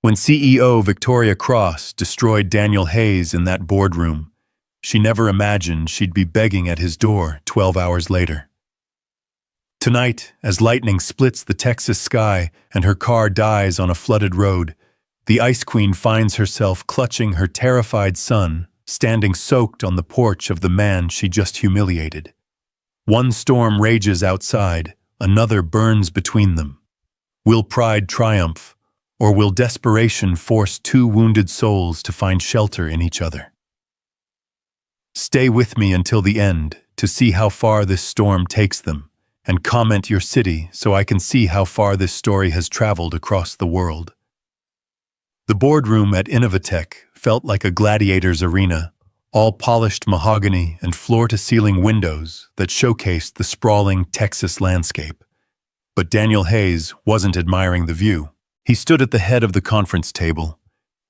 When CEO Victoria Cross destroyed Daniel Hayes in that boardroom, she never imagined she'd be begging at his door 12 hours later. Tonight, as lightning splits the Texas sky and her car dies on a flooded road, the Ice Queen finds herself clutching her terrified son, standing soaked on the porch of the man she just humiliated. One storm rages outside, another burns between them. Will pride triumph, or will desperation force two wounded souls to find shelter in each other? Stay with me until the end to see how far this storm takes them, and comment your city so I can see how far this story has traveled across the world. The boardroom at Innovatech felt like a gladiator's arena, all polished mahogany and floor-to-ceiling windows that showcased the sprawling Texas landscape. But Daniel Hayes wasn't admiring the view. He stood at the head of the conference table,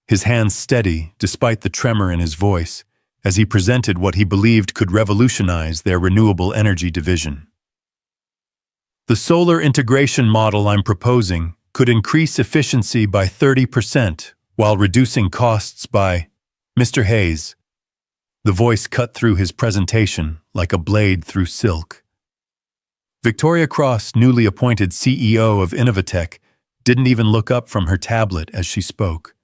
his hands steady despite the tremor in his voice, as he presented what he believed could revolutionize their renewable energy division. The solar integration model I'm proposing could increase efficiency by 30% while reducing costs by... Mr. Hayes. The voice cut through his presentation like a blade through silk. Victoria Cross, newly appointed CEO of Innovatech, didn't even look up from her tablet as she spoke.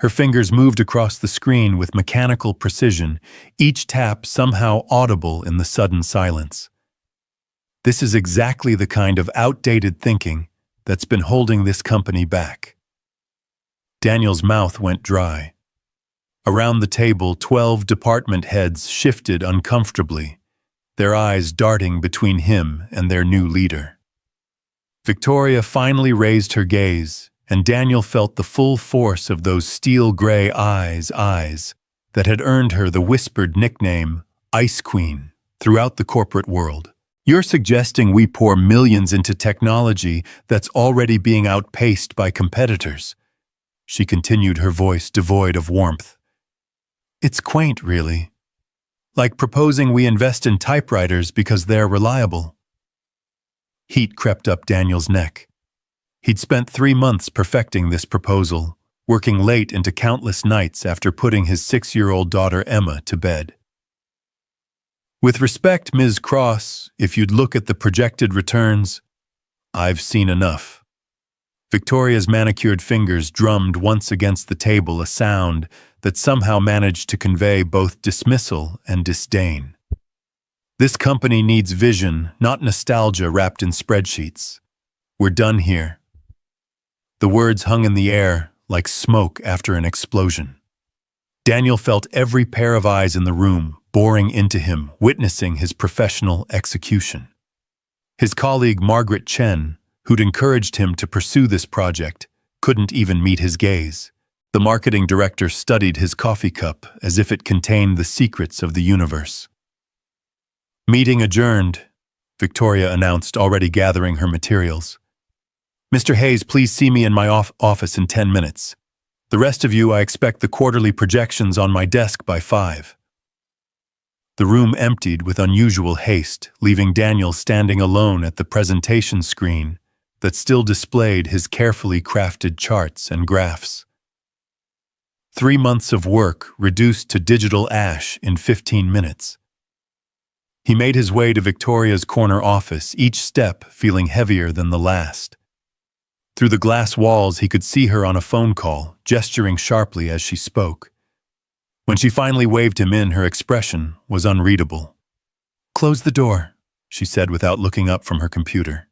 Her fingers moved across the screen with mechanical precision, each tap somehow audible in the sudden silence. This is exactly the kind of outdated thinking that's been holding this company back. Daniel's mouth went dry. Around the table, 12 department heads shifted uncomfortably, their eyes darting between him and their new leader. Victoria finally raised her gaze, and Daniel felt the full force of those steel-gray eyes that had earned her the whispered nickname, Ice Queen, throughout the corporate world. You're suggesting we pour millions into technology that's already being outpaced by competitors? She continued, her voice devoid of warmth. It's quaint, really. Like proposing we invest in typewriters because they're reliable. Heat crept up Daniel's neck. He'd spent 3 months perfecting this proposal, working late into countless nights after putting his 6-year-old daughter Emma to bed. With respect, Ms. Cross, if you'd look at the projected returns, I've seen enough. Victoria's manicured fingers drummed once against the table, a sound that somehow managed to convey both dismissal and disdain. This company needs vision, not nostalgia wrapped in spreadsheets. We're done here. The words hung in the air like smoke after an explosion. Daniel felt every pair of eyes in the room boring into him, witnessing his professional execution. His colleague Margaret Chen, who'd encouraged him to pursue this project, couldn't even meet his gaze. The marketing director studied his coffee cup as if it contained the secrets of the universe. Meeting adjourned, Victoria announced, already gathering her materials. Mr. Hayes, please see me in my office in 10 minutes. The rest of you, I expect the quarterly projections on my desk by 5. The room emptied with unusual haste, leaving Daniel standing alone at the presentation screen that still displayed his carefully crafted charts and graphs. 3 months of work reduced to digital ash in 15 minutes. He made his way to Victoria's corner office, each step feeling heavier than the last. Through the glass walls, he could see her on a phone call, gesturing sharply as she spoke. When she finally waved him in, her expression was unreadable. "Close the door," she said without looking up from her computer.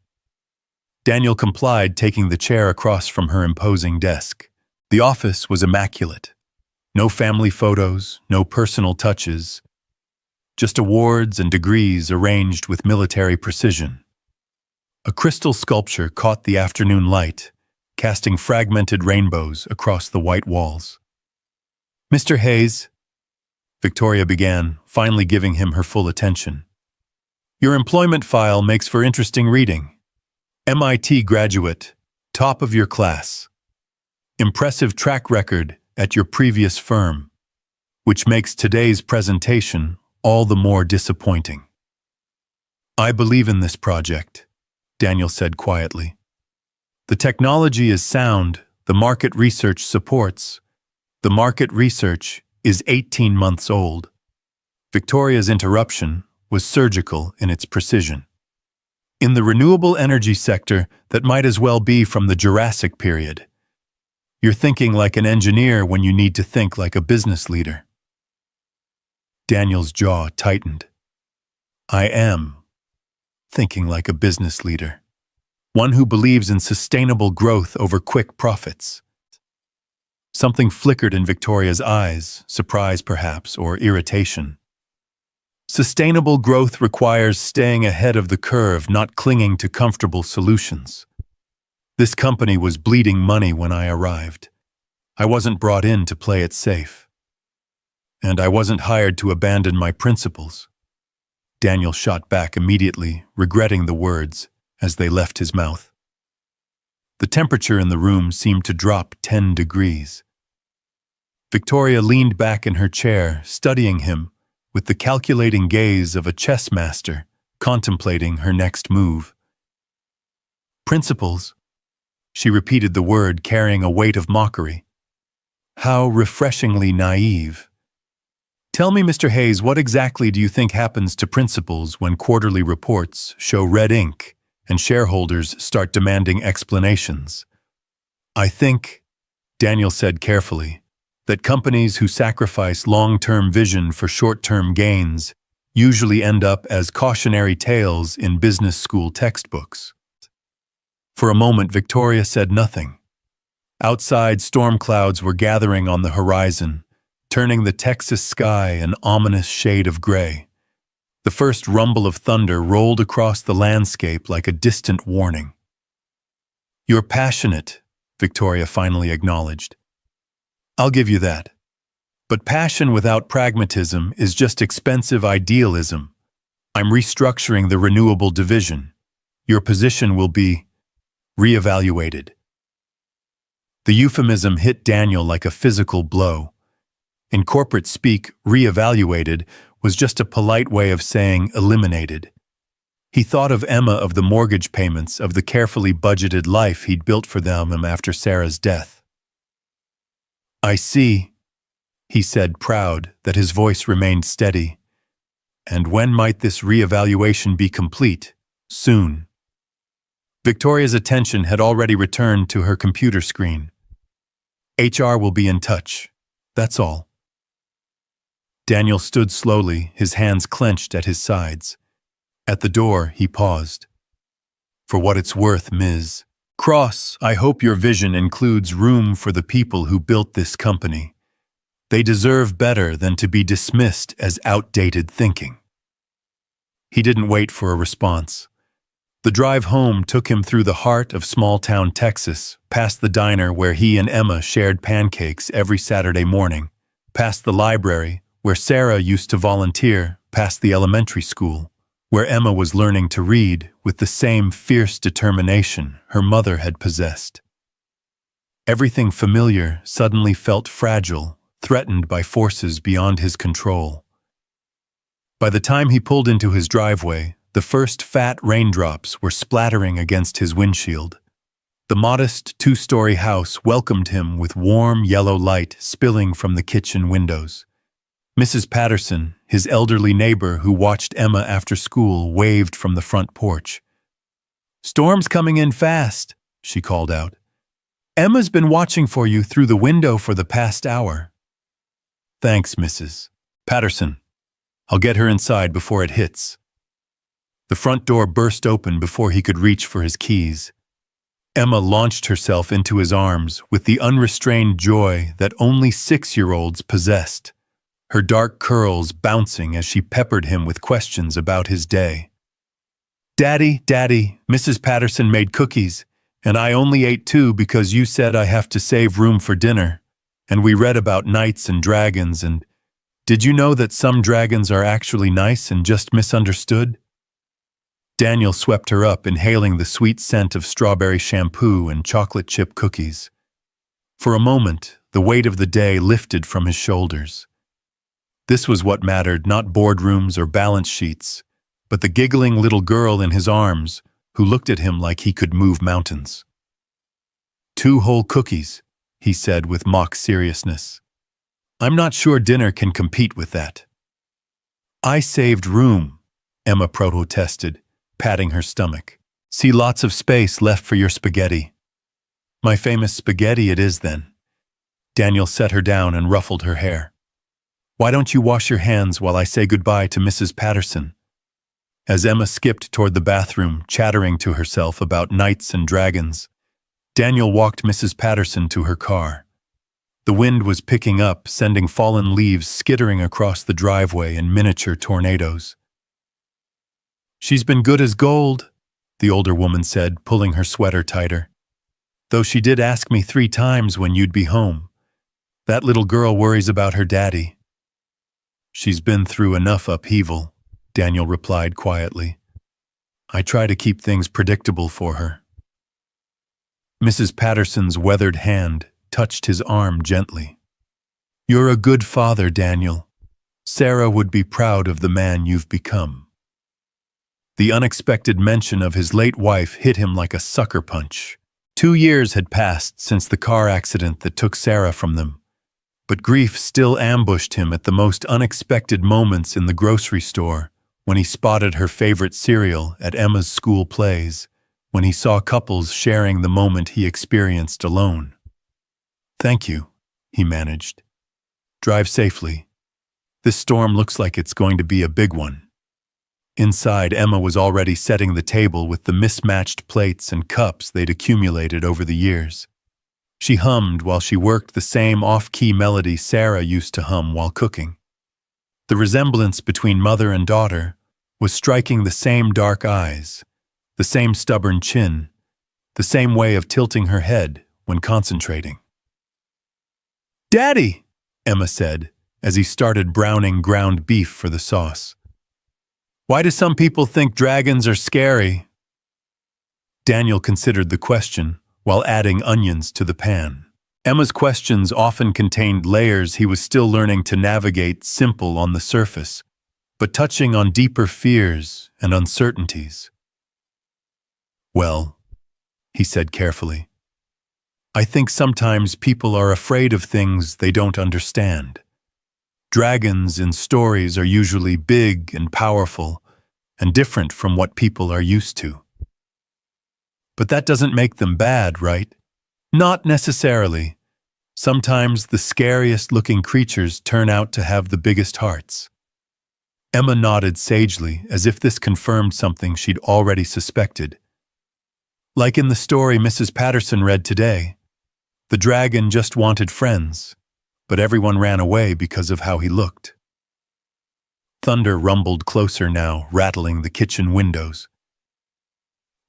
Daniel complied, taking the chair across from her imposing desk. The office was immaculate. No family photos, no personal touches, just awards and degrees arranged with military precision. A crystal sculpture caught the afternoon light, casting fragmented rainbows across the white walls. "Mr. Hayes," Victoria began, finally giving him her full attention. "Your employment file makes for interesting reading. MIT graduate, top of your class. Impressive track record at your previous firm, which makes today's presentation all the more disappointing." "I believe in this project," Daniel said quietly. "The technology is sound, The market research supports. The market research is 18 months old. Victoria's interruption was surgical in its precision. In the renewable energy sector, that might as well be from the Jurassic period. You're thinking like an engineer when you need to think like a business leader. Daniel's jaw tightened. I am thinking like a business leader. One who believes in sustainable growth over quick profits. Something flickered in Victoria's eyes, surprise perhaps, or irritation. Sustainable growth requires staying ahead of the curve, not clinging to comfortable solutions. This company was bleeding money when I arrived. I wasn't brought in to play it safe. And I wasn't hired to abandon my principles. Daniel shot back immediately, regretting the words as they left his mouth. The temperature in the room seemed to drop 10 degrees. Victoria leaned back in her chair, studying him with the calculating gaze of a chess master contemplating her next move. Principles. She repeated the word, carrying a weight of mockery. How refreshingly naive. Tell me, Mr. Hayes, what exactly do you think happens to principals when quarterly reports show red ink and shareholders start demanding explanations? I think, Daniel said carefully, that companies who sacrifice long-term vision for short-term gains usually end up as cautionary tales in business school textbooks. For a moment, Victoria said nothing. Outside, storm clouds were gathering on the horizon, turning the Texas sky an ominous shade of gray. The first rumble of thunder rolled across the landscape like a distant warning. You're passionate, Victoria finally acknowledged. I'll give you that. But passion without pragmatism is just expensive idealism. I'm restructuring the renewable division. Your position will be reevaluated. The euphemism hit Daniel like a physical blow. In corporate speak, reevaluated was just a polite way of saying eliminated. He thought of Emma, of the mortgage payments, of the carefully budgeted life he'd built for them after Sarah's death. I see, he said, proud that his voice remained steady. And when might this reevaluation be complete? Soon. Victoria's attention had already returned to her computer screen. HR will be in touch. That's all. Daniel stood slowly, his hands clenched at his sides. At the door, he paused. For what it's worth, Ms. Cross, I hope your vision includes room for the people who built this company. They deserve better than to be dismissed as outdated thinking. He didn't wait for a response. The drive home took him through the heart of small-town Texas, past the diner where he and Emma shared pancakes every Saturday morning, past the library where Sarah used to volunteer, past the elementary school, where Emma was learning to read with the same fierce determination her mother had possessed. Everything familiar suddenly felt fragile, threatened by forces beyond his control. By the time he pulled into his driveway, the first fat raindrops were splattering against his windshield. The modest two-story house welcomed him with warm yellow light spilling from the kitchen windows. Mrs. Patterson, his elderly neighbor who watched Emma after school, waved from the front porch. "Storm's coming in fast," she called out. "Emma's been watching for you through the window for the past hour." "Thanks, Mrs. Patterson. I'll get her inside before it hits." The front door burst open before he could reach for his keys. Emma launched herself into his arms with the unrestrained joy that only 6-year-olds possessed, her dark curls bouncing as she peppered him with questions about his day. "Daddy, Daddy, Mrs. Patterson made cookies, and I only ate 2 because you said I have to save room for dinner. And we read about knights and dragons, and did you know that some dragons are actually nice and just misunderstood?" Daniel swept her up, inhaling the sweet scent of strawberry shampoo and chocolate chip cookies. For a moment, the weight of the day lifted from his shoulders. This was what mattered, not boardrooms or balance sheets, but the giggling little girl in his arms who looked at him like he could move mountains. 2 whole cookies. he said with mock seriousness. I'm not sure dinner can compete with that. I saved room, Emma protested, patting her stomach. See lots of space left for your spaghetti. My famous spaghetti it is then. Daniel set her down and ruffled her hair. Why don't you wash your hands while I say goodbye to Mrs. Patterson? As Emma skipped toward the bathroom, chattering to herself about knights and dragons, Daniel walked Mrs. Patterson to her car. The wind was picking up, sending fallen leaves skittering across the driveway in miniature tornadoes. She's been good as gold, the older woman said, pulling her sweater tighter. Though she did ask me 3 times when you'd be home. That little girl worries about her daddy. She's been through enough upheaval, Daniel replied quietly. I try to keep things predictable for her. Mrs. Patterson's weathered hand touched his arm gently. You're a good father, Daniel. Sarah would be proud of the man you've become. The unexpected mention of his late wife hit him like a sucker punch. 2 years had passed since the car accident that took Sarah from them, but grief still ambushed him at the most unexpected moments in the grocery store, when he spotted her favorite cereal at Emma's school plays, when he saw couples sharing the moment he experienced alone. Thank you, he managed. Drive safely. This storm looks like it's going to be a big one. Inside, Emma was already setting the table with the mismatched plates and cups they'd accumulated over the years. She hummed while she worked the same off-key melody Sarah used to hum while cooking. The resemblance between mother and daughter was striking: the same dark eyes, the same stubborn chin, the same way of tilting her head when concentrating. Daddy, Emma said, as he started browning ground beef for the sauce. Why do some people think dragons are scary? Daniel considered the question while adding onions to the pan. Emma's questions often contained layers he was still learning to navigate, simple on the surface, but touching on deeper fears and uncertainties. Well, he said carefully, I think sometimes people are afraid of things they don't understand. Dragons in stories are usually big and powerful and different from what people are used to. But that doesn't make them bad, right? Not necessarily. Sometimes the scariest-looking creatures turn out to have the biggest hearts. Emma nodded sagely, as if this confirmed something she'd already suspected. Like in the story Mrs. Patterson read today, the dragon just wanted friends, but everyone ran away because of how he looked. Thunder rumbled closer now, rattling the kitchen windows.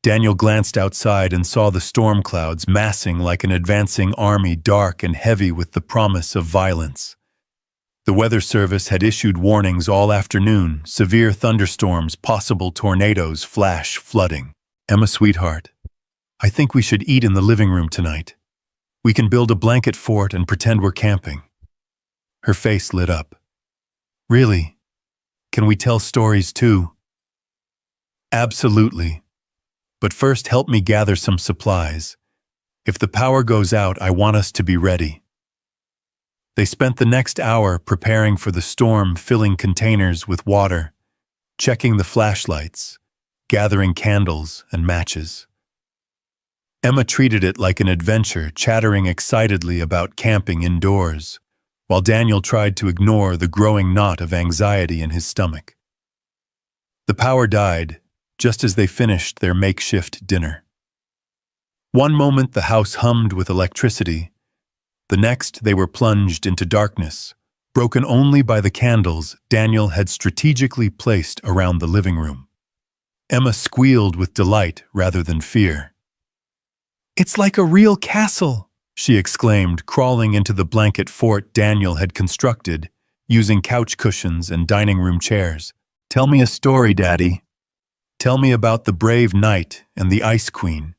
Daniel glanced outside and saw the storm clouds massing like an advancing army, dark and heavy with the promise of violence. The Weather Service had issued warnings all afternoon: severe thunderstorms, possible tornadoes, flash flooding. Emma, sweetheart, I think we should eat in the living room tonight. We can build a blanket fort and pretend we're camping. Her face lit up. Really? Can we tell stories too? Absolutely. But first, help me gather some supplies. If the power goes out, I want us to be ready. They spent the next hour preparing for the storm, filling containers with water, checking the flashlights, gathering candles and matches. Emma treated it like an adventure, chattering excitedly about camping indoors, while Daniel tried to ignore the growing knot of anxiety in his stomach. The power died just as they finished their makeshift dinner. One moment the house hummed with electricity. The next they were plunged into darkness, broken only by the candles Daniel had strategically placed around the living room. Emma squealed with delight rather than fear. It's like a real castle, she exclaimed, crawling into the blanket fort Daniel had constructed, using couch cushions and dining room chairs. Tell me a story, Daddy. Tell me about the brave knight and the Ice Queen.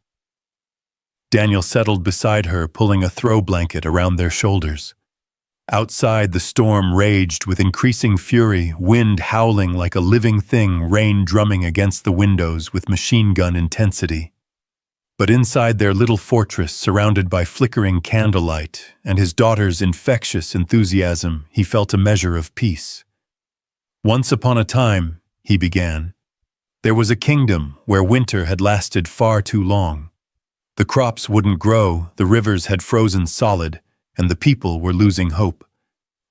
Daniel settled beside her, pulling a throw blanket around their shoulders. Outside, the storm raged with increasing fury, wind howling like a living thing, rain drumming against the windows with machine gun intensity. But inside their little fortress, surrounded by flickering candlelight and his daughter's infectious enthusiasm, he felt a measure of peace. Once upon a time, he began, there was a kingdom where winter had lasted far too long. The crops wouldn't grow, the rivers had frozen solid, and the people were losing hope.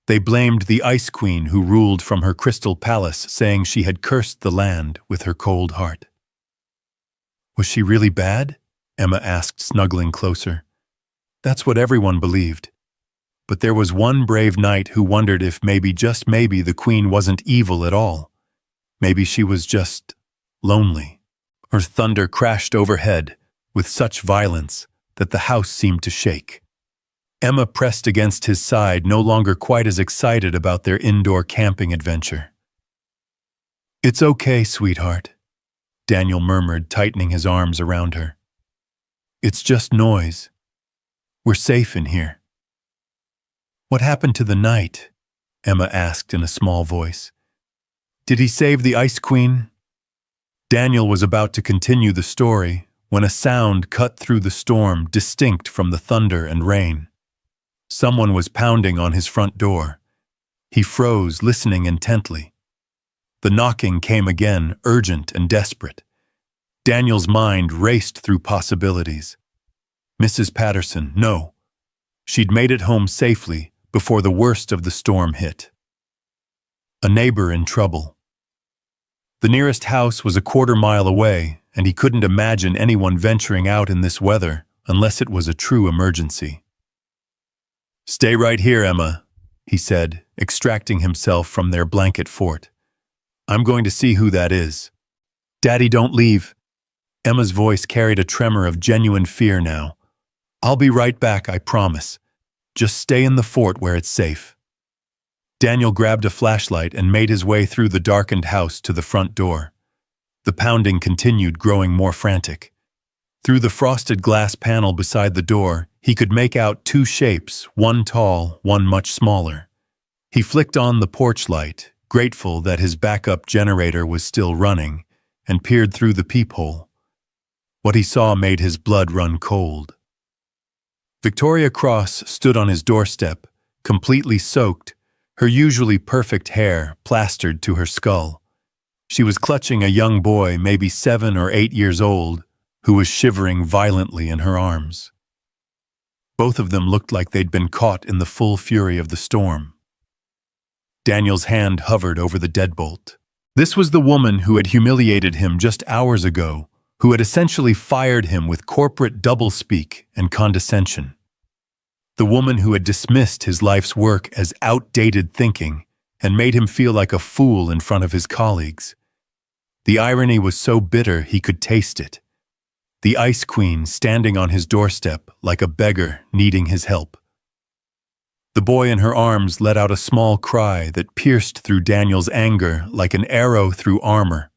They blamed the Ice Queen who ruled from her crystal palace, saying she had cursed the land with her cold heart. Was she really bad? Emma asked, snuggling closer. That's what everyone believed. But there was one brave knight who wondered if maybe, just maybe, the queen wasn't evil at all. Maybe she was just lonely. Her thunder crashed overhead with such violence that the house seemed to shake. Emma pressed against his side, no longer quite as excited about their indoor camping adventure. It's okay, sweetheart, Daniel murmured, tightening his arms around her. It's just noise. We're safe in here. What happened to the knight? Emma asked in a small voice. Did he save the Ice Queen? Daniel was about to continue the story when a sound cut through the storm, distinct from the thunder and rain. Someone was pounding on his front door. He froze, listening intently. The knocking came again, urgent and desperate. Daniel's mind raced through possibilities. Mrs. Patterson, no. She'd made it home safely before the worst of the storm hit. A neighbor in trouble. The nearest house was a quarter-mile away, and he couldn't imagine anyone venturing out in this weather unless it was a true emergency. Stay right here, Emma, he said, extracting himself from their blanket fort. I'm going to see who that is. Daddy, don't leave. Emma's voice carried a tremor of genuine fear now. I'll be right back, I promise. Just stay in the fort where it's safe. Daniel grabbed a flashlight and made his way through the darkened house to the front door. The pounding continued, growing more frantic. Through the frosted glass panel beside the door, he could make out two shapes, one tall, one much smaller. He flicked on the porch light, grateful that his backup generator was still running, and peered through the peephole. What he saw made his blood run cold. Victoria Cross stood on his doorstep, completely soaked, her usually perfect hair plastered to her skull. She was clutching a young boy, maybe 7 or 8 years old, who was shivering violently in her arms. Both of them looked like they'd been caught in the full fury of the storm. Daniel's hand hovered over the deadbolt. This was the woman who had humiliated him just hours ago, who had essentially fired him with corporate doublespeak and condescension. The woman who had dismissed his life's work as outdated thinking and made him feel like a fool in front of his colleagues. The irony was so bitter he could taste it. The Ice Queen standing on his doorstep like a beggar needing his help. The boy in her arms let out a small cry that pierced through Daniel's anger like an arrow through armor.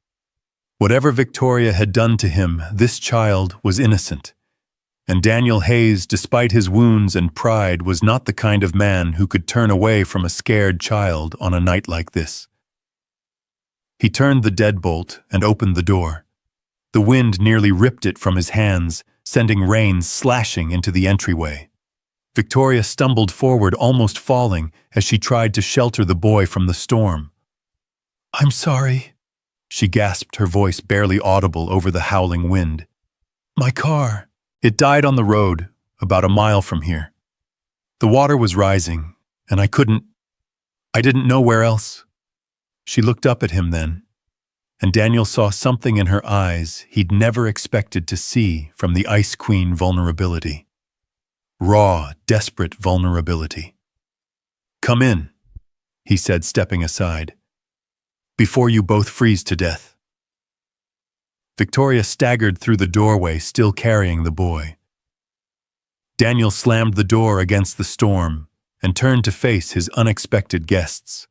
Whatever Victoria had done to him, this child was innocent. And Daniel Hayes, despite his wounds and pride, was not the kind of man who could turn away from a scared child on a night like this. He turned the deadbolt and opened the door. The wind nearly ripped it from his hands, sending rain slashing into the entryway. Victoria stumbled forward, almost falling, as she tried to shelter the boy from the storm. "I'm sorry," she gasped, her voice barely audible over the howling wind. "My car. It died on the road, about a mile from here. The water was rising, and I didn't know where else." She looked up at him then, and Daniel saw something in her eyes he'd never expected to see from the Ice Queen vulnerability. Raw, desperate vulnerability. "Come in," he said, stepping aside, "before you both freeze to death." Victoria staggered through the doorway, still carrying the boy. Daniel slammed the door against the storm and turned to face his unexpected guests.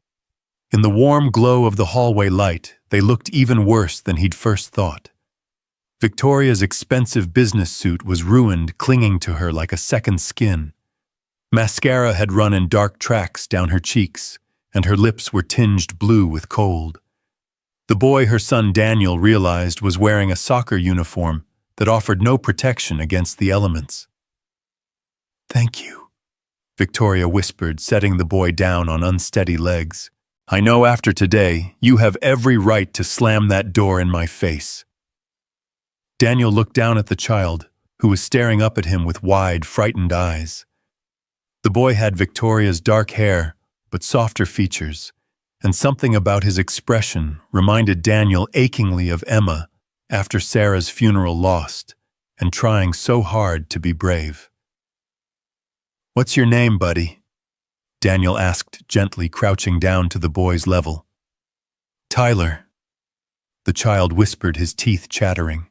In the warm glow of the hallway light, they looked even worse than he'd first thought. Victoria's expensive business suit was ruined, clinging to her like a second skin. Mascara had run in dark tracks down her cheeks, and her lips were tinged blue with cold. The boy her son Daniel realized was wearing a soccer uniform that offered no protection against the elements. "Thank you," Victoria whispered, setting the boy down on unsteady legs. "I know after today, you have every right to slam that door in my face." Daniel looked down at the child, who was staring up at him with wide, frightened eyes. The boy had Victoria's dark hair, but softer features, and something about his expression reminded Daniel achingly of Emma after Sarah's funeral lost, and trying so hard to be brave. "What's your name, buddy?" Daniel asked gently, crouching down to the boy's level. "Tyler," the child whispered, his teeth chattering.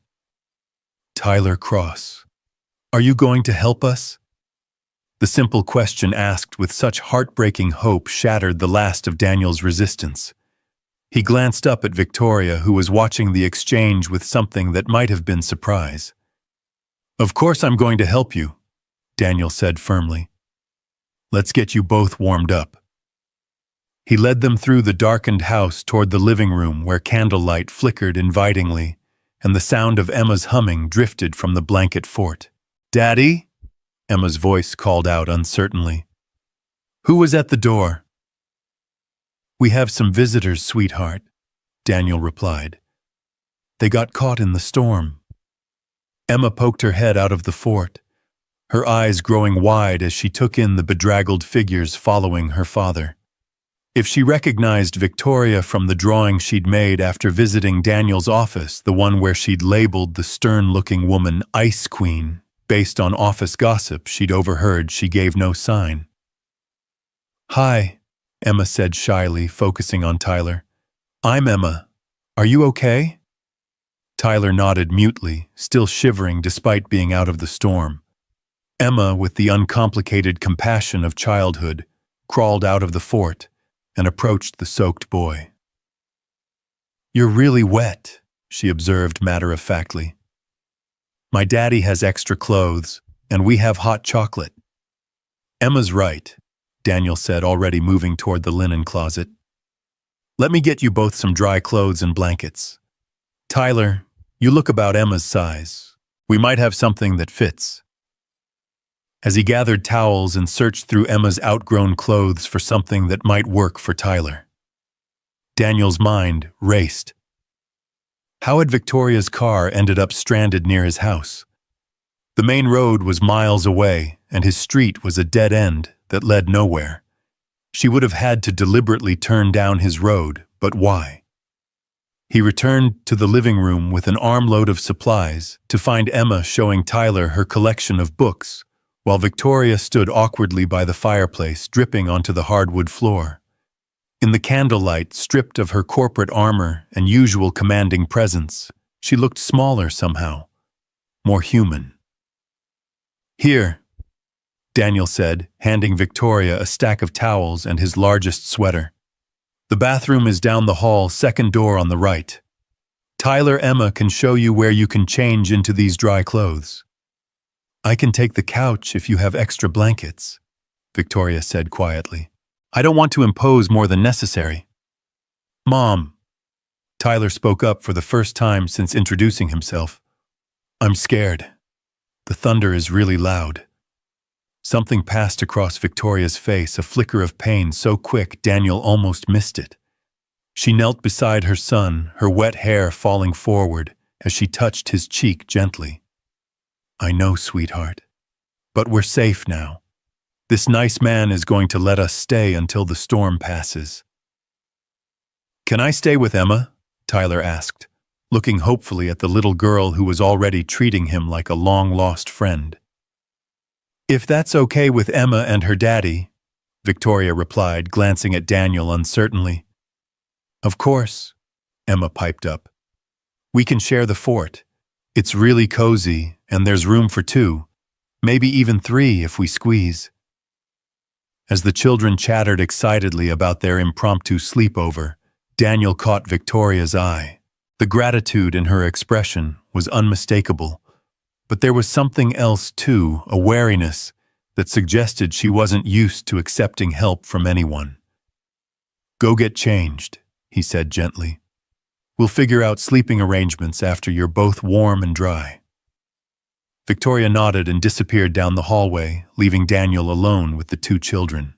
"Tyler Cross. Are you going to help us?" The simple question asked with such heartbreaking hope shattered the last of Daniel's resistance. He glanced up at Victoria, who was watching the exchange with something that might have been surprise. "Of course I'm going to help you," Daniel said firmly. "Let's get you both warmed up." He led them through the darkened house toward the living room where candlelight flickered invitingly, and the sound of Emma's humming drifted from the blanket fort. "Daddy?" Emma's voice called out uncertainly. "Who was at the door?" "We have some visitors, sweetheart," Daniel replied. "They got caught in the storm." Emma poked her head out of the fort, her eyes growing wide as she took in the bedraggled figures following her father. If she recognized Victoria from the drawing she'd made after visiting Daniel's office, the one where she'd labeled the stern-looking woman Ice Queen, based on office gossip she'd overheard, she gave no sign. "Hi," Emma said shyly, focusing on Tyler. "I'm Emma. Are you okay?" Tyler nodded mutely, still shivering despite being out of the storm. Emma, with the uncomplicated compassion of childhood, crawled out of the fort and approached the soaked boy. "You're really wet," she observed matter-of-factly. "My daddy has extra clothes, and we have hot chocolate." "Emma's right," Daniel said, already moving toward the linen closet. "Let me get you both some dry clothes and blankets. Tyler, you look about Emma's size. We might have something that fits." As he gathered towels and searched through Emma's outgrown clothes for something that might work for Tyler, Daniel's mind raced. How had Victoria's car ended up stranded near his house? The main road was miles away, and his street was a dead end that led nowhere. She would have had to deliberately turn down his road, but why? He returned to the living room with an armload of supplies to find Emma showing Tyler her collection of books, while Victoria stood awkwardly by the fireplace, dripping onto the hardwood floor. In the candlelight, stripped of her corporate armor and usual commanding presence, she looked smaller somehow, more human. "Here," Daniel said, handing Victoria a stack of towels and his largest sweater. "The bathroom is down the hall, second door on the right. Tyler, Emma can show you where you can change into these dry clothes." "I can take the couch if you have extra blankets," Victoria said quietly. "I don't want to impose more than necessary." "Mom," Tyler spoke up for the first time since introducing himself. "I'm scared. The thunder is really loud." Something passed across Victoria's face, a flicker of pain so quick Daniel almost missed it. She knelt beside her son, her wet hair falling forward as she touched his cheek gently. "I know, sweetheart. But we're safe now. This nice man is going to let us stay until the storm passes." "Can I stay with Emma?" Tyler asked, looking hopefully at the little girl who was already treating him like a long-lost friend. "If that's okay with Emma and her daddy," Victoria replied, glancing at Daniel uncertainly. "Of course," Emma piped up. "We can share the fort. It's really cozy, and there's room for 2, maybe even 3 if we squeeze." As the children chattered excitedly about their impromptu sleepover, Daniel caught Victoria's eye. The gratitude in her expression was unmistakable, but there was something else too, a wariness that suggested she wasn't used to accepting help from anyone. "Go get changed," he said gently. "We'll figure out sleeping arrangements after you're both warm and dry." Victoria nodded and disappeared down the hallway, leaving Daniel alone with the two children.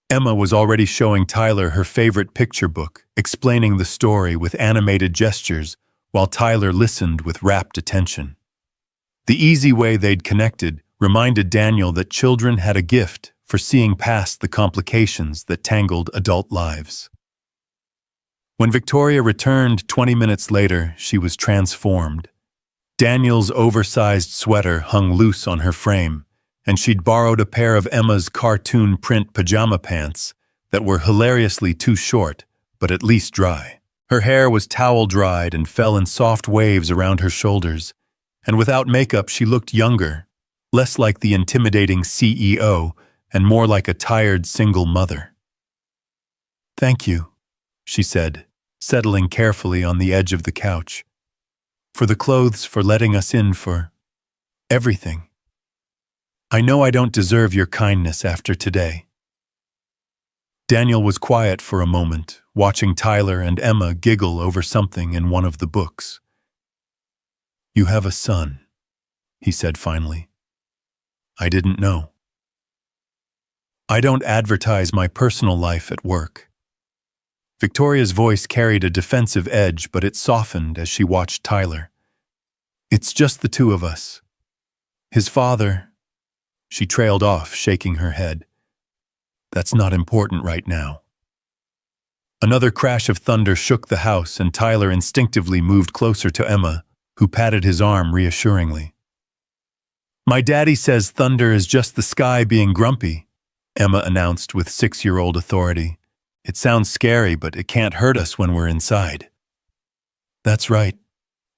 Emma was already showing Tyler her favorite picture book, explaining the story with animated gestures while Tyler listened with rapt attention. The easy way they'd connected reminded Daniel that children had a gift for seeing past the complications that tangled adult lives. When Victoria returned 20 minutes later, she was transformed. Daniel's oversized sweater hung loose on her frame, and she'd borrowed a pair of Emma's cartoon print pajama pants that were hilariously too short, but at least dry. Her hair was towel-dried and fell in soft waves around her shoulders, and without makeup she looked younger, less like the intimidating CEO and more like a tired single mother. "Thank you," she said, settling carefully on the edge of the couch. "For the clothes, for letting us in, for everything. I know I don't deserve your kindness after today." Daniel was quiet for a moment, watching Tyler and Emma giggle over something in one of the books. "You have a son," he said finally. "I didn't know. I don't advertise my personal life at work." Victoria's voice carried a defensive edge, but it softened as she watched Tyler. "It's just the two of us. His father—" She trailed off, shaking her head. "That's not important right now." Another crash of thunder shook the house, and Tyler instinctively moved closer to Emma, who patted his arm reassuringly. "My daddy says thunder is just the sky being grumpy," Emma announced with 6-year-old authority. "It sounds scary, but it can't hurt us when we're inside." "That's right,"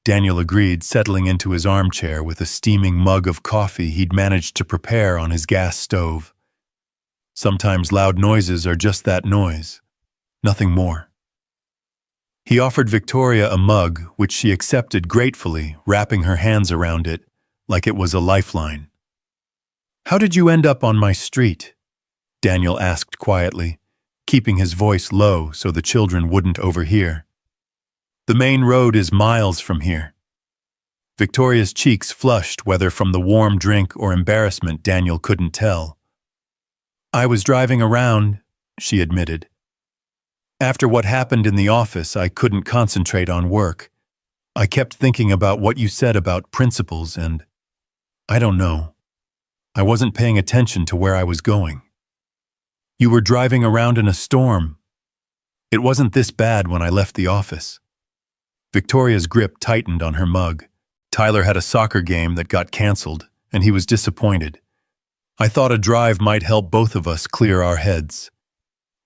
Daniel agreed, settling into his armchair with a steaming mug of coffee he'd managed to prepare on his gas stove. "Sometimes loud noises are just that noise, nothing more." He offered Victoria a mug, which she accepted gratefully, wrapping her hands around it like it was a lifeline. "How did you end up on my street?" Daniel asked quietly, keeping his voice low so the children wouldn't overhear. "The main road is miles from here." Victoria's cheeks flushed, whether from the warm drink or embarrassment Daniel couldn't tell. "I was driving around," she admitted. "After what happened in the office, I couldn't concentrate on work. I kept thinking about what you said about principles and, I don't know, I wasn't paying attention to where I was going. You were driving around in a storm. It wasn't this bad when I left the office." Victoria's grip tightened on her mug. Tyler had a soccer game that got canceled, and he was disappointed. "I thought a drive might help both of us clear our heads.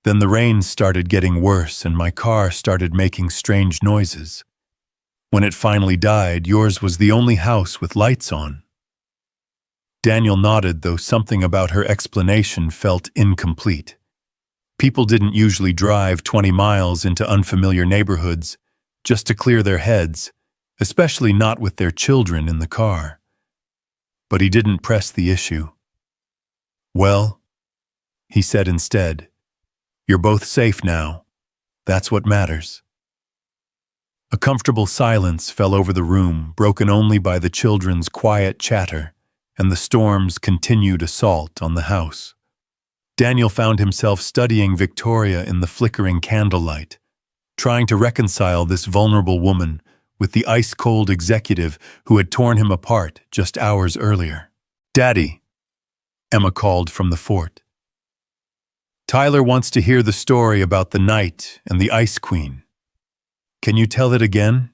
Then the rain started getting worse and my car started making strange noises. When it finally died, yours was the only house with lights on." Daniel nodded, though something about her explanation felt incomplete. People didn't usually drive 20 miles into unfamiliar neighborhoods just to clear their heads, especially not with their children in the car. But he didn't press the issue. "Well," he said instead, "you're both safe now. That's what matters." A comfortable silence fell over the room, broken only by the children's quiet chatter and the storm's continued assault on the house. Daniel found himself studying Victoria in the flickering candlelight, trying to reconcile this vulnerable woman with the ice-cold executive who had torn him apart just hours earlier. "Daddy," Emma called from the fort. "Tyler wants to hear the story about the knight and the Ice Queen. Can you tell it again?"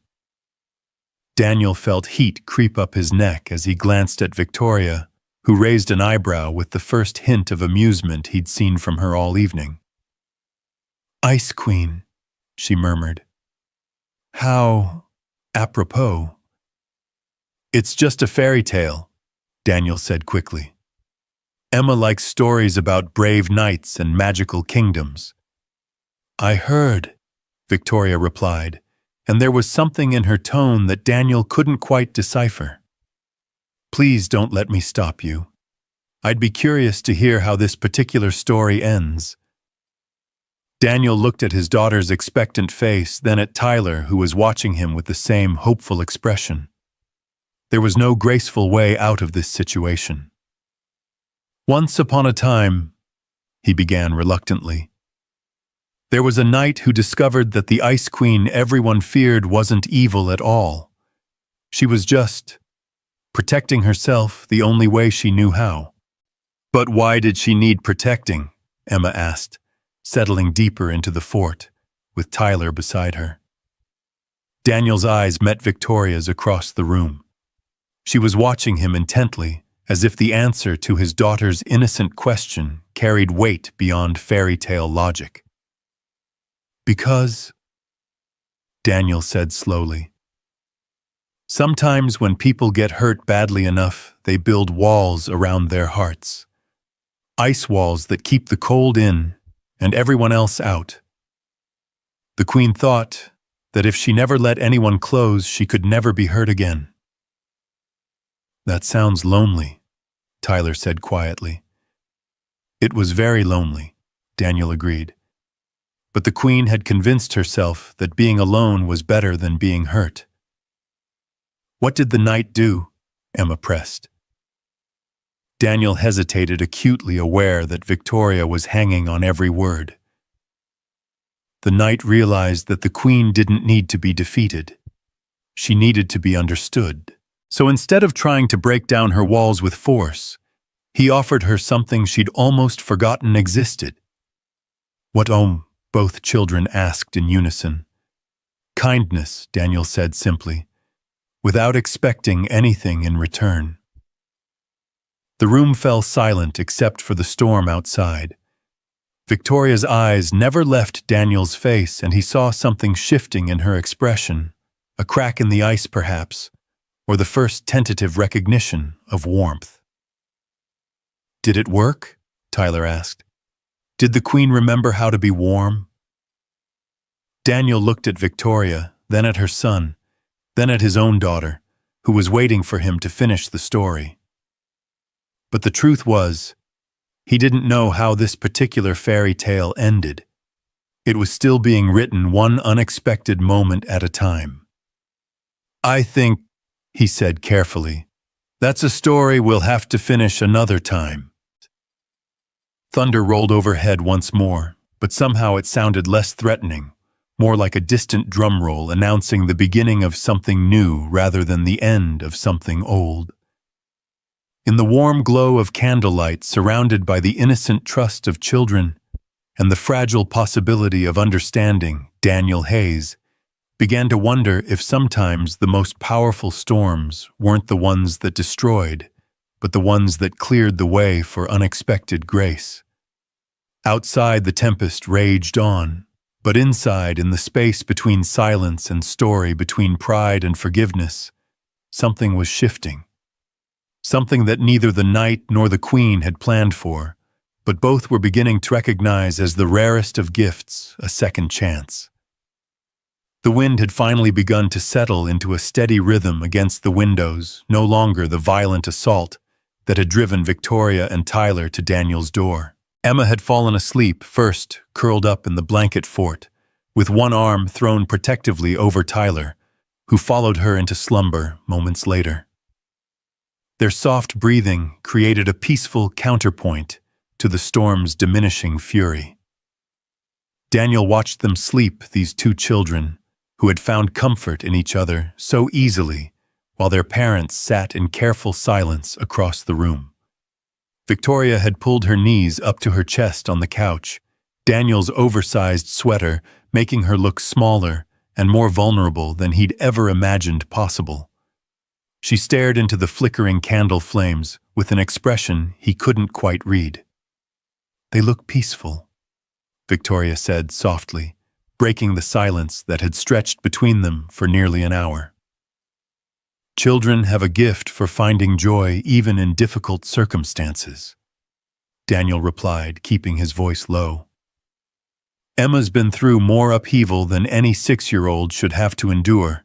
Daniel felt heat creep up his neck as he glanced at Victoria, who raised an eyebrow with the first hint of amusement he'd seen from her all evening. "Ice Queen," she murmured. "How apropos." "It's just a fairy tale," Daniel said quickly. "Emma likes stories about brave knights and magical kingdoms." "I heard," Victoria replied, and there was something in her tone that Daniel couldn't quite decipher. "Please don't let me stop you. I'd be curious to hear how this particular story ends." Daniel looked at his daughter's expectant face, then at Tyler, who was watching him with the same hopeful expression. There was no graceful way out of this situation. Once upon a time, he began reluctantly, there was a knight who discovered that the Ice Queen everyone feared wasn't evil at all. She was just protecting herself the only way she knew how. But why did she need protecting? Emma asked, settling deeper into the fort, with Tyler beside her. Daniel's eyes met Victoria's across the room. She was watching him intently, as if the answer to his daughter's innocent question carried weight beyond fairy tale logic. Because, Daniel said slowly, sometimes when people get hurt badly enough, they build walls around their hearts. Ice walls that keep the cold in and everyone else out. The Queen thought that if she never let anyone close, she could never be hurt again. That sounds lonely, Tyler said quietly. It was very lonely, Daniel agreed. But the Queen had convinced herself that being alone was better than being hurt. What did the knight do? Emma pressed. Daniel hesitated, acutely aware that Victoria was hanging on every word. The knight realized that the Queen didn't need to be defeated. She needed to be understood. So instead of trying to break down her walls with force, he offered her something she'd almost forgotten existed. What, both children asked in unison. Kindness, Daniel said simply, without expecting anything in return. The room fell silent except for the storm outside. Victoria's eyes never left Daniel's face, and he saw something shifting in her expression, a crack in the ice perhaps, or the first tentative recognition of warmth. Did it work? Tyler asked. Did the Queen remember how to be warm? Daniel looked at Victoria, then at her son, then at his own daughter, who was waiting for him to finish the story. But the truth was, he didn't know how this particular fairy tale ended. It was still being written one unexpected moment at a time. I think, he said carefully, that's a story we'll have to finish another time. Thunder rolled overhead once more, but somehow it sounded less threatening, more like a distant drum roll announcing the beginning of something new rather than the end of something old. In the warm glow of candlelight, surrounded by the innocent trust of children and the fragile possibility of understanding, Daniel Hayes began to wonder if sometimes the most powerful storms weren't the ones that destroyed, but the ones that cleared the way for unexpected grace. Outside, the tempest raged on, but inside, in the space between silence and story, between pride and forgiveness, something was shifting. Something that neither the knight nor the Queen had planned for, but both were beginning to recognize as the rarest of gifts, a second chance. The wind had finally begun to settle into a steady rhythm against the windows, no longer the violent assault that had driven Victoria and Tyler to Daniel's door. Emma had fallen asleep, first curled up in the blanket fort, with one arm thrown protectively over Tyler, who followed her into slumber moments later. Their soft breathing created a peaceful counterpoint to the storm's diminishing fury. Daniel watched them sleep, these two children, who had found comfort in each other so easily, while their parents sat in careful silence across the room. Victoria had pulled her knees up to her chest on the couch, Daniel's oversized sweater making her look smaller and more vulnerable than he'd ever imagined possible. She stared into the flickering candle flames with an expression he couldn't quite read. "They look peaceful," Victoria said softly, breaking the silence that had stretched between them for nearly an hour. "Children have a gift for finding joy even in difficult circumstances," Daniel replied, keeping his voice low. Emma's been through more upheaval than any 6-year-old should have to endure,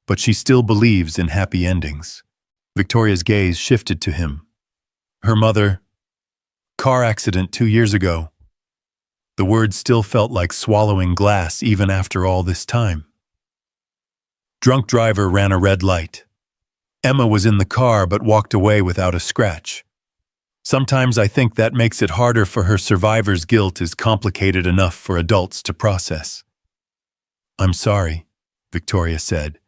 but she still believes in happy endings. Victoria's gaze shifted to him. Her mother, car accident 2 years ago. The words still felt like swallowing glass even after all this time. Drunk driver ran a red light. Emma was in the car but walked away without a scratch. Sometimes I think that makes it harder for her. Survivor's guilt is complicated enough for adults to process. I'm sorry, Victoria said,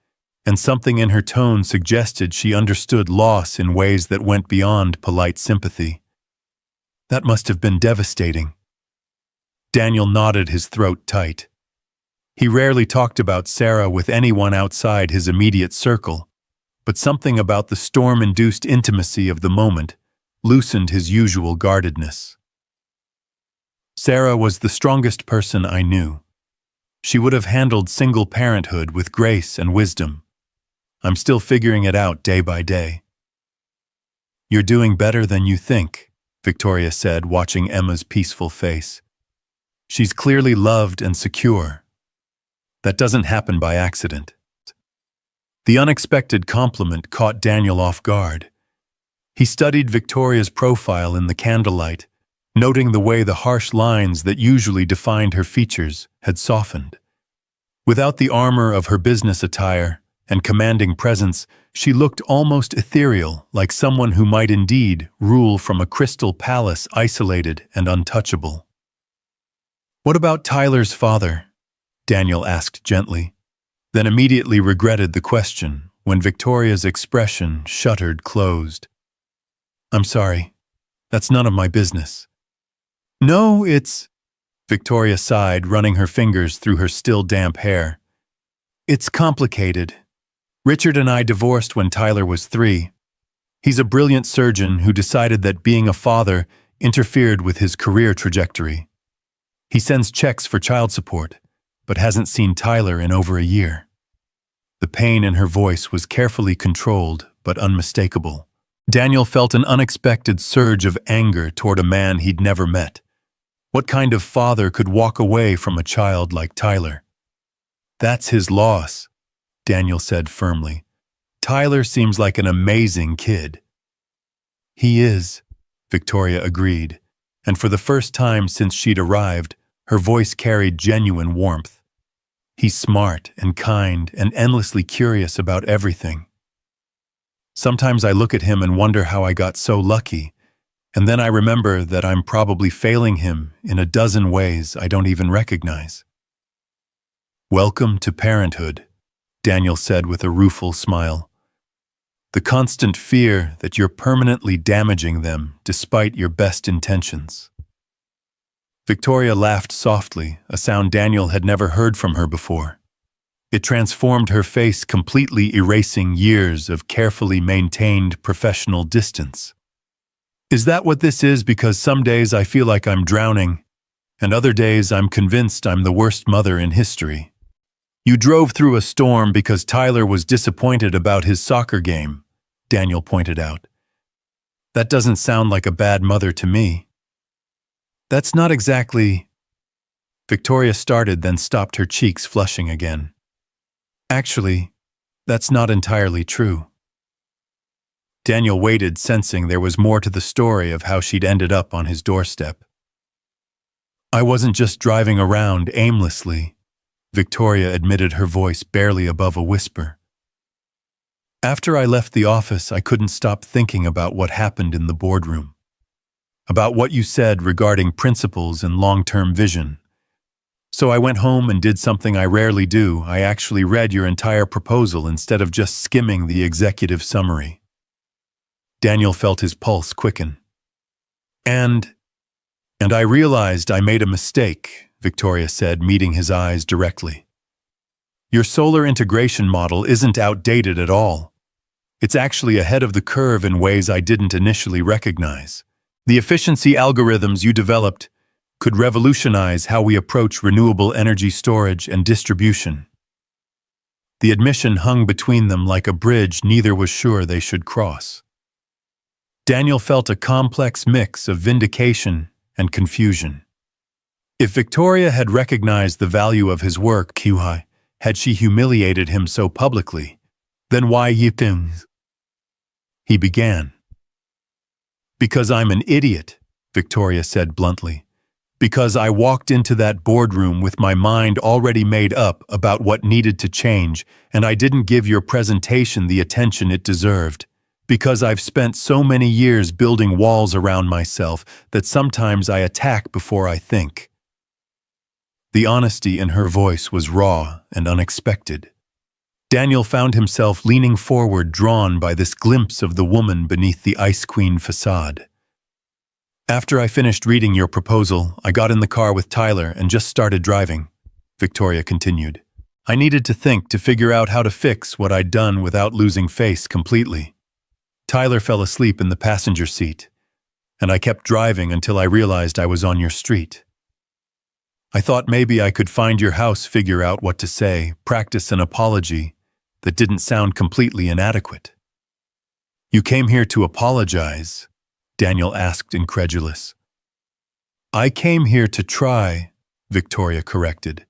and something in her tone suggested she understood loss in ways that went beyond polite sympathy. That must have been devastating. Daniel nodded, his throat tight. He rarely talked about Sarah with anyone outside his immediate circle, but something about the storm-induced intimacy of the moment loosened his usual guardedness. Sarah was the strongest person I knew. She would have handled single parenthood with grace and wisdom. I'm still figuring it out day by day. You're doing better than you think, Victoria said, watching Emma's peaceful face. She's clearly loved and secure. That doesn't happen by accident. The unexpected compliment caught Daniel off guard. He studied Victoria's profile in the candlelight, noting the way the harsh lines that usually defined her features had softened. Without the armor of her business attire and commanding presence, she looked almost ethereal, like someone who might indeed rule from a crystal palace, isolated and untouchable. "What about Tyler's father?" Daniel asked gently, then immediately regretted the question when Victoria's expression shuttered closed. "I'm sorry. That's none of my business." "No, it's—" Victoria sighed, running her fingers through her still damp hair. "It's complicated. Richard and I divorced when Tyler was 3. He's a brilliant surgeon who decided that being a father interfered with his career trajectory. He sends checks for child support, but hasn't seen Tyler in over a year." The pain in her voice was carefully controlled but unmistakable. Daniel felt an unexpected surge of anger toward a man he'd never met. What kind of father could walk away from a child like Tyler? "That's his loss," Daniel said firmly. "Tyler seems like an amazing kid." "He is," Victoria agreed, and for the first time since she'd arrived, her voice carried genuine warmth. "He's smart and kind and endlessly curious about everything. Sometimes I look at him and wonder how I got so lucky, and then I remember that I'm probably failing him in a dozen ways I don't even recognize." "Welcome to parenthood," Daniel said with a rueful smile. "The constant fear that you're permanently damaging them despite your best intentions." Victoria laughed softly, a sound Daniel had never heard from her before. It transformed her face, completely erasing years of carefully maintained professional distance. "Is that what this is? Because some days I feel like I'm drowning, and other days I'm convinced I'm the worst mother in history. You drove through a storm because Tyler was disappointed about his soccer game," Daniel pointed out. "That doesn't sound like a bad mother to me." "That's not exactly—" Victoria started, then stopped, her cheeks flushing again. "Actually, that's not entirely true." Daniel waited, sensing there was more to the story of how she'd ended up on his doorstep. "I wasn't just driving around aimlessly," Victoria admitted, her voice barely above a whisper. "After I left the office, I couldn't stop thinking about what happened in the boardroom. About what you said regarding principles and long-term vision. So I went home and did something I rarely do. I actually read your entire proposal instead of just skimming the executive summary." Daniel felt his pulse quicken. And I realized I made a mistake," Victoria said, meeting his eyes directly. "Your solar integration model isn't outdated at all. It's actually ahead of the curve in ways I didn't initially recognize. The efficiency algorithms you developed could revolutionize how we approach renewable energy storage and distribution." The admission hung between them like a bridge neither was sure they should cross. Daniel felt a complex mix of vindication and confusion. If Victoria had recognized the value of his work, had she humiliated him so publicly, then why things? He began. "Because I'm an idiot," Victoria said bluntly. Because I walked into that boardroom with my mind already made up about what needed to change, and I didn't give your presentation the attention it deserved. Because I've spent so many years building walls around myself that sometimes I attack before I think." The honesty in her voice was raw and unexpected. Daniel found himself leaning forward, drawn by this glimpse of the woman beneath the Ice Queen facade. "After I finished reading your proposal, I got in the car with Tyler and just started driving," Victoria continued. "I needed to think to figure out how to fix what I'd done without losing face completely. Tyler fell asleep in the passenger seat, and I kept driving until I realized I was on your street. I thought maybe I could find your house, figure out what to say, practice an apology that didn't sound completely inadequate." "You came here to apologize?" Daniel asked, incredulous. "I came here to try," Victoria corrected.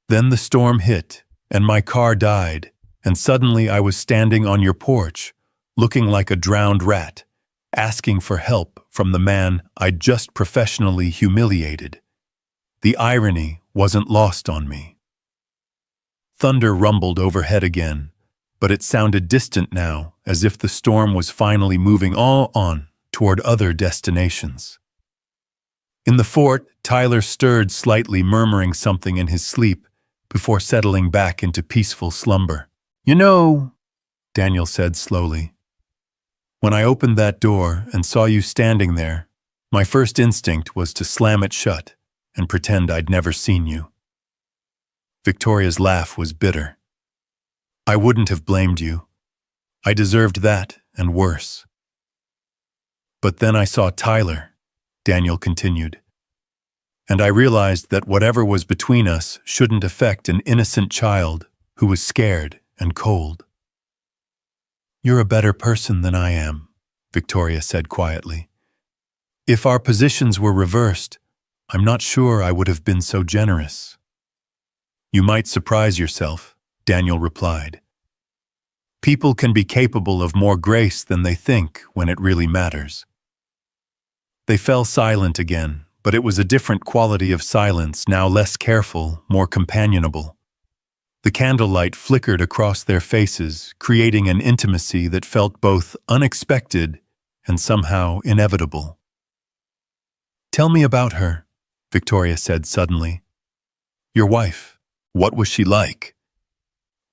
"Then the storm hit, and my car died, and suddenly I was standing on your porch, looking like a drowned rat, asking for help from the man I'd just professionally humiliated. The irony wasn't lost on me." Thunder rumbled overhead again, but it sounded distant now, as if the storm was finally moving on toward other destinations. In the fort, Tyler stirred slightly, murmuring something in his sleep before settling back into peaceful slumber. "You know," Daniel said slowly, "when I opened that door and saw you standing there, my first instinct was to slam it shut and pretend I'd never seen you." Victoria's laugh was bitter. "I wouldn't have blamed you. I deserved that and worse. But then I saw Tyler," Daniel continued, "and I realized that whatever was between us shouldn't affect an innocent child who was scared and cold." "You're a better person than I am," Victoria said quietly. "If our positions were reversed, I'm not sure I would have been so generous." "You might surprise yourself," Daniel replied. "People can be capable of more grace than they think when it really matters." They fell silent again, but it was a different quality of silence, now less careful, more companionable. The candlelight flickered across their faces, creating an intimacy that felt both unexpected and somehow inevitable. "Tell me about her," Victoria said suddenly. "Your wife, what was she like?"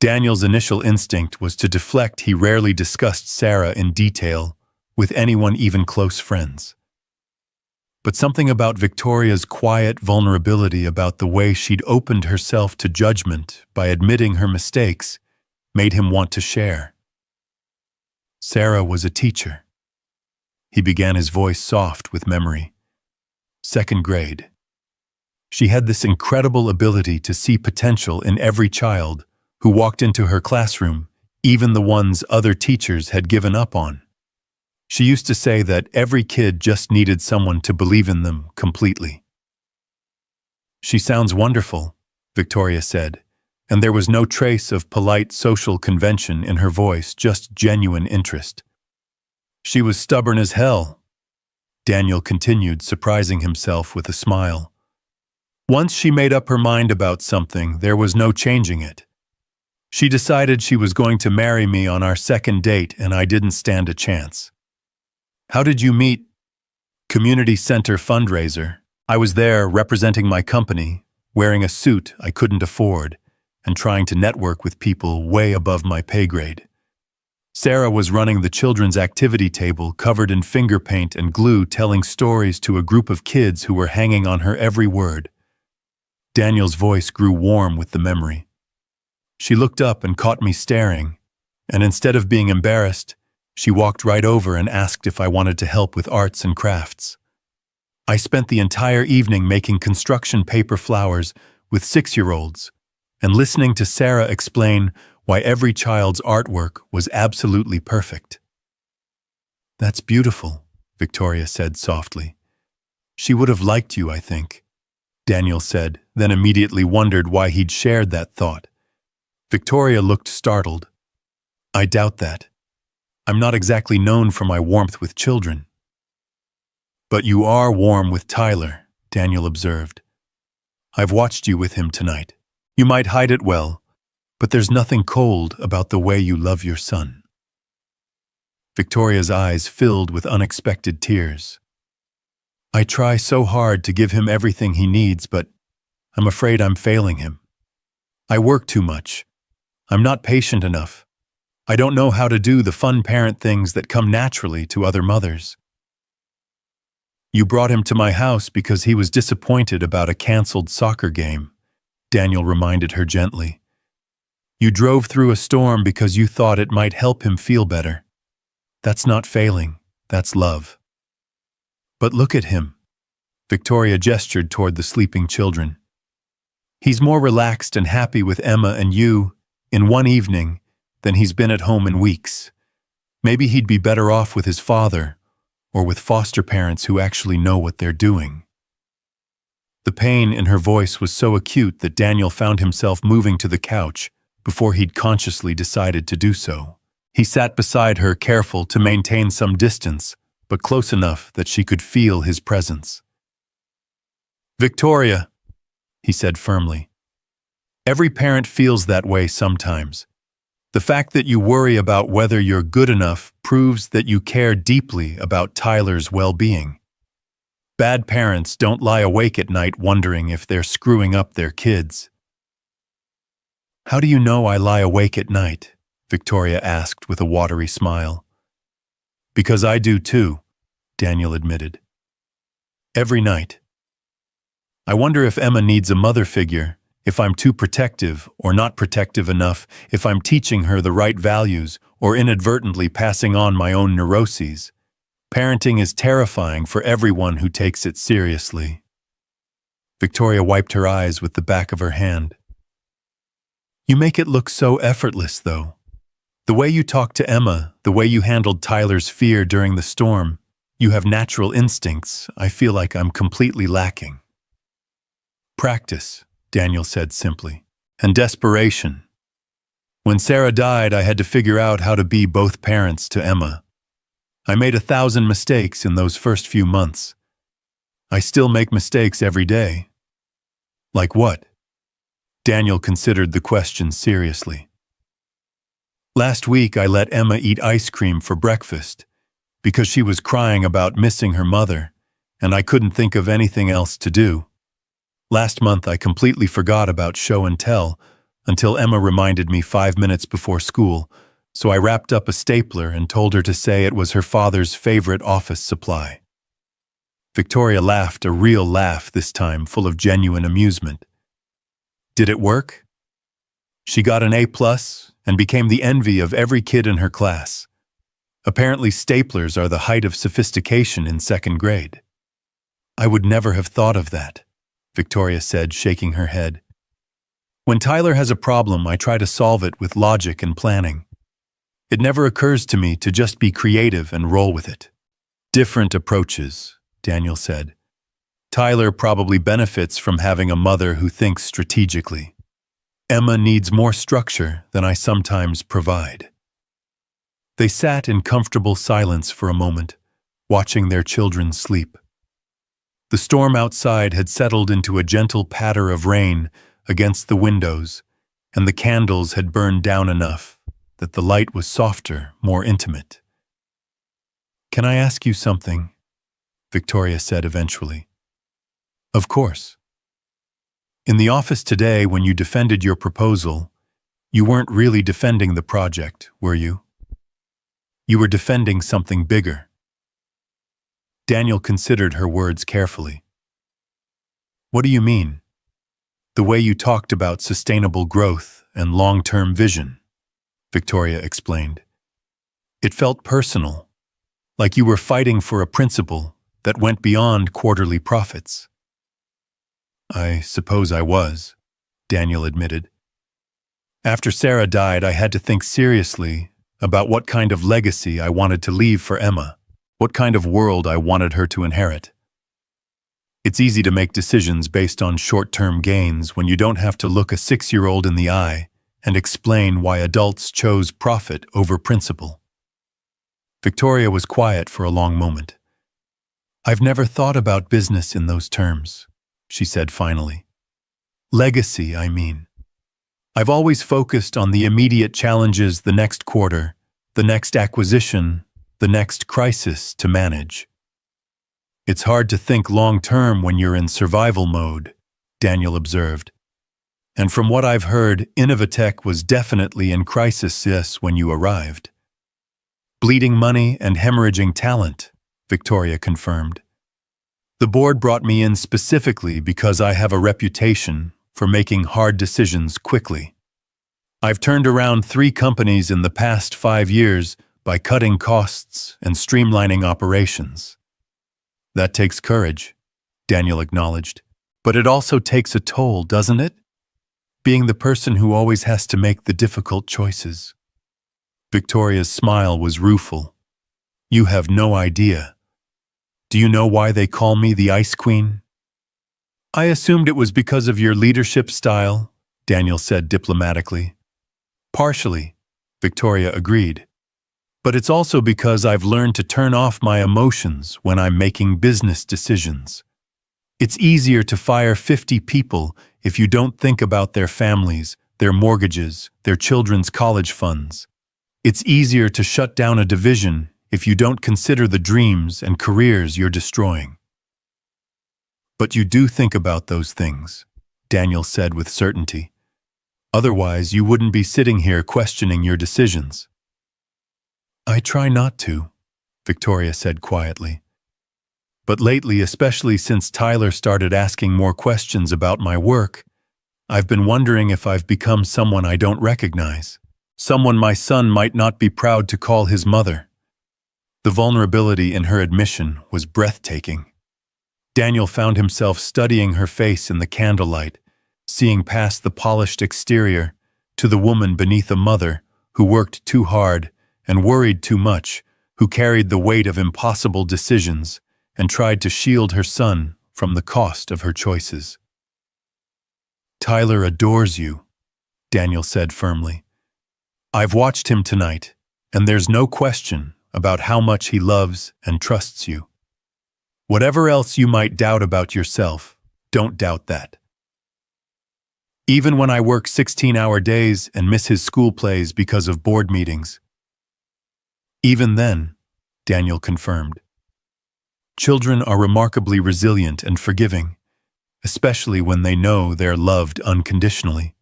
Daniel's initial instinct was to deflect. He rarely discussed Sarah in detail with anyone, even close friends. But something about Victoria's quiet vulnerability, about the way she'd opened herself to judgment by admitting her mistakes, made him want to share. "Sarah was a teacher." He began, his voice soft with memory. "Second grade. She had this incredible ability to see potential in every child who walked into her classroom, even the ones other teachers had given up on. She used to say that every kid just needed someone to believe in them completely." "She sounds wonderful," Victoria said, and there was no trace of polite social convention in her voice, just genuine interest. "She was stubborn as hell," Daniel continued, surprising himself with a smile. "Once she made up her mind about something, there was no changing it. She decided she was going to marry me on our second date, and I didn't stand a chance." "How did you meet?" "Community center fundraiser. I was there representing my company, wearing a suit I couldn't afford, and trying to network with people way above my pay grade. Sarah was running the children's activity table, covered in finger paint and glue, telling stories to a group of kids who were hanging on her every word." Daniel's voice grew warm with the memory. "She looked up and caught me staring, and instead of being embarrassed, she walked right over and asked if I wanted to help with arts and crafts. I spent the entire evening making construction paper flowers with 6-year-olds and listening to Sarah explain why every child's artwork was absolutely perfect." "That's beautiful," Victoria said softly. "She would have liked you, I think," Daniel said, then immediately wondered why he'd shared that thought. Victoria looked startled. "I doubt that. I'm not exactly known for my warmth with children." "But you are warm with Tyler," Daniel observed. I've watched you with him tonight. You might hide it well, but there's nothing cold about the way you love your son. Victoria's eyes filled with unexpected tears. I try so hard to give him everything he needs, but I'm afraid I'm failing him. I work too much. I'm not patient enough. I don't know how to do the fun parent things that come naturally to other mothers. You brought him to my house because he was disappointed about a canceled soccer game, Daniel reminded her gently. You drove through a storm because you thought it might help him feel better. That's not failing, that's love. But look at him. Victoria gestured toward the sleeping children. He's more relaxed and happy with Emma and you in one evening than he's been at home in weeks. Maybe he'd be better off with his father or with foster parents who actually know what they're doing. The pain in her voice was so acute that Daniel found himself moving to the couch before he'd consciously decided to do so. He sat beside her, careful to maintain some distance, but close enough that she could feel his presence. Victoria, he said firmly. Every parent feels that way sometimes. The fact that you worry about whether you're good enough proves that you care deeply about Tyler's well-being. Bad parents don't lie awake at night wondering if they're screwing up their kids. How do you know I lie awake at night? Victoria asked with a watery smile. Because I do too, Daniel admitted. Every night. I wonder if Emma needs a mother figure, if I'm too protective or not protective enough, if I'm teaching her the right values or inadvertently passing on my own neuroses. Parenting is terrifying for everyone who takes it seriously. Victoria wiped her eyes with the back of her hand. You make it look so effortless, though. The way you talked to Emma, the way you handled Tyler's fear during the storm, you have natural instincts I feel like I'm completely lacking. Practice, Daniel said simply, and desperation. When Sarah died, I had to figure out how to be both parents to Emma. I made 1,000 mistakes in those first few months. I still make mistakes every day. Like what? Daniel considered the question seriously. Last week I let Emma eat ice cream for breakfast because she was crying about missing her mother, and I couldn't think of anything else to do. Last month I completely forgot about show and tell until Emma reminded me 5 minutes before school, so I wrapped up a stapler and told her to say it was her father's favorite office supply. Victoria laughed, a real laugh this time, full of genuine amusement. Did it work? She got an A+ and became the envy of every kid in her class. Apparently staplers are the height of sophistication in 2nd grade. I would never have thought of that, Victoria said, shaking her head. When Tyler has a problem, I try to solve it with logic and planning. It never occurs to me to just be creative and roll with it. Different approaches, Daniel said. Tyler probably benefits from having a mother who thinks strategically. Emma needs more structure than I sometimes provide. They sat in comfortable silence for a moment, watching their children sleep. The storm outside had settled into a gentle patter of rain against the windows, and the candles had burned down enough that the light was softer, more intimate. Can I ask you something? Victoria said eventually. Of course. In the office today, when you defended your proposal, you weren't really defending the project, were you? You were defending something bigger. Daniel considered her words carefully. What do you mean? The way you talked about sustainable growth and long-term vision, Victoria explained. It felt personal, like you were fighting for a principle that went beyond quarterly profits. I suppose I was, Daniel admitted. After Sarah died, I had to think seriously about what kind of legacy I wanted to leave for Emma, what kind of world I wanted her to inherit. It's easy to make decisions based on short-term gains when you don't have to look a 6-year-old in the eye and explain why adults chose profit over principle. Victoria was quiet for a long moment. I've never thought about business in those terms, she said finally. Legacy, I mean. I've always focused on the immediate challenges, the next quarter, the next acquisition, the next crisis to manage. It's hard to think long-term when you're in survival mode, Daniel observed. And from what I've heard, Innovatech was definitely in crisis when you arrived. Bleeding money and hemorrhaging talent, Victoria confirmed. The board brought me in specifically because I have a reputation for making hard decisions quickly. I've turned around 3 companies in the past 5 years by cutting costs and streamlining operations. That takes courage, Daniel acknowledged. But it also takes a toll, doesn't it? Being the person who always has to make the difficult choices. Victoria's smile was rueful. You have no idea. Do you know why they call me the Ice Queen? I assumed it was because of your leadership style, Daniel said diplomatically. Partially, Victoria agreed. But it's also because I've learned to turn off my emotions when I'm making business decisions. It's easier to fire 50 people if you don't think about their families, their mortgages, their children's college funds. It's easier to shut down a division if you don't consider the dreams and careers you're destroying. But you do think about those things, Daniel said with certainty. Otherwise, you wouldn't be sitting here questioning your decisions. I try not to, Victoria said quietly. But lately, especially since Tyler started asking more questions about my work, I've been wondering if I've become someone I don't recognize. Someone my son might not be proud to call his mother. The vulnerability in her admission was breathtaking. Daniel found himself studying her face in the candlelight, seeing past the polished exterior to the woman beneath a mother who worked too hard and worried too much, who carried the weight of impossible decisions and tried to shield her son from the cost of her choices. Tyler adores you, Daniel said firmly. I've watched him tonight, and there's no question about how much he loves and trusts you. Whatever else you might doubt about yourself, don't doubt that. Even when I work 16-hour days and miss his school plays because of board meetings. Even then, Daniel confirmed. Children are remarkably resilient and forgiving, especially when they know they're loved unconditionally.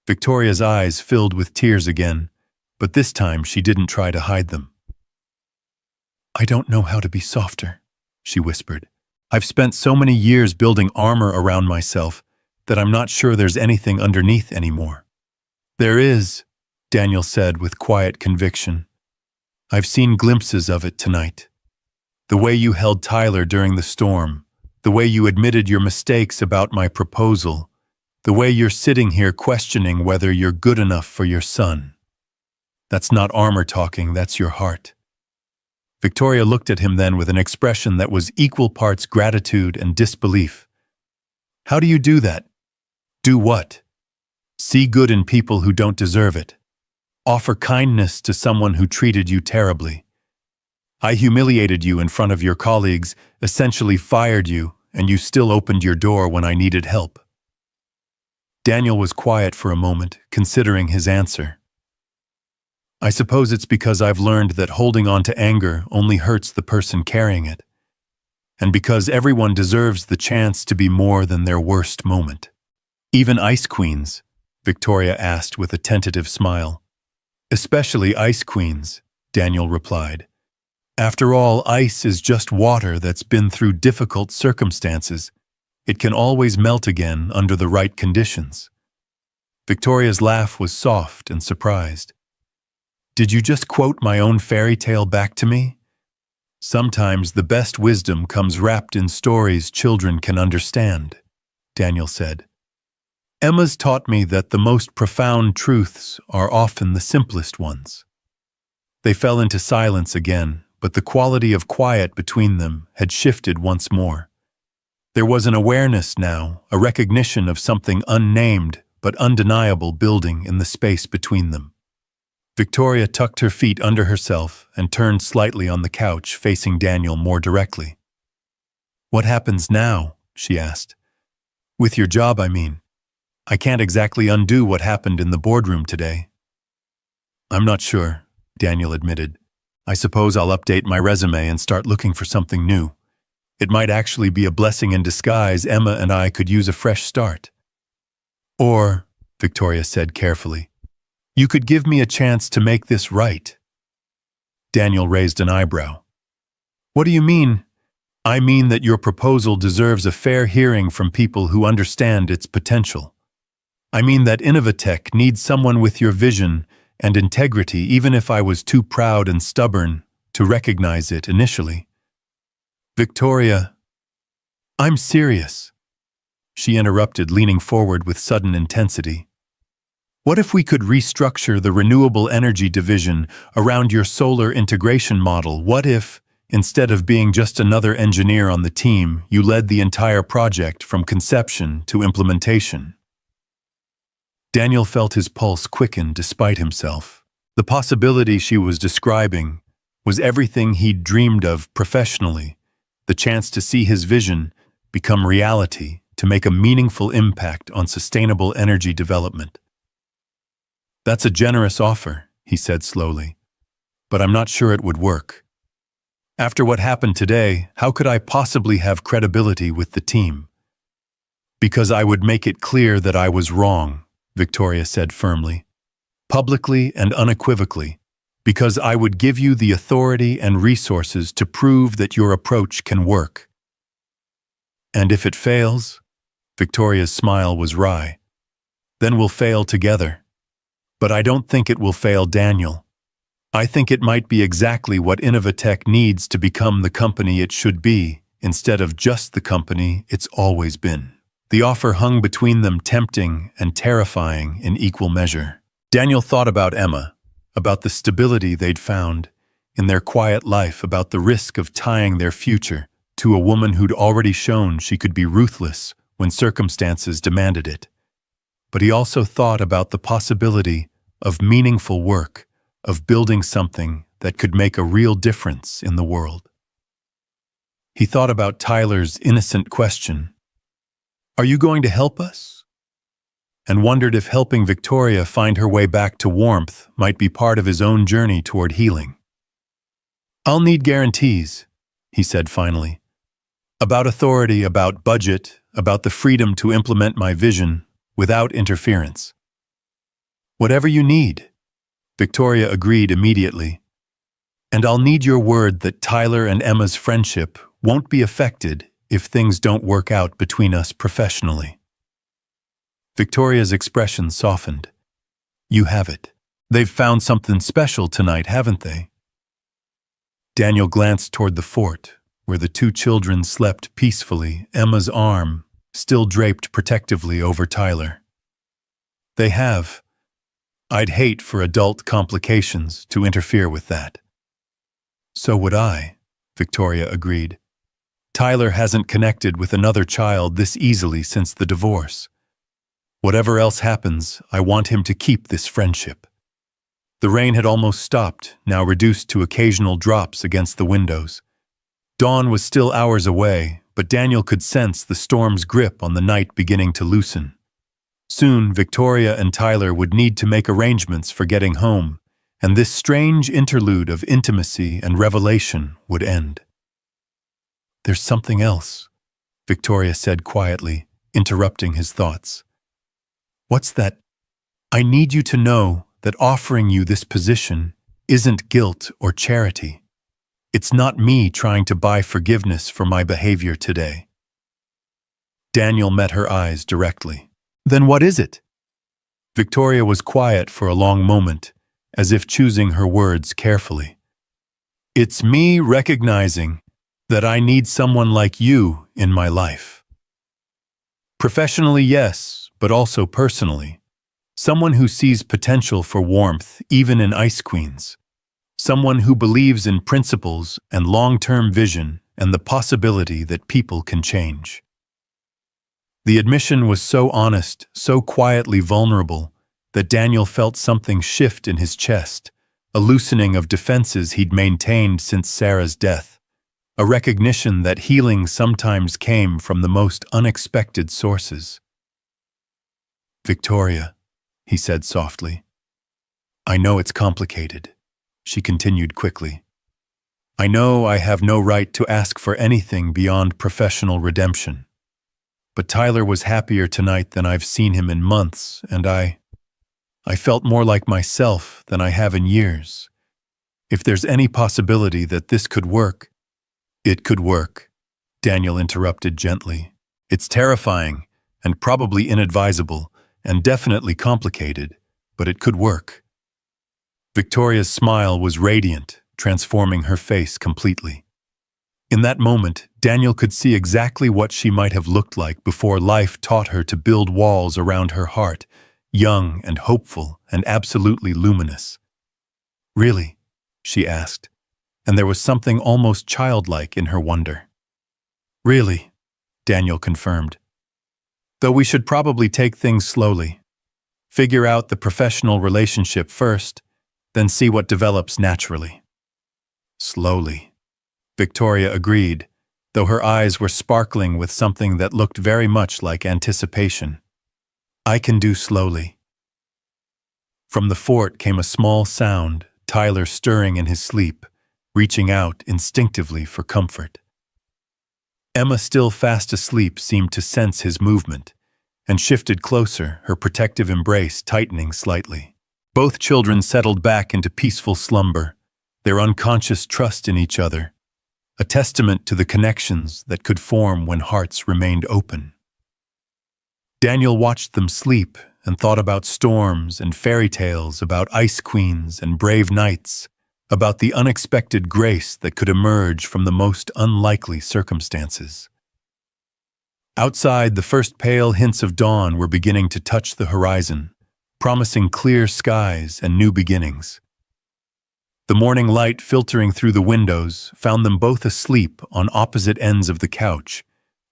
Victoria's eyes filled with tears again, but this time she didn't try to hide them. I don't know how to be softer, she whispered. I've spent so many years building armor around myself that I'm not sure there's anything underneath anymore. There is, Daniel said with quiet conviction. I've seen glimpses of it tonight. The way you held Tyler during the storm, the way you admitted your mistakes about my proposal, the way you're sitting here questioning whether you're good enough for your son. That's not armor talking, that's your heart. Victoria looked at him then with an expression that was equal parts gratitude and disbelief. How do you do that? Do what? See good in people who don't deserve it. Offer kindness to someone who treated you terribly. I humiliated you in front of your colleagues, essentially fired you, and you still opened your door when I needed help. Daniel was quiet for a moment, considering his answer. I suppose it's because I've learned that holding on to anger only hurts the person carrying it, and because everyone deserves the chance to be more than their worst moment. Even ice queens, Victoria asked with a tentative smile. Especially ice queens, Daniel replied. After all, ice is just water that's been through difficult circumstances. It can always melt again under the right conditions. Victoria's laugh was soft and surprised. Did you just quote my own fairy tale back to me? Sometimes the best wisdom comes wrapped in stories children can understand, Daniel said. Emma's taught me that the most profound truths are often the simplest ones. They fell into silence again, but the quality of quiet between them had shifted once more. There was an awareness now, a recognition of something unnamed but undeniable building in the space between them. Victoria tucked her feet under herself and turned slightly on the couch, facing Daniel more directly. "What happens now?" she asked. "With your job, I mean. I can't exactly undo what happened in the boardroom today." "I'm not sure," Daniel admitted. "I suppose I'll update my resume and start looking for something new. It might actually be a blessing in disguise. Emma and I could use a fresh start." "Or," Victoria said carefully, "you could give me a chance to make this right." Daniel raised an eyebrow. "What do you mean?" "I mean that your proposal deserves a fair hearing from people who understand its potential. I mean that Innovatech needs someone with your vision and integrity, even if I was too proud and stubborn to recognize it initially." "Victoria, I'm serious," she interrupted, leaning forward with sudden intensity. "What if we could restructure the renewable energy division around your solar integration model? What if, instead of being just another engineer on the team, you led the entire project from conception to implementation?" Daniel felt his pulse quicken despite himself. The possibility she was describing was everything he'd dreamed of professionally, the chance to see his vision become reality, to make a meaningful impact on sustainable energy development. "That's a generous offer," he said slowly, "but I'm not sure it would work. After what happened today, how could I possibly have credibility with the team?" "Because I would make it clear that I was wrong," Victoria said firmly, "publicly and unequivocally, because I would give you the authority and resources to prove that your approach can work." "And if it fails?" Victoria's smile was wry. "Then we'll fail together. But I don't think it will fail, Daniel. I think it might be exactly what Innovatech needs to become the company it should be, instead of just the company it's always been." The offer hung between them, tempting and terrifying in equal measure. Daniel thought about Emma, about the stability they'd found in their quiet life, about the risk of tying their future to a woman who'd already shown she could be ruthless when circumstances demanded it. But he also thought about the possibility of meaningful work, of building something that could make a real difference in the world. He thought about Tyler's innocent question, "Are you going to help us?" and wondered if helping Victoria find her way back to warmth might be part of his own journey toward healing. "I'll need guarantees," he said finally. "About authority, about budget, about the freedom to implement my vision without interference." "Whatever you need," Victoria agreed immediately. "And I'll need your word that Tyler and Emma's friendship won't be affected if things don't work out between us professionally." Victoria's expression softened. "You have it. They've found something special tonight, haven't they?" Daniel glanced toward the fort, where the two children slept peacefully, Emma's arm still draped protectively over Tyler. "They have. I'd hate for adult complications to interfere with that." "So would I," Victoria agreed. "Tyler hasn't connected with another child this easily since the divorce. Whatever else happens, I want him to keep this friendship." The rain had almost stopped, now reduced to occasional drops against the windows. Dawn was still hours away, but Daniel could sense the storm's grip on the night beginning to loosen. Soon, Victoria and Tyler would need to make arrangements for getting home, and this strange interlude of intimacy and revelation would end. "There's something else," Victoria said quietly, interrupting his thoughts. "What's that?" "I need you to know that offering you this position isn't guilt or charity. It's not me trying to buy forgiveness for my behavior today." Daniel met her eyes directly. "Then what is it?" Victoria was quiet for a long moment, as if choosing her words carefully. "It's me recognizing that I need someone like you in my life. Professionally, yes, but also personally. Someone who sees potential for warmth, even in ice queens. Someone who believes in principles and long-term vision and the possibility that people can change." The admission was so honest, so quietly vulnerable, that Daniel felt something shift in his chest, a loosening of defenses he'd maintained since Sarah's death, a recognition that healing sometimes came from the most unexpected sources. "Victoria," he said softly. "I know it's complicated," she continued quickly. "I know I have no right to ask for anything beyond professional redemption. But Tyler was happier tonight than I've seen him in months, and I felt more like myself than I have in years. If there's any possibility that this could work—" "It could work," Daniel interrupted gently. "It's terrifying, and probably inadvisable, and definitely complicated, but it could work." Victoria's smile was radiant, transforming her face completely. In that moment, Daniel could see exactly what she might have looked like before life taught her to build walls around her heart, young and hopeful and absolutely luminous. "Really?" she asked, and there was something almost childlike in her wonder. "Really," Daniel confirmed. "Though we should probably take things slowly. Figure out the professional relationship first, then see what develops naturally." "Slowly," Victoria agreed, though her eyes were sparkling with something that looked very much like anticipation. "I can do slowly." From the fort came a small sound, Tyler stirring in his sleep, reaching out instinctively for comfort. Emma, still fast asleep, seemed to sense his movement, and shifted closer, her protective embrace tightening slightly. Both children settled back into peaceful slumber, their unconscious trust in each other, a testament to the connections that could form when hearts remained open. Daniel watched them sleep and thought about storms and fairy tales, about ice queens and brave knights, about the unexpected grace that could emerge from the most unlikely circumstances. Outside, the first pale hints of dawn were beginning to touch the horizon, promising clear skies and new beginnings. The morning light filtering through the windows found them both asleep on opposite ends of the couch,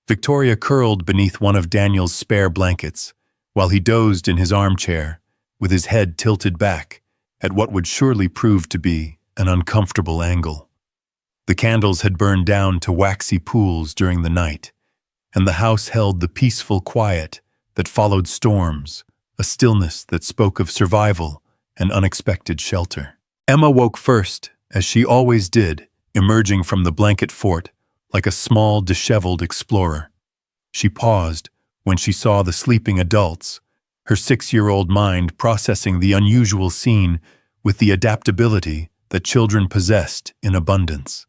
Victoria curled beneath one of Daniel's spare blankets, while he dozed in his armchair, with his head tilted back, at what would surely prove to be an uncomfortable angle. The candles had burned down to waxy pools during the night, and the house held the peaceful quiet that followed storms, a stillness that spoke of survival and unexpected shelter. Emma woke first, as she always did, emerging from the blanket fort like a small, disheveled explorer. She paused when she saw the sleeping adults, her 6-year-old mind processing the unusual scene with the adaptability that children possessed in abundance.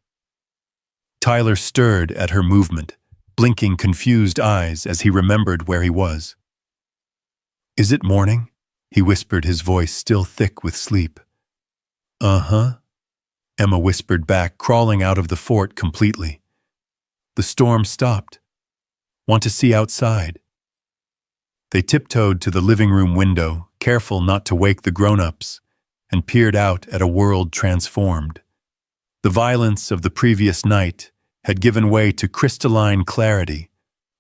Tyler stirred at her movement, blinking confused eyes as he remembered where he was. "Is it morning?" he whispered, his voice still thick with sleep. "Uh-huh," Emma whispered back, crawling out of the fort completely. "The storm stopped. Want to see outside?" They tiptoed to the living room window, careful not to wake the grown-ups, and peered out at a world transformed. The violence of the previous night had given way to crystalline clarity,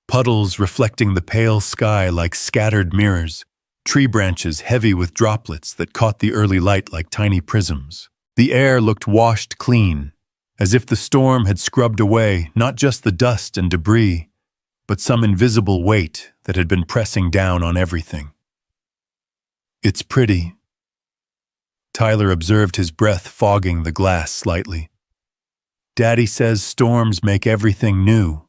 puddles reflecting the pale sky like scattered mirrors, tree branches heavy with droplets that caught the early light like tiny prisms. The air looked washed clean, as if the storm had scrubbed away not just the dust and debris, but some invisible weight that had been pressing down on everything. "It's pretty." Tyler observed his breath fogging the glass slightly. "Daddy says storms make everything new,"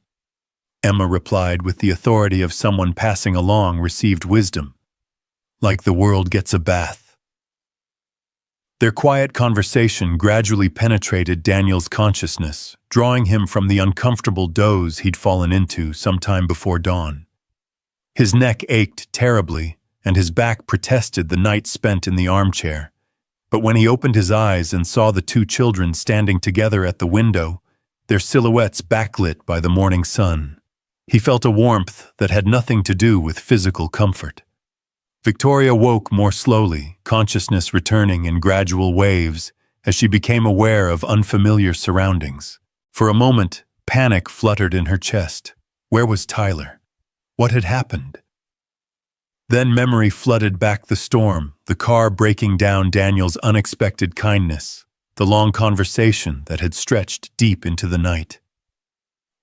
Emma replied with the authority of someone passing along received wisdom. "Like the world gets a bath." Their quiet conversation gradually penetrated Daniel's consciousness, drawing him from the uncomfortable doze he'd fallen into sometime before dawn. His neck ached terribly, and his back protested the night spent in the armchair. But when he opened his eyes and saw the two children standing together at the window, their silhouettes backlit by the morning sun, he felt a warmth that had nothing to do with physical comfort. Victoria woke more slowly, consciousness returning in gradual waves as she became aware of unfamiliar surroundings. For a moment, panic fluttered in her chest. Where was Tyler? What had happened? Then memory flooded back the storm, the car breaking down Daniel's unexpected kindness, the long conversation that had stretched deep into the night.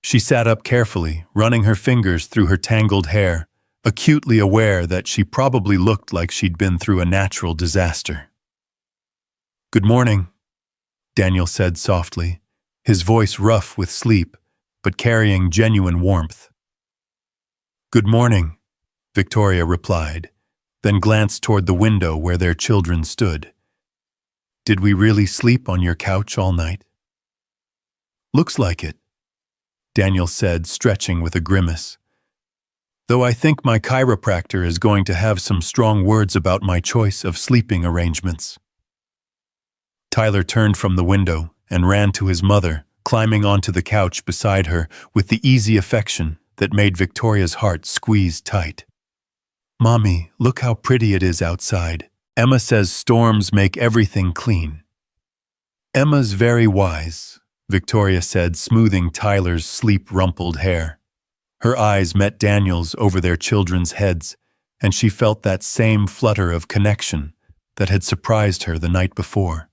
She sat up carefully, running her fingers through her tangled hair, acutely aware that she probably looked like she'd been through a natural disaster. "Good morning," Daniel said softly, his voice rough with sleep, but carrying genuine warmth. "Good morning," Victoria replied, then glanced toward the window where their children stood. "Did we really sleep on your couch all night?" "Looks like it," Daniel said, stretching with a grimace. "Though I think my chiropractor is going to have some strong words about my choice of sleeping arrangements." Tyler turned from the window and ran to his mother, climbing onto the couch beside her with the easy affection that made Victoria's heart squeeze tight. "Mommy, look how pretty it is outside. Emma says storms make everything clean." "Emma's very wise," Victoria said, smoothing Tyler's sleep-rumpled hair. Her eyes met Daniel's over their children's heads, and she felt that same flutter of connection that had surprised her the night before.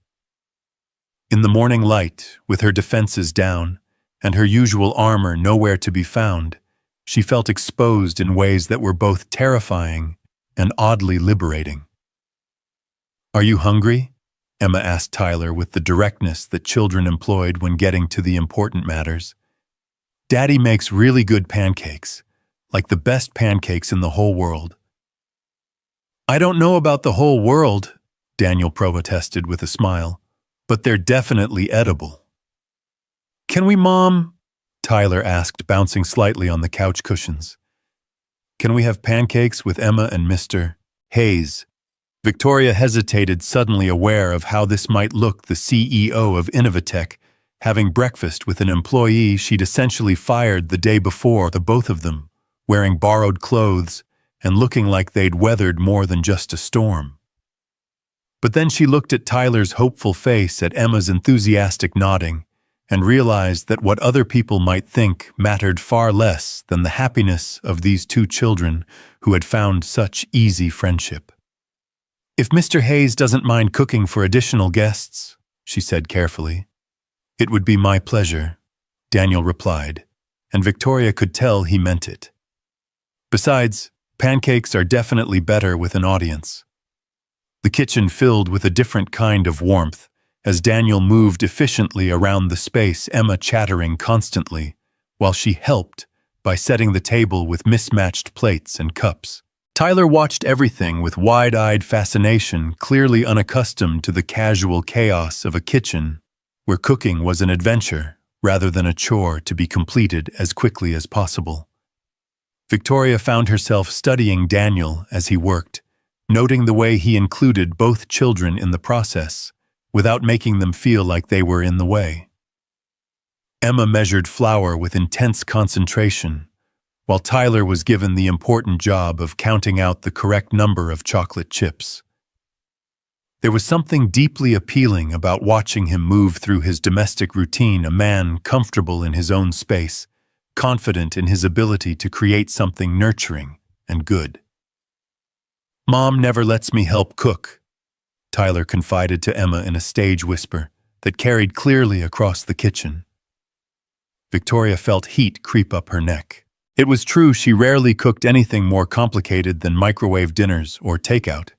In the morning light, with her defenses down, and her usual armor nowhere to be found, she felt exposed in ways that were both terrifying and oddly liberating. "Are you hungry?" Emma asked Tyler with the directness that children employed when getting to the important matters. "Daddy makes really good pancakes, like the best pancakes in the whole world." "I don't know about the whole world," Daniel protested with a smile, "but they're definitely edible." "Can we, Mom?" Tyler asked, bouncing slightly on the couch cushions. "Can we have pancakes with Emma and Mr. Hayes?" Victoria hesitated, suddenly aware of how this might look, the CEO of Innovatech having breakfast with an employee she'd essentially fired the day before, the both of them, wearing borrowed clothes and looking like they'd weathered more than just a storm. But then she looked at Tyler's hopeful face, at Emma's enthusiastic nodding, and realized that what other people might think mattered far less than the happiness of these two children who had found such easy friendship. "If Mr. Hayes doesn't mind cooking for additional guests," she said carefully. "It would be my pleasure," Daniel replied, and Victoria could tell he meant it. Besides, pancakes are definitely better with an audience. The kitchen filled with a different kind of warmth as Daniel moved efficiently around the space, Emma chattering constantly, while she helped by setting the table with mismatched plates and cups. Tyler watched everything with wide-eyed fascination, clearly unaccustomed to the casual chaos of a kitchen where cooking was an adventure rather than a chore to be completed as quickly as possible. Victoria found herself studying Daniel as he worked, noting the way he included both children in the process, without making them feel like they were in the way. Emma measured flour with intense concentration, while Tyler was given the important job of counting out the correct number of chocolate chips. There was something deeply appealing about watching him move through his domestic routine, a man comfortable in his own space, confident in his ability to create something nurturing and good. "Mom never lets me help cook," Tyler confided to Emma in a stage whisper that carried clearly across the kitchen. Victoria felt heat creep up her neck. It was true she rarely cooked anything more complicated than microwave dinners or takeout,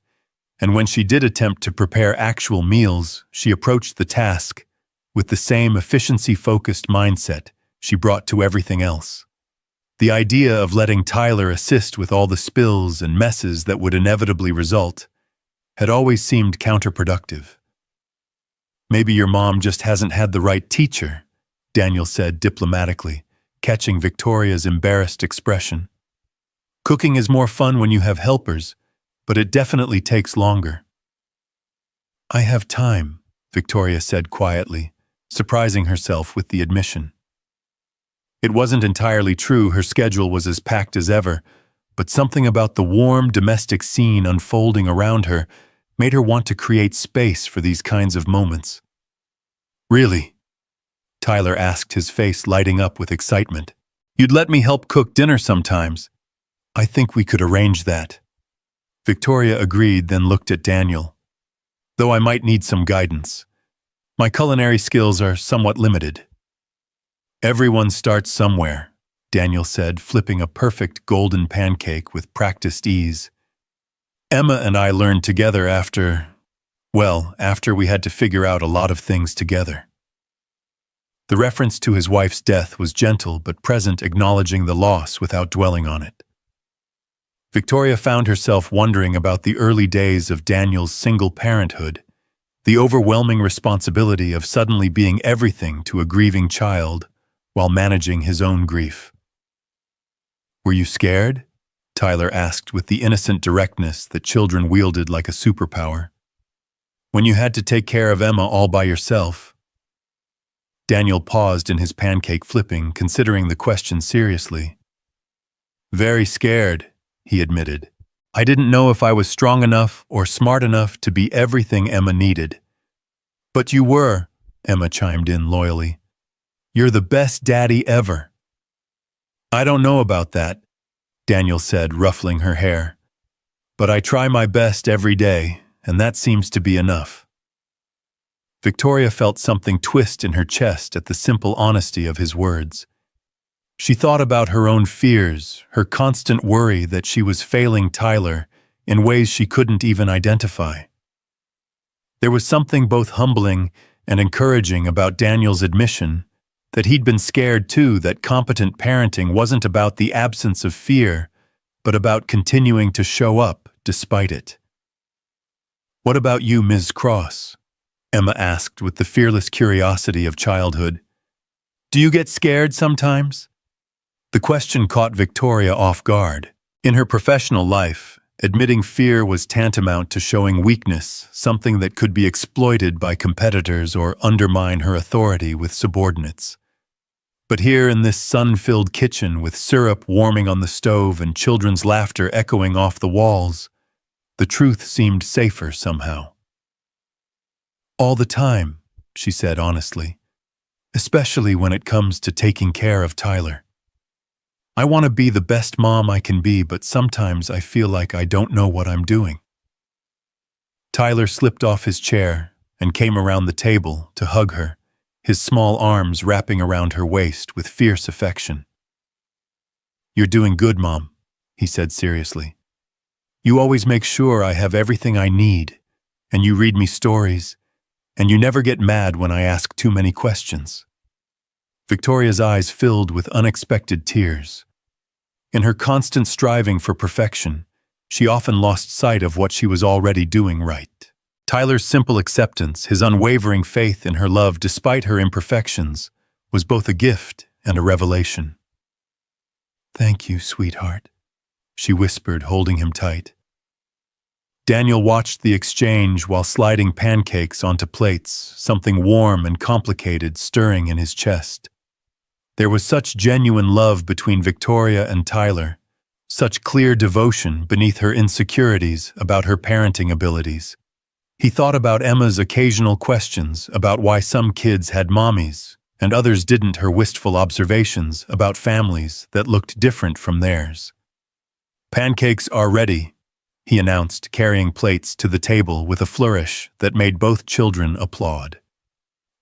and when she did attempt to prepare actual meals, she approached the task with the same efficiency-focused mindset she brought to everything else. The idea of letting Tyler assist with all the spills and messes that would inevitably result had always seemed counterproductive. "Maybe your mom just hasn't had the right teacher," Daniel said diplomatically, catching Victoria's embarrassed expression. "Cooking is more fun when you have helpers, but it definitely takes longer." "I have time," Victoria said quietly, surprising herself with the admission. It wasn't entirely true, her schedule was as packed as ever, but something about the warm domestic scene unfolding around her made her want to create space for these kinds of moments. "Really?" Tyler asked, his face lighting up with excitement. "You'd let me help cook dinner sometimes. I think we could arrange that." Victoria agreed, then looked at Daniel. Though I might need some guidance. My culinary skills are somewhat limited. Everyone starts somewhere, Daniel said, flipping a perfect golden pancake with practiced ease. Emma and I learned together after we had to figure out a lot of things together. The reference to his wife's death was gentle but present, acknowledging the loss without dwelling on it. Victoria found herself wondering about the early days of Daniel's single parenthood, the overwhelming responsibility of suddenly being everything to a grieving child while managing his own grief. Were you scared? Tyler asked with the innocent directness that children wielded like a superpower. When you had to take care of Emma all by yourself? Daniel paused in his pancake flipping, considering the question seriously. Very scared, he admitted. I didn't know if I was strong enough or smart enough to be everything Emma needed. But you were, Emma chimed in loyally. You're the best daddy ever. I don't know about that, Daniel said, ruffling her hair. But I try my best every day, and that seems to be enough. Victoria felt something twist in her chest at the simple honesty of his words. She thought about her own fears, her constant worry that she was failing Tyler in ways she couldn't even identify. There was something both humbling and encouraging about Daniel's admission that he'd been scared too, that competent parenting wasn't about the absence of fear, but about continuing to show up despite it. What about you, Ms. Cross? Emma asked with the fearless curiosity of childhood. Do you get scared sometimes? The question caught Victoria off guard. In her professional life, admitting fear was tantamount to showing weakness, something that could be exploited by competitors or undermine her authority with subordinates. But here in this sun-filled kitchen with syrup warming on the stove and children's laughter echoing off the walls, the truth seemed safer somehow. All the time, she said honestly, especially when it comes to taking care of Tyler. I want to be the best mom I can be, but sometimes I feel like I don't know what I'm doing. Tyler slipped off his chair and came around the table to hug her, his small arms wrapping around her waist with fierce affection. You're doing good, Mom, he said seriously. You always make sure I have everything I need, and you read me stories, and you never get mad when I ask too many questions. Victoria's eyes filled with unexpected tears. In her constant striving for perfection, she often lost sight of what she was already doing right. Tyler's simple acceptance, his unwavering faith in her love despite her imperfections, was both a gift and a revelation. Thank you, sweetheart, she whispered, holding him tight. Daniel watched the exchange while sliding pancakes onto plates, something warm and complicated stirring in his chest. There was such genuine love between Victoria and Tyler, such clear devotion beneath her insecurities about her parenting abilities. He thought about Emma's occasional questions about why some kids had mommies and others didn't, her wistful observations about families that looked different from theirs. Pancakes are ready, he announced, carrying plates to the table with a flourish that made both children applaud.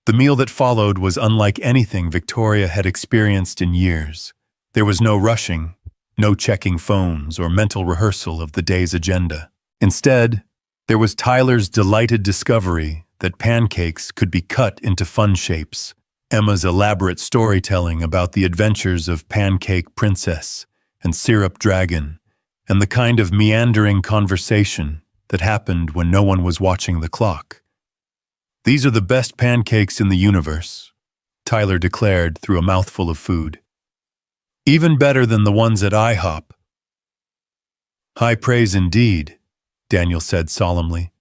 The meal that followed was unlike anything Victoria had experienced in years. There was no rushing, no checking phones or mental rehearsal of the day's agenda. Instead, there was Tyler's delighted discovery that pancakes could be cut into fun shapes, Emma's elaborate storytelling about the adventures of Pancake Princess and Syrup Dragon, and the kind of meandering conversation that happened when no one was watching the clock. These are the best pancakes in the universe, Tyler declared through a mouthful of food. Even better than the ones at IHOP. High praise indeed, Daniel said solemnly.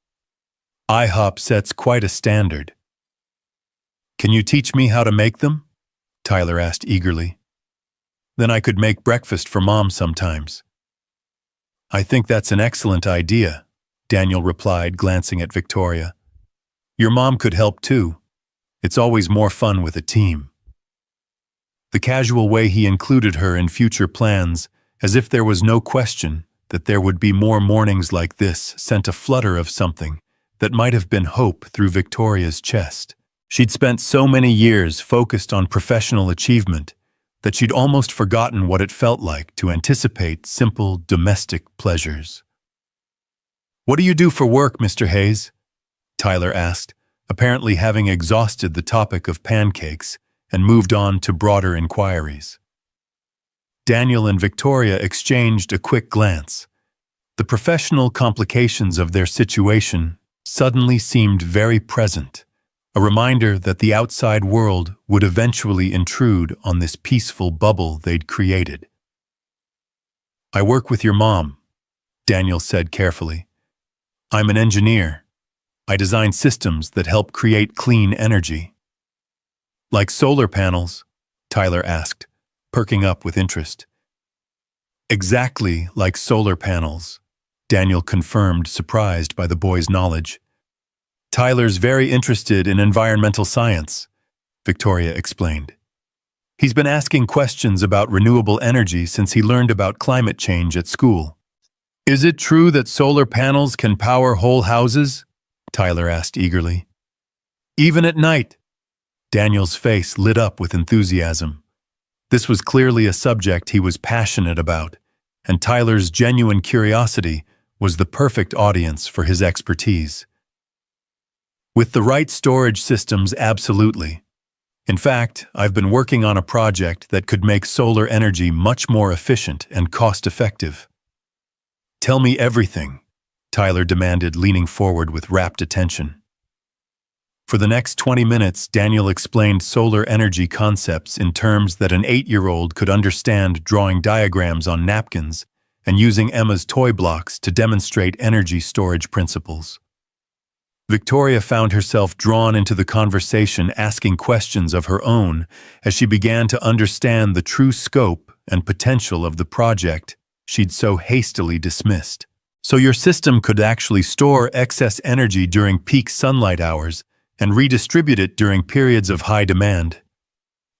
IHOP sets quite a standard. Can you teach me how to make them? Tyler asked eagerly. Then I could make breakfast for Mom sometimes. I think that's an excellent idea, Daniel replied, glancing at Victoria. Your mom could help too. It's always more fun with a team. The casual way he included her in future plans, as if there was no question that there would be more mornings like this sent a flutter of something that might have been hope through Victoria's chest. She'd spent so many years focused on professional achievement that she'd almost forgotten what it felt like to anticipate simple domestic pleasures. "What do you do for work, Mr. Hayes?" Tyler asked, apparently having exhausted the topic of pancakes and moved on to broader inquiries. Daniel and Victoria exchanged a quick glance. The professional complications of their situation suddenly seemed very present, a reminder that the outside world would eventually intrude on this peaceful bubble they'd created. "I work with your mom," Daniel said carefully. "I'm an engineer. I design systems that help create clean energy." "Like solar panels?" Tyler asked, perking up with interest. "Exactly like solar panels," Daniel confirmed, surprised by the boy's knowledge. "Tyler's very interested in environmental science," Victoria explained. "He's been asking questions about renewable energy since he learned about climate change at school." "Is it true that solar panels can power whole houses?" Tyler asked eagerly. "Even at night?" Daniel's face lit up with enthusiasm. This was clearly a subject he was passionate about, and Tyler's genuine curiosity was the perfect audience for his expertise. "With the right storage systems, absolutely. In fact, I've been working on a project that could make solar energy much more efficient and cost-effective." "Tell me everything," Tyler demanded, leaning forward with rapt attention. For the next 20 minutes, Daniel explained solar energy concepts in terms that an 8-year-old could understand, drawing diagrams on napkins and using Emma's toy blocks to demonstrate energy storage principles. Victoria found herself drawn into the conversation, asking questions of her own as she began to understand the true scope and potential of the project she'd so hastily dismissed. "So your system could actually store excess energy during peak sunlight hours and redistribute it during periods of high demand?"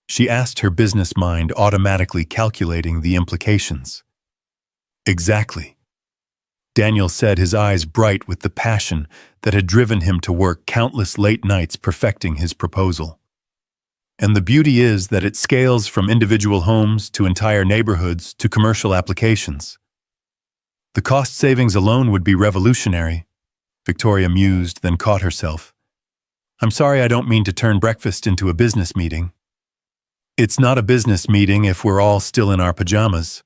She asked, her business mind automatically calculating the implications. "Exactly," Daniel said, his eyes bright with the passion that had driven him to work countless late nights perfecting his proposal. "And the beauty is that it scales from individual homes to entire neighborhoods to commercial applications. The cost savings alone would be revolutionary," Victoria mused, then caught herself. "I'm sorry, I don't mean to turn breakfast into a business meeting." "It's not a business meeting if we're all still in our pajamas,"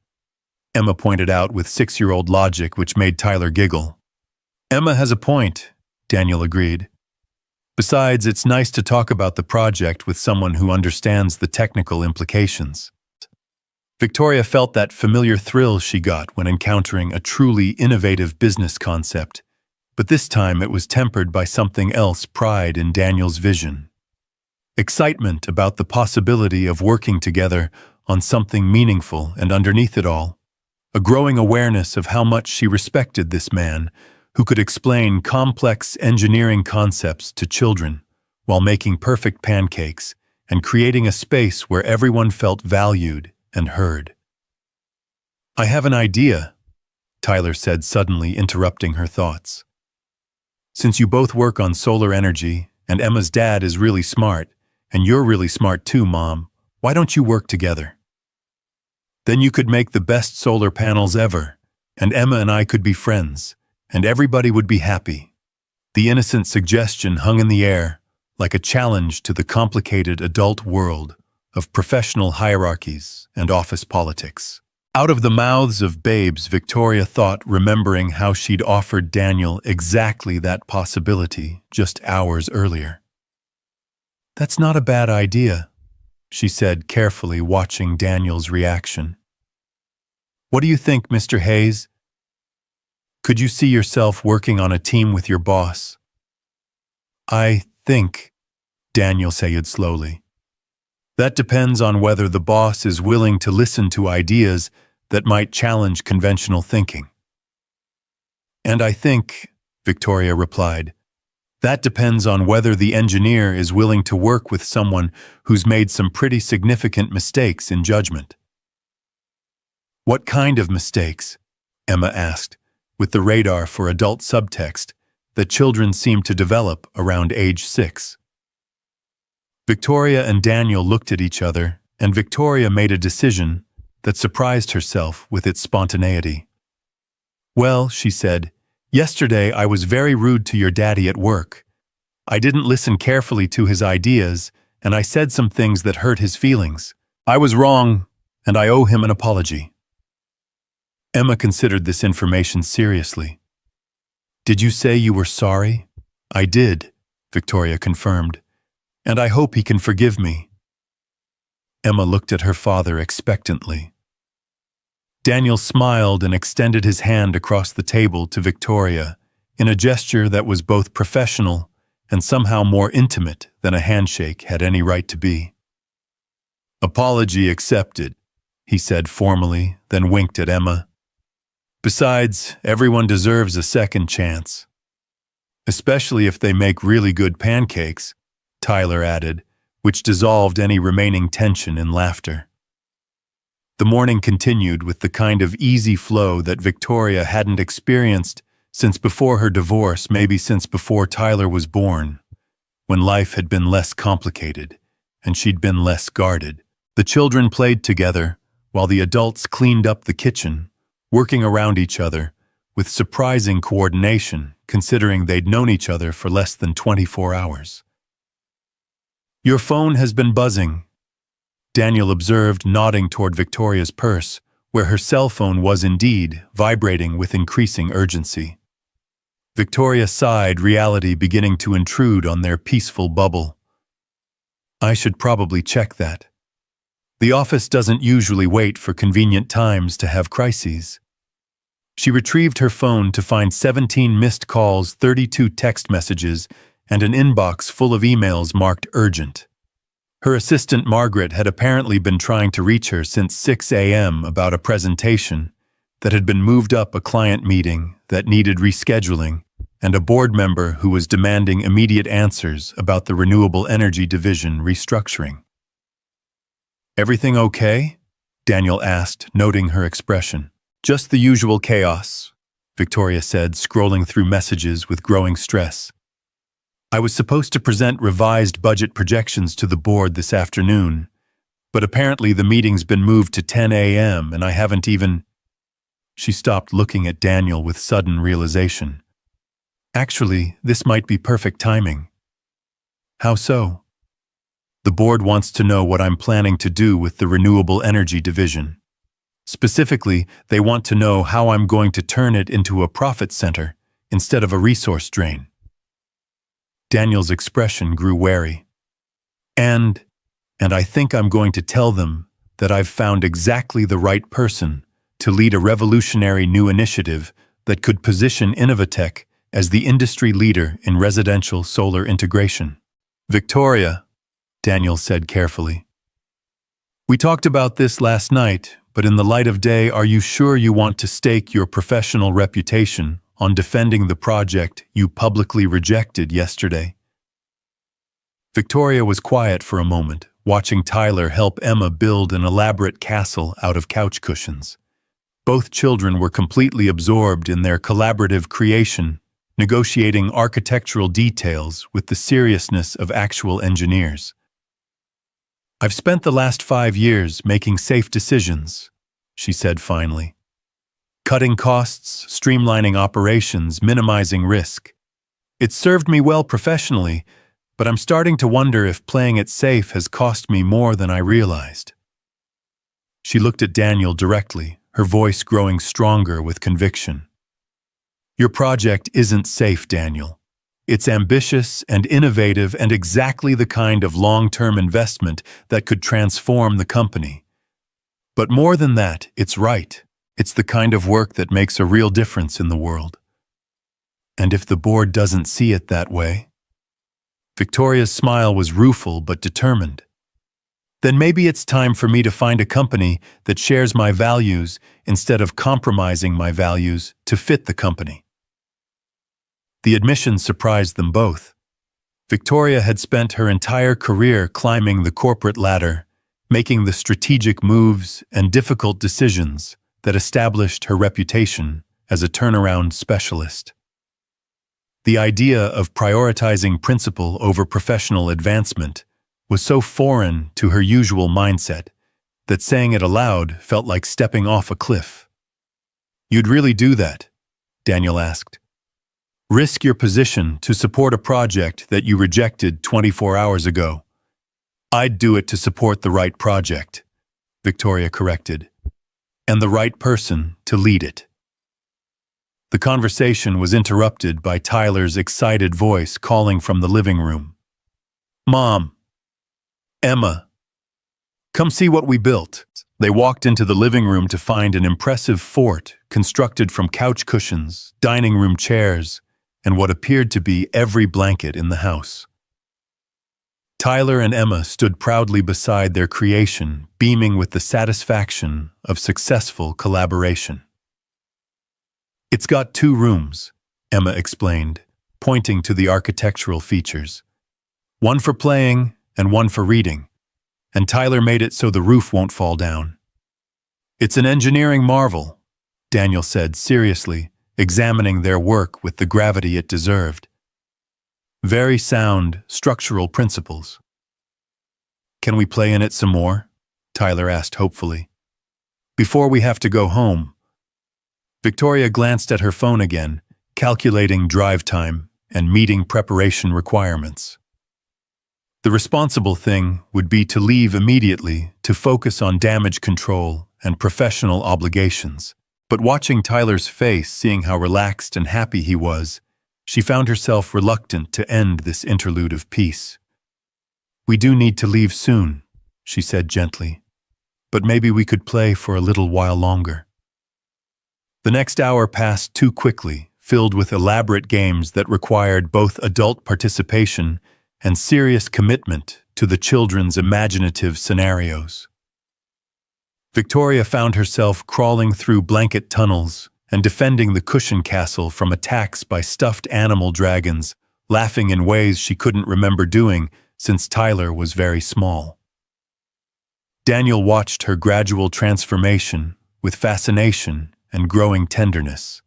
Emma pointed out with 6-year-old logic, which made Tyler giggle. "Emma has a point," Daniel agreed. "Besides, it's nice to talk about the project with someone who understands the technical implications." Victoria felt that familiar thrill she got when encountering a truly innovative business concept, but this time it was tempered by something else: pride in Daniel's vision. Excitement about the possibility of working together on something meaningful, and underneath it all, a growing awareness of how much she respected this man who could explain complex engineering concepts to children while making perfect pancakes and creating a space where everyone felt valued and heard. "I have an idea," Tyler said, suddenly interrupting her thoughts. "Since you both work on solar energy, and Emma's dad is really smart, and you're really smart too, Mom, why don't you work together? Then you could make the best solar panels ever, and Emma and I could be friends, and everybody would be happy." The innocent suggestion hung in the air, like a challenge to the complicated adult world of professional hierarchies and office politics. Out of the mouths of babes, Victoria thought, remembering how she'd offered Daniel exactly that possibility just hours earlier. "That's not a bad idea," she said, carefully watching Daniel's reaction. "What do you think, Mr. Hayes? Could you see yourself working on a team with your boss?" "I think," Daniel said slowly, "that depends on whether the boss is willing to listen to ideas that might challenge conventional thinking." "And I think," Victoria replied, "that depends on whether the engineer is willing to work with someone who's made some pretty significant mistakes in judgment." "What kind of mistakes?" Emma asked, with the radar for adult subtext that children seem to develop around age 6. Victoria and Daniel looked at each other, and Victoria made a decision that surprised herself with its spontaneity. "Well," she said, "yesterday I was very rude to your daddy at work. I didn't listen carefully to his ideas, and I said some things that hurt his feelings. I was wrong, and I owe him an apology." Emma considered this information seriously. "Did you say you were sorry?" "I did," Victoria confirmed, "and I hope he can forgive me." Emma looked at her father expectantly. Daniel smiled and extended his hand across the table to Victoria in a gesture that was both professional and somehow more intimate than a handshake had any right to be. "Apology accepted," he said formally, then winked at Emma. "Besides, everyone deserves a second chance. Especially if they make really good pancakes," Tyler added, which dissolved any remaining tension in laughter. The morning continued with the kind of easy flow that Victoria hadn't experienced since before her divorce, maybe since before Tyler was born, when life had been less complicated and she'd been less guarded. The children played together while the adults cleaned up the kitchen, working around each other with surprising coordination considering they'd known each other for less than 24 hours. "Your phone has been buzzing," Daniel observed, nodding toward Victoria's purse, where her cell phone was indeed vibrating with increasing urgency. Victoria sighed, reality beginning to intrude on their peaceful bubble. "I should probably check that. The office doesn't usually wait for convenient times to have crises." She retrieved her phone to find 17 missed calls, 32 text messages, and an inbox full of emails marked urgent. Her assistant Margaret had apparently been trying to reach her since 6 a.m. about a presentation that had been moved up, a client meeting that needed rescheduling, and a board member who was demanding immediate answers about the renewable energy division restructuring. "Everything okay?" Daniel asked, noting her expression. "Just the usual chaos," Victoria said, scrolling through messages with growing stress. "I was supposed to present revised budget projections to the board this afternoon, but apparently the meeting's been moved to 10 a.m. and I haven't even—" She stopped, looking at Daniel with sudden realization. "Actually, this might be perfect timing." "How so?" "The board wants to know what I'm planning to do with the renewable energy division. Specifically, they want to know how I'm going to turn it into a profit center instead of a resource drain." Daniel's expression grew wary. And I think I'm going to tell them that I've found exactly the right person to lead a revolutionary new initiative that could position Innovatech as the industry leader in residential solar integration." "Victoria," Daniel said carefully, "we talked about this last night, but in the light of day, are you sure you want to stake your professional reputation on defending the project you publicly rejected yesterday?" Victoria was quiet for a moment, watching Tyler help Emma build an elaborate castle out of couch cushions. Both children were completely absorbed in their collaborative creation, negotiating architectural details with the seriousness of actual engineers. "I've spent the last 5 years making safe decisions," she said finally. "Cutting costs, streamlining operations, minimizing risk. It's served me well professionally, but I'm starting to wonder if playing it safe has cost me more than I realized." She looked at Daniel directly, her voice growing stronger with conviction. "Your project isn't safe, Daniel. It's ambitious and innovative and exactly the kind of long-term investment that could transform the company. But more than that, it's right. It's the kind of work that makes a real difference in the world. And if the board doesn't see it that way?" Victoria's smile was rueful but determined. "Then maybe it's time for me to find a company that shares my values instead of compromising my values to fit the company." The admission surprised them both. Victoria had spent her entire career climbing the corporate ladder, making the strategic moves and difficult decisions that established her reputation as a turnaround specialist. The idea of prioritizing principle over professional advancement was so foreign to her usual mindset that saying it aloud felt like stepping off a cliff. "You'd really do that?" Daniel asked. "Risk your position to support a project that you rejected 24 hours ago?" "I'd do it to support the right project," Victoria corrected, "and the right person to lead it." The conversation was interrupted by Tyler's excited voice calling from the living room. "Mom! Emma! Come see what we built." They walked into the living room to find an impressive fort constructed from couch cushions, dining room chairs, and what appeared to be every blanket in the house. Tyler and Emma stood proudly beside their creation, beaming with the satisfaction of successful collaboration. "It's got 2 rooms," Emma explained, pointing to the architectural features. "One for playing and one for reading, and Tyler made it so the roof won't fall down." "It's an engineering marvel," Daniel said seriously, examining their work with the gravity it deserved. "Very sound structural principles." "Can we play in it some more?" Tyler asked hopefully. "Before we have to go home." Victoria glanced at her phone again, calculating drive time and meeting preparation requirements. The responsible thing would be to leave immediately to focus on damage control and professional obligations. But watching Tyler's face, seeing how relaxed and happy he was, she found herself reluctant to end this interlude of peace. "We do need to leave soon," she said gently, "but maybe we could play for a little while longer." The next hour passed too quickly, filled with elaborate games that required both adult participation and serious commitment to the children's imaginative scenarios. Victoria found herself crawling through blanket tunnels and defending the cushion castle from attacks by stuffed animal dragons, laughing in ways she couldn't remember doing since Tyler was very small. Daniel watched her gradual transformation with fascination and growing tenderness.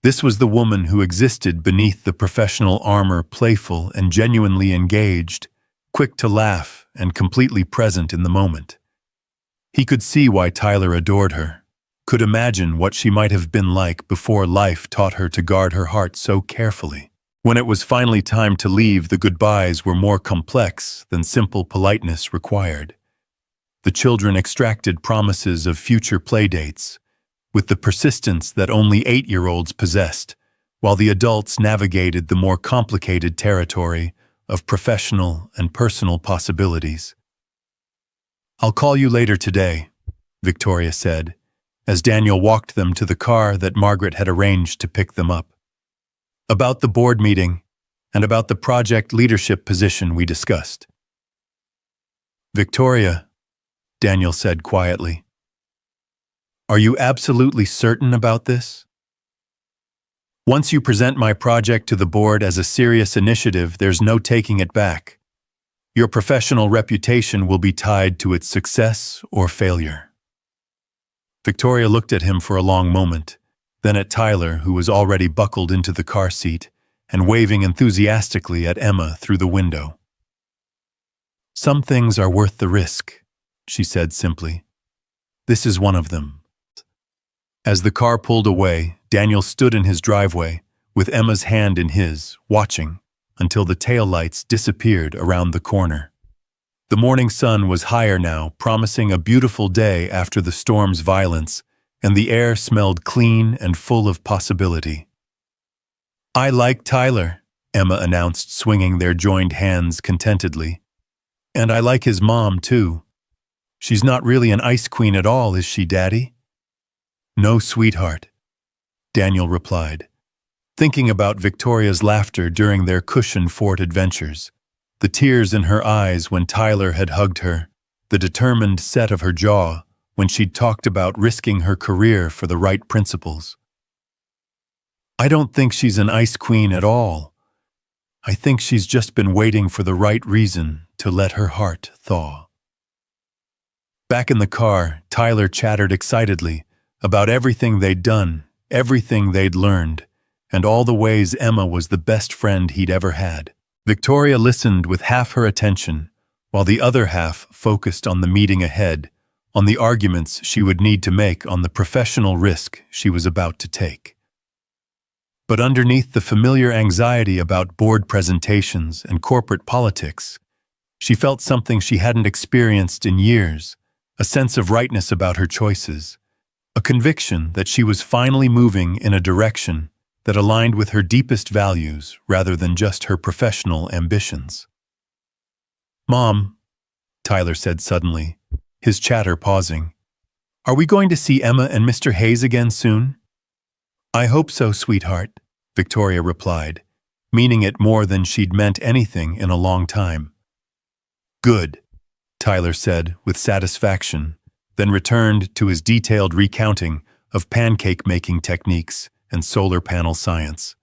This was the woman who existed beneath the professional armor, playful and genuinely engaged, quick to laugh and completely present in the moment. He could see why Tyler adored her, could imagine what she might have been like before life taught her to guard her heart so carefully. When it was finally time to leave, the goodbyes were more complex than simple politeness required. The children extracted promises of future playdates, with the persistence that only 8-year-olds possessed, while the adults navigated the more complicated territory of professional and personal possibilities. "I'll call you later today," Victoria said, as Daniel walked them to the car that Margaret had arranged to pick them up. "About the board meeting and about the project leadership position we discussed." "Victoria," Daniel said quietly, "are you absolutely certain about this? Once you present my project to the board as a serious initiative, there's no taking it back. Your professional reputation will be tied to its success or failure." Victoria looked at him for a long moment, then at Tyler, who was already buckled into the car seat and waving enthusiastically at Emma through the window. "Some things are worth the risk," she said simply. "This is one of them." As the car pulled away, Daniel stood in his driveway, with Emma's hand in his, watching, until the taillights disappeared around the corner. The morning sun was higher now, promising a beautiful day after the storm's violence, and the air smelled clean and full of possibility. "I like Tyler," Emma announced, swinging their joined hands contentedly. "And I like his mom, too. She's not really an ice queen at all, is she, Daddy?" "No, sweetheart," Daniel replied, thinking about Victoria's laughter during their cushion fort adventures, the tears in her eyes when Tyler had hugged her, the determined set of her jaw when she'd talked about risking her career for the right principles. "I don't think she's an ice queen at all. I think she's just been waiting for the right reason to let her heart thaw." Back in the car, Tyler chattered excitedly, about everything they'd done, everything they'd learned, and all the ways Emma was the best friend he'd ever had. Victoria listened with half her attention, while the other half focused on the meeting ahead, on the arguments she would need to make, on the professional risk she was about to take. But underneath the familiar anxiety about board presentations and corporate politics, she felt something she hadn't experienced in years, a sense of rightness about her choices, a conviction that she was finally moving in a direction that aligned with her deepest values rather than just her professional ambitions. "Mom," Tyler said suddenly, his chatter pausing, "are we going to see Emma and Mr. Hayes again soon?" "I hope so, sweetheart," Victoria replied, meaning it more than she'd meant anything in a long time. "Good," Tyler said with satisfaction, then returned to his detailed recounting of pancake-making techniques and solar panel science.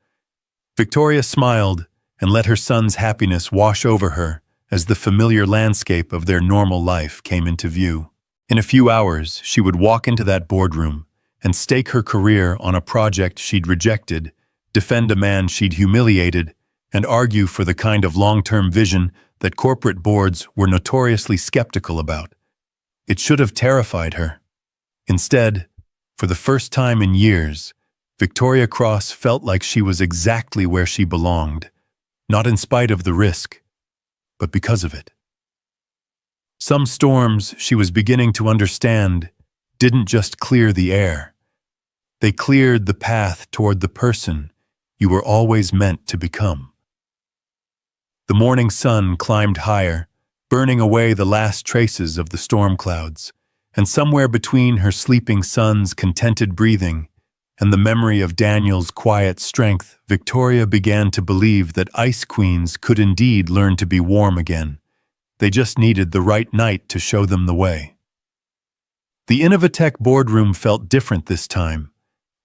Victoria smiled and let her son's happiness wash over her as the familiar landscape of their normal life came into view. In a few hours, she would walk into that boardroom and stake her career on a project she'd rejected, defend a man she'd humiliated, and argue for the kind of long-term vision that corporate boards were notoriously skeptical about. It should have terrified her. Instead, for the first time in years, Victoria Cross felt like she was exactly where she belonged, not in spite of the risk, but because of it. Some storms, she was beginning to understand, didn't just clear the air. They cleared the path toward the person you were always meant to become. The morning sun climbed higher, burning away the last traces of the storm clouds, and somewhere between her sleeping son's contented breathing and the memory of Daniel's quiet strength, Victoria began to believe that ice queens could indeed learn to be warm again. They just needed the right night to show them the way. The Innovatech boardroom felt different this time,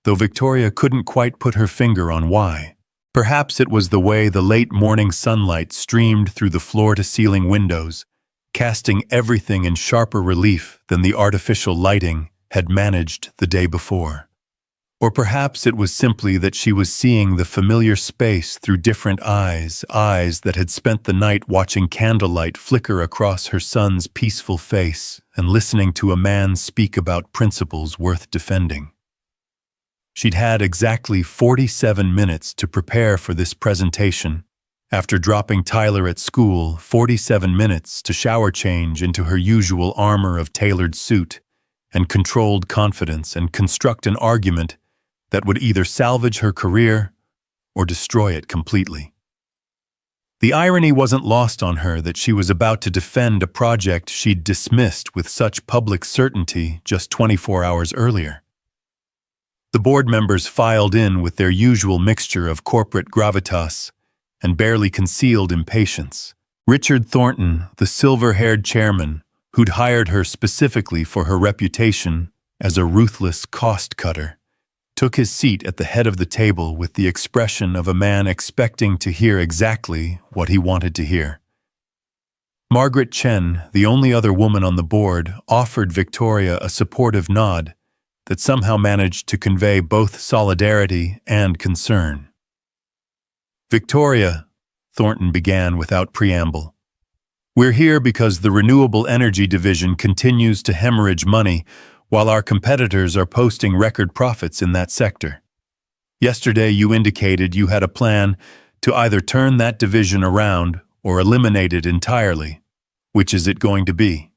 though Victoria couldn't quite put her finger on why. Perhaps it was the way the late morning sunlight streamed through the floor-to-ceiling windows, casting everything in sharper relief than the artificial lighting had managed the day before. Or perhaps it was simply that she was seeing the familiar space through different eyes that had spent the night watching candlelight flicker across her son's peaceful face and listening to a man speak about principles worth defending. She'd had exactly 47 minutes to prepare for this presentation. After dropping Tyler at school, 47 minutes to shower change into her usual armor of tailored suit and controlled confidence and construct an argument that would either salvage her career or destroy it completely. The irony wasn't lost on her that she was about to defend a project she'd dismissed with such public certainty just 24 hours earlier. The board members filed in with their usual mixture of corporate gravitas and barely concealed impatience. Richard Thornton, the silver-haired chairman, who'd hired her specifically for her reputation as a ruthless cost-cutter, took his seat at the head of the table with the expression of a man expecting to hear exactly what he wanted to hear. Margaret Chen, the only other woman on the board, offered Victoria a supportive nod that somehow managed to convey both solidarity and concern. "Victoria," Thornton began without preamble, "we're here because the renewable energy division continues to hemorrhage money while our competitors are posting record profits in that sector. Yesterday you indicated you had a plan to either turn that division around or eliminate it entirely. Which is it going to be?"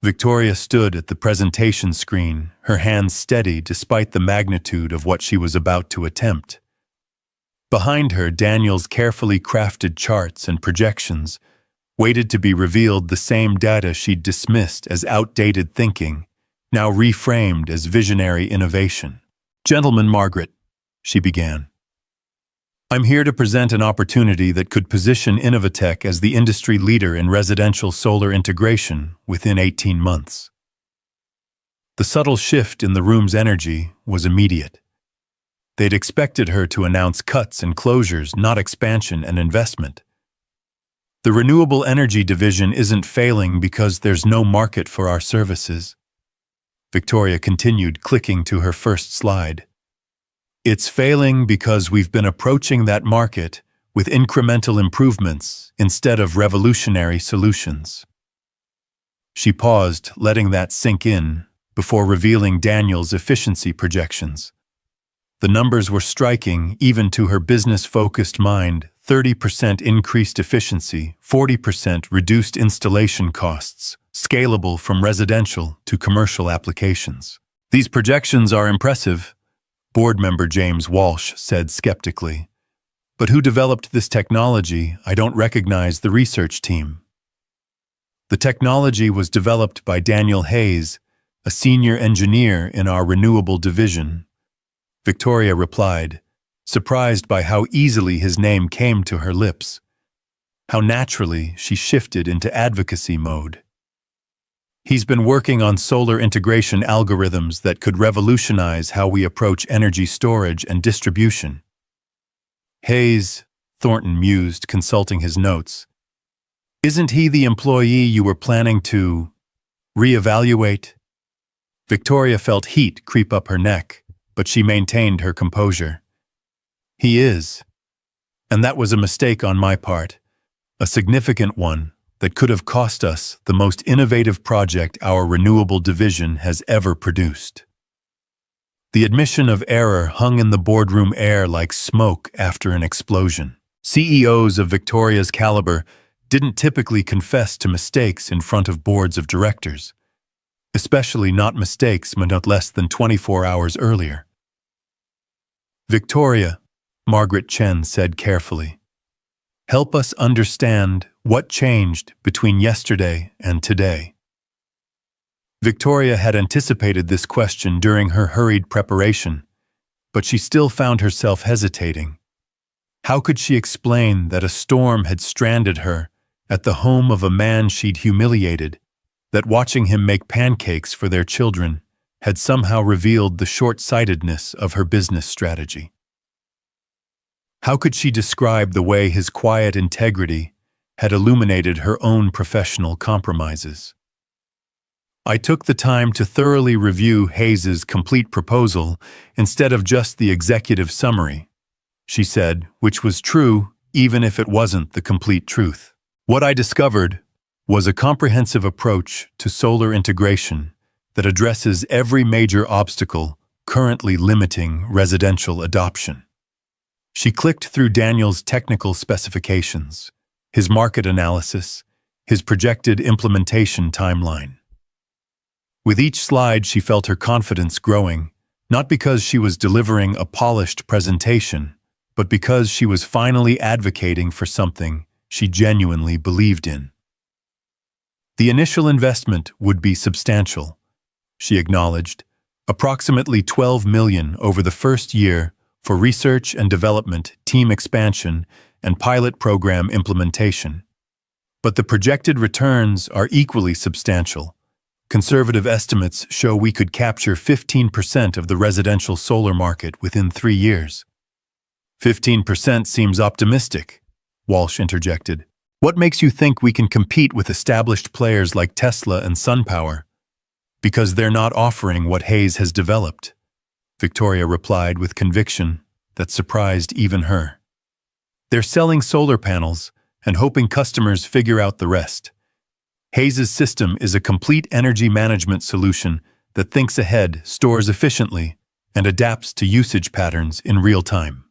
Victoria stood at the presentation screen, her hands steady despite the magnitude of what she was about to attempt. Behind her, Daniel's carefully crafted charts and projections waited to be revealed, the same data she'd dismissed as outdated thinking, now reframed as visionary innovation. "Gentlemen, Margaret," she began, "I'm here to present an opportunity that could position Innovatech as the industry leader in residential solar integration within 18 months. The subtle shift in the room's energy was immediate. They'd expected her to announce cuts and closures, not expansion and investment. The renewable energy division isn't failing because there's no market for our services. Victoria continued, clicking to her first slide. It's failing because we've been approaching that market with incremental improvements instead of revolutionary solutions. She paused, letting that sink in, before revealing Daniel's efficiency projections. The numbers were striking, even to her business-focused mind: 30% increased efficiency, 40% reduced installation costs, scalable from residential to commercial applications. These projections are impressive, board member James Walsh said skeptically. But who developed this technology? I don't recognize the research team. The technology was developed by Daniel Hayes, a senior engineer in our renewable division. Victoria replied, surprised by how easily his name came to her lips. How naturally she shifted into advocacy mode. He's been working on solar integration algorithms that could revolutionize how we approach energy storage and distribution. Hayes, Thornton mused, consulting his notes. Isn't he the employee you were planning to reevaluate? Victoria felt heat creep up her neck, but she maintained her composure. He is. And that was a mistake on my part, a significant one that could have cost us the most innovative project our renewable division has ever produced. The admission of error hung in the boardroom air like smoke after an explosion. CEOs of Victoria's caliber didn't typically confess to mistakes in front of boards of directors, especially not mistakes made not less than 24 hours earlier. Victoria, Margaret Chen said carefully, help us understand what changed between yesterday and today. Victoria had anticipated this question during her hurried preparation, but she still found herself hesitating. How could she explain that a storm had stranded her at the home of a man she'd humiliated, that watching him make pancakes for their children had somehow revealed the short-sightedness of her business strategy? How could she describe the way his quiet integrity had illuminated her own professional compromises? I took the time to thoroughly review Hayes's complete proposal instead of just the executive summary, she said, which was true even if it wasn't the complete truth. What I discovered was a comprehensive approach to solar integration that addresses every major obstacle currently limiting residential adoption. She clicked through Daniel's technical specifications, his market analysis, his projected implementation timeline. With each slide, she felt her confidence growing, not because she was delivering a polished presentation, but because she was finally advocating for something she genuinely believed in. The initial investment would be substantial, she acknowledged, approximately $12 million over the first year for research and development, team expansion, and pilot program implementation. But the projected returns are equally substantial. Conservative estimates show we could capture 15% of the residential solar market within 3 years. 15% seems optimistic, Walsh interjected. What makes you think we can compete with established players like Tesla and SunPower? Because they're not offering what Hayes has developed, Victoria replied with conviction that surprised even her. They're selling solar panels and hoping customers figure out the rest. Hayes's system is a complete energy management solution that thinks ahead, stores efficiently, and adapts to usage patterns in real time.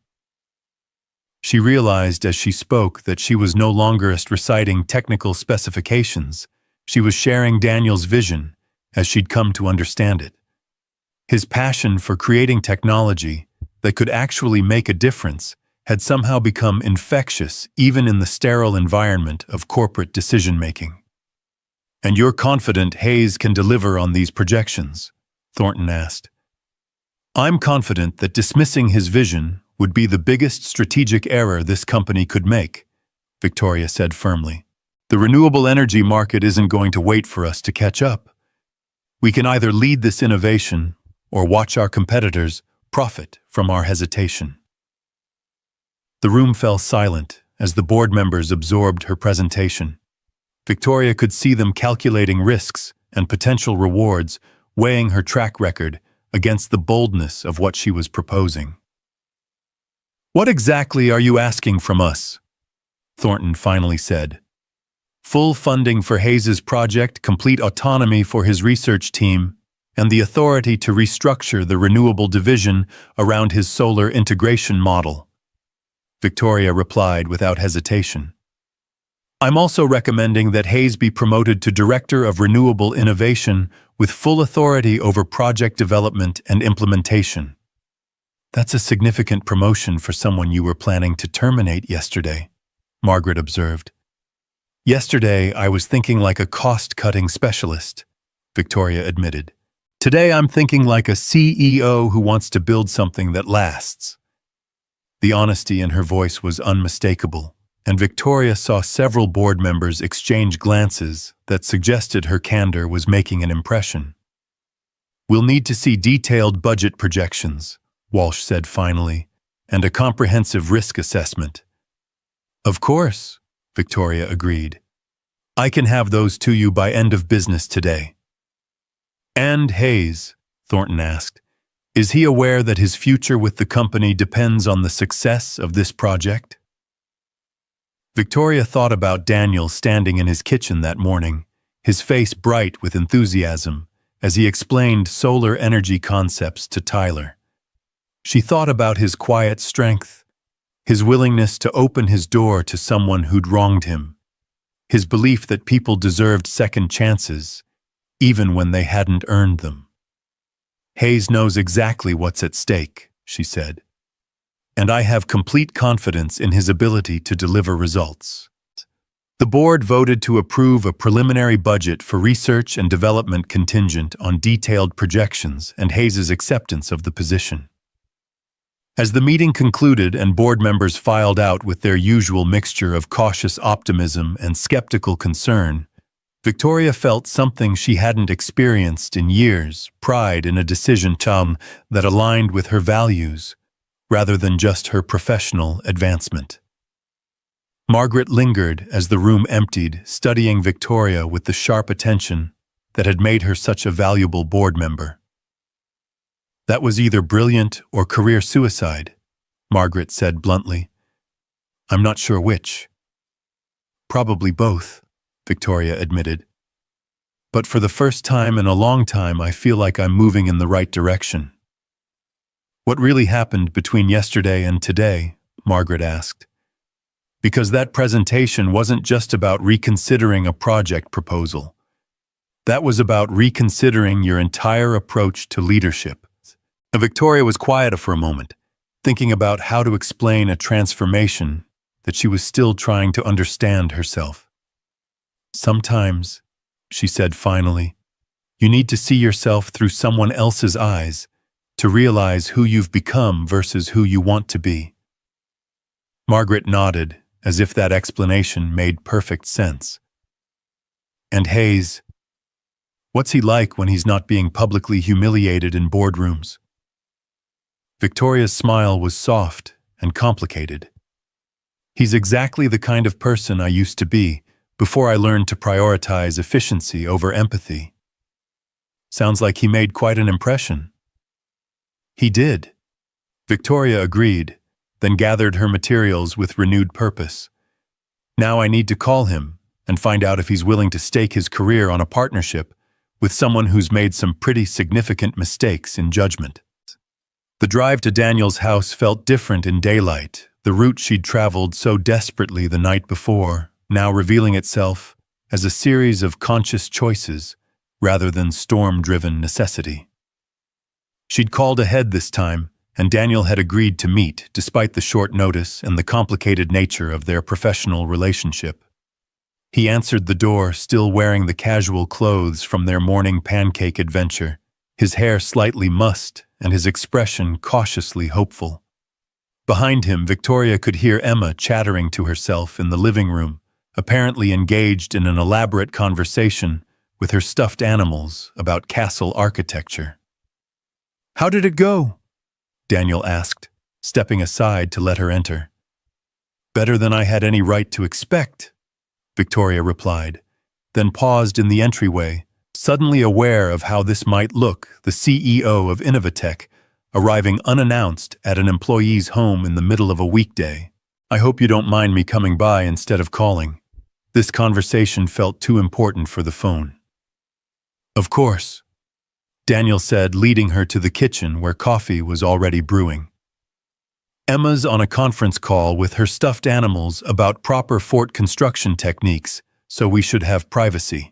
She realized as she spoke that she was no longer just reciting technical specifications. She was sharing Daniel's vision as she'd come to understand it. His passion for creating technology that could actually make a difference had somehow become infectious even in the sterile environment of corporate decision-making. And you're confident Hayes can deliver on these projections? Thornton asked. I'm confident that dismissing his vision would be the biggest strategic error this company could make, Victoria said firmly. The renewable energy market isn't going to wait for us to catch up. We can either lead this innovation or watch our competitors profit from our hesitation. The room fell silent as the board members absorbed her presentation. Victoria could see them calculating risks and potential rewards, weighing her track record against the boldness of what she was proposing. "What exactly are you asking from us?" Thornton finally said. "Full funding for Hayes's project, complete autonomy for his research team, and the authority to restructure the renewable division around his solar integration model." Victoria replied without hesitation. "I'm also recommending that Hayes be promoted to Director of Renewable Innovation with full authority over project development and implementation." "That's a significant promotion for someone you were planning to terminate yesterday," Margaret observed. "Yesterday, I was thinking like a cost-cutting specialist," Victoria admitted. "Today, I'm thinking like a CEO who wants to build something that lasts." The honesty in her voice was unmistakable, and Victoria saw several board members exchange glances that suggested her candor was making an impression. "We'll need to see detailed budget projections," Walsh said finally, "and a comprehensive risk assessment." "Of course," Victoria agreed. "I can have those to you by end of business today." "And Hayes," Thornton asked, "is he aware that his future with the company depends on the success of this project?" Victoria thought about Daniel standing in his kitchen that morning, his face bright with enthusiasm, as he explained solar energy concepts to Tyler. She thought about his quiet strength, his willingness to open his door to someone who'd wronged him, his belief that people deserved second chances, even when they hadn't earned them. "Hayes knows exactly what's at stake," she said, "and I have complete confidence in his ability to deliver results." The board voted to approve a preliminary budget for research and development contingent on detailed projections and Hayes's acceptance of the position. As the meeting concluded and board members filed out with their usual mixture of cautious optimism and skeptical concern, Victoria felt something she hadn't experienced in years, pride in a decision that aligned with her values, rather than just her professional advancement. Margaret lingered as the room emptied, studying Victoria with the sharp attention that had made her such a valuable board member. "That was either brilliant or career suicide," Margaret said bluntly. "I'm not sure which." "Probably both," Victoria admitted. "But for the first time in a long time, I feel like I'm moving in the right direction." "What really happened between yesterday and today?" Margaret asked. "Because that presentation wasn't just about reconsidering a project proposal. That was about reconsidering your entire approach to leadership." Victoria was quiet for a moment, thinking about how to explain a transformation that she was still trying to understand herself. "Sometimes," she said finally, "you need to see yourself through someone else's eyes to realize who you've become versus who you want to be." Margaret nodded, as if that explanation made perfect sense. "And Hayes, what's he like when he's not being publicly humiliated in boardrooms?" Victoria's smile was soft and complicated. "He's exactly the kind of person I used to be before I learned to prioritize efficiency over empathy." "Sounds like he made quite an impression." "He did." Victoria agreed, then gathered her materials with renewed purpose. "Now I need to call him and find out if he's willing to stake his career on a partnership with someone who's made some pretty significant mistakes in judgment." The drive to Daniel's house felt different in daylight, the route she'd traveled so desperately the night before, now revealing itself as a series of conscious choices rather than storm-driven necessity. She'd called ahead this time, and Daniel had agreed to meet despite the short notice and the complicated nature of their professional relationship. He answered the door, still wearing the casual clothes from their morning pancake adventure, his hair slightly mussed and his expression cautiously hopeful. Behind him, Victoria could hear Emma chattering to herself in the living room, apparently engaged in an elaborate conversation with her stuffed animals about castle architecture. "How did it go?" Daniel asked, stepping aside to let her enter. "Better than I had any right to expect," Victoria replied, then paused in the entryway, Suddenly aware of how this might look, the CEO of Innovatech, arriving unannounced at an employee's home in the middle of a weekday. I hope you don't mind me coming by instead of calling. This conversation felt too important for the phone. Of course, Daniel said, leading her to the kitchen where coffee was already brewing. Emma's on a conference call with her stuffed animals about proper fort construction techniques, so we should have privacy.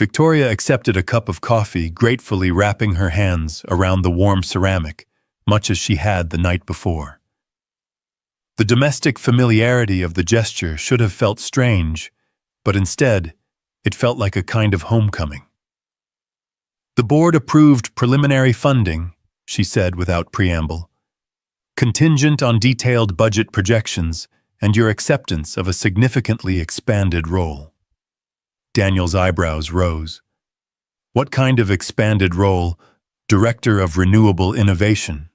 Victoria accepted a cup of coffee, gratefully wrapping her hands around the warm ceramic, much as she had the night before. The domestic familiarity of the gesture should have felt strange, but instead, it felt like a kind of homecoming. The board approved preliminary funding, she said without preamble, contingent on detailed budget projections and your acceptance of a significantly expanded role. Daniel's eyebrows rose. What kind of expanded role? Director of Renewable Innovation.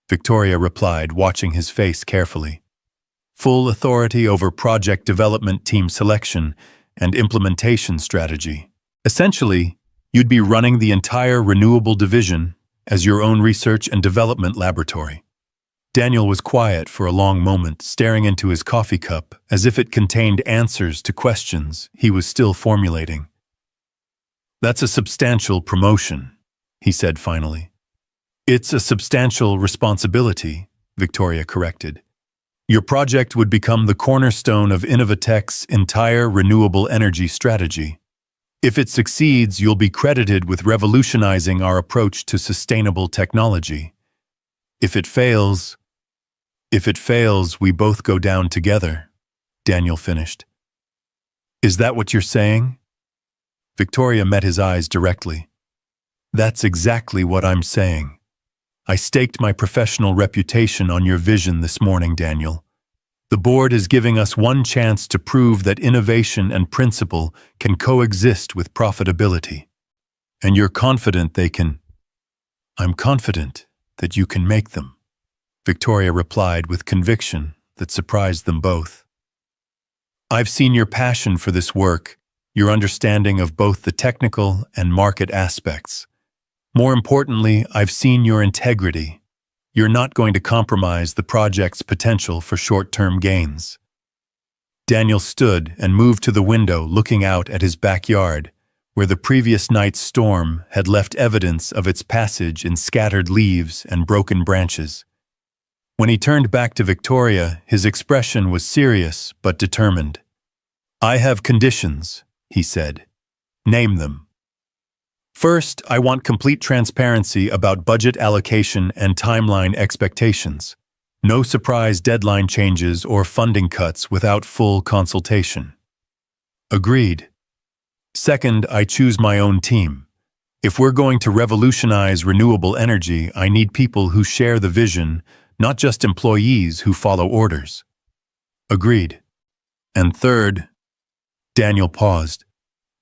Victoria replied, watching his face carefully. Full authority over project development, team selection, and implementation strategy. Essentially, you'd be running the entire renewable division as your own research and development laboratory. Daniel was quiet for a long moment, staring into his coffee cup as if it contained answers to questions he was still formulating. That's a substantial promotion, he said finally. It's a substantial responsibility, Victoria corrected. Your project would become the cornerstone of Innovatech's entire renewable energy strategy. If it succeeds, you'll be credited with revolutionizing our approach to sustainable technology. If it fails, we both go down together, Daniel finished. Is that what you're saying? Victoria met his eyes directly. That's exactly what I'm saying. I staked my professional reputation on your vision this morning, Daniel. The board is giving us one chance to prove that innovation and principle can coexist with profitability. And you're confident they can. I'm confident that you can make them, Victoria replied with conviction that surprised them both. I've seen your passion for this work, your understanding of both the technical and market aspects. More importantly, I've seen your integrity. You're not going to compromise the project's potential for short-term gains. Daniel stood and moved to the window, looking out at his backyard, where the previous night's storm had left evidence of its passage in scattered leaves and broken branches. When he turned back to Victoria, his expression was serious but determined. I have conditions, he said. Name them. First, I want complete transparency about budget allocation and timeline expectations. No surprise deadline changes or funding cuts without full consultation. Agreed. Second, I choose my own team. If we're going to revolutionize renewable energy, I need people who share the vision, not just employees who follow orders. Agreed. And third, Daniel paused,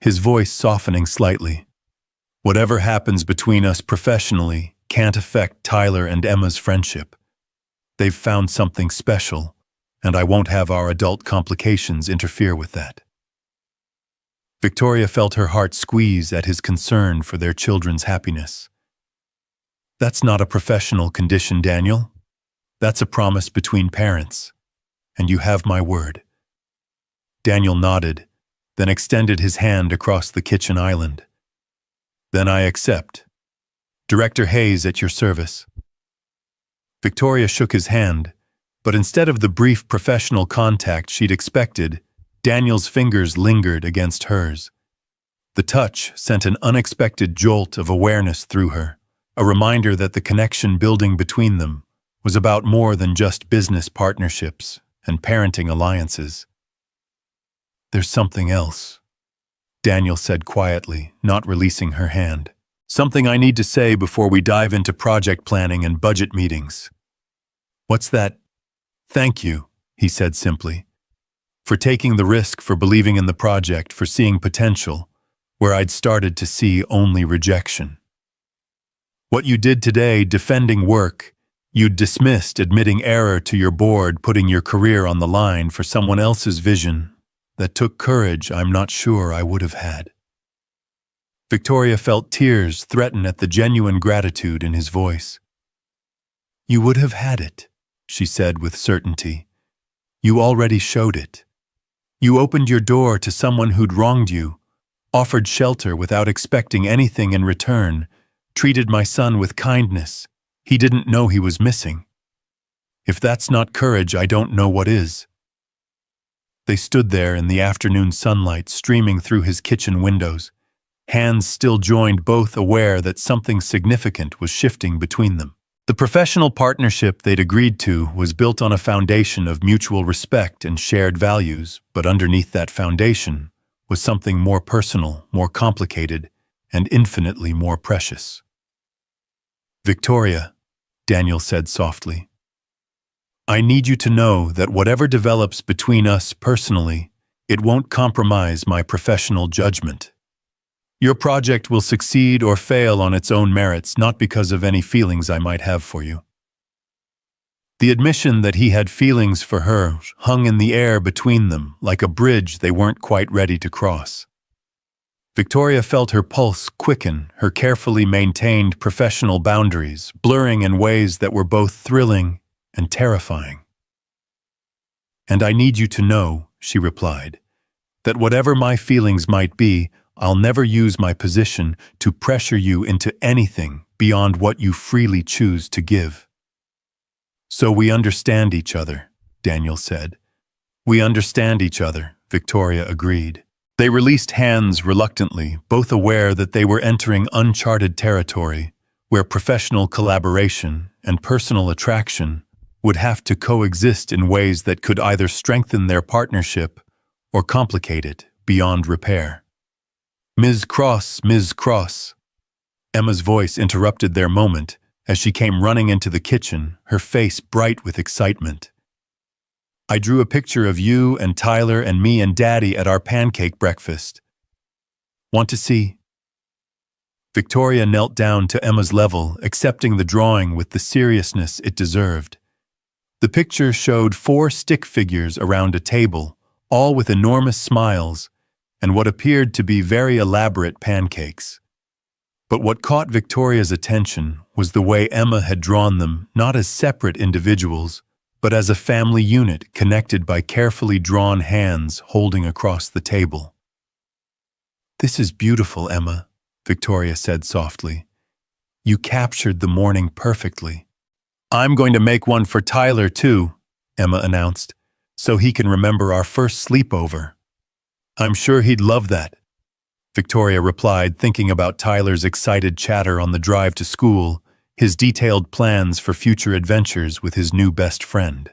his voice softening slightly. Whatever happens between us professionally can't affect Tyler and Emma's friendship. They've found something special, and I won't have our adult complications interfere with that. Victoria felt her heart squeeze at his concern for their children's happiness. That's not a professional condition, Daniel. That's a promise between parents, and you have my word. Daniel nodded, then extended his hand across the kitchen island. Then I accept. Director Hayes at your service. Victoria shook his hand, but instead of the brief professional contact she'd expected, Daniel's fingers lingered against hers. The touch sent an unexpected jolt of awareness through her, a reminder that the connection building between them was about more than just business partnerships and parenting alliances. There's something else, Daniel said quietly, not releasing her hand. Something I need to say before we dive into project planning and budget meetings. What's that? Thank you, he said simply, for taking the risk, for believing in the project, for seeing potential where I'd started to see only rejection. What you did today, defending work you'd dismissed, admitting error to your board, putting your career on the line for someone else's vision, that took courage I'm not sure I would have had. Victoria felt tears threaten at the genuine gratitude in his voice. "You would have had it," she said with certainty. "You already showed it. You opened your door to someone who'd wronged you, offered shelter without expecting anything in return, treated my son with kindness he didn't know he was missing. If that's not courage, I don't know what is." They stood there in the afternoon sunlight streaming through his kitchen windows, hands still joined, both aware that something significant was shifting between them. The professional partnership they'd agreed to was built on a foundation of mutual respect and shared values, but underneath that foundation was something more personal, more complicated, and infinitely more precious. "Victoria," Daniel said softly, "I need you to know that whatever develops between us personally, it won't compromise my professional judgment. Your project will succeed or fail on its own merits, not because of any feelings I might have for you." The admission that he had feelings for her hung in the air between them, like a bridge they weren't quite ready to cross. Victoria felt her pulse quicken, her carefully maintained professional boundaries blurring in ways that were both thrilling and terrifying. "And I need you to know," she replied, "that whatever my feelings might be, I'll never use my position to pressure you into anything beyond what you freely choose to give." "So we understand each other," Daniel said. "We understand each other," Victoria agreed. They released hands reluctantly, both aware that they were entering uncharted territory, where professional collaboration and personal attraction would have to coexist in ways that could either strengthen their partnership or complicate it beyond repair. Ms. Cross," Emma's voice interrupted their moment as she came running into the kitchen, her face bright with excitement. "I drew a picture of you and Tyler and me and Daddy at our pancake breakfast. Want to see?" Victoria knelt down to Emma's level, accepting the drawing with the seriousness it deserved. The picture showed 4 stick figures around a table, all with enormous smiles, and what appeared to be very elaborate pancakes. But what caught Victoria's attention was the way Emma had drawn them not as separate individuals, but as a family unit connected by carefully drawn hands holding across the table. "This is beautiful, Emma," Victoria said softly. "You captured the morning perfectly." "I'm going to make one for Tyler, too," Emma announced, "so he can remember our first sleepover." "I'm sure he'd love that," Victoria replied, thinking about Tyler's excited chatter on the drive to school, his detailed plans for future adventures with his new best friend.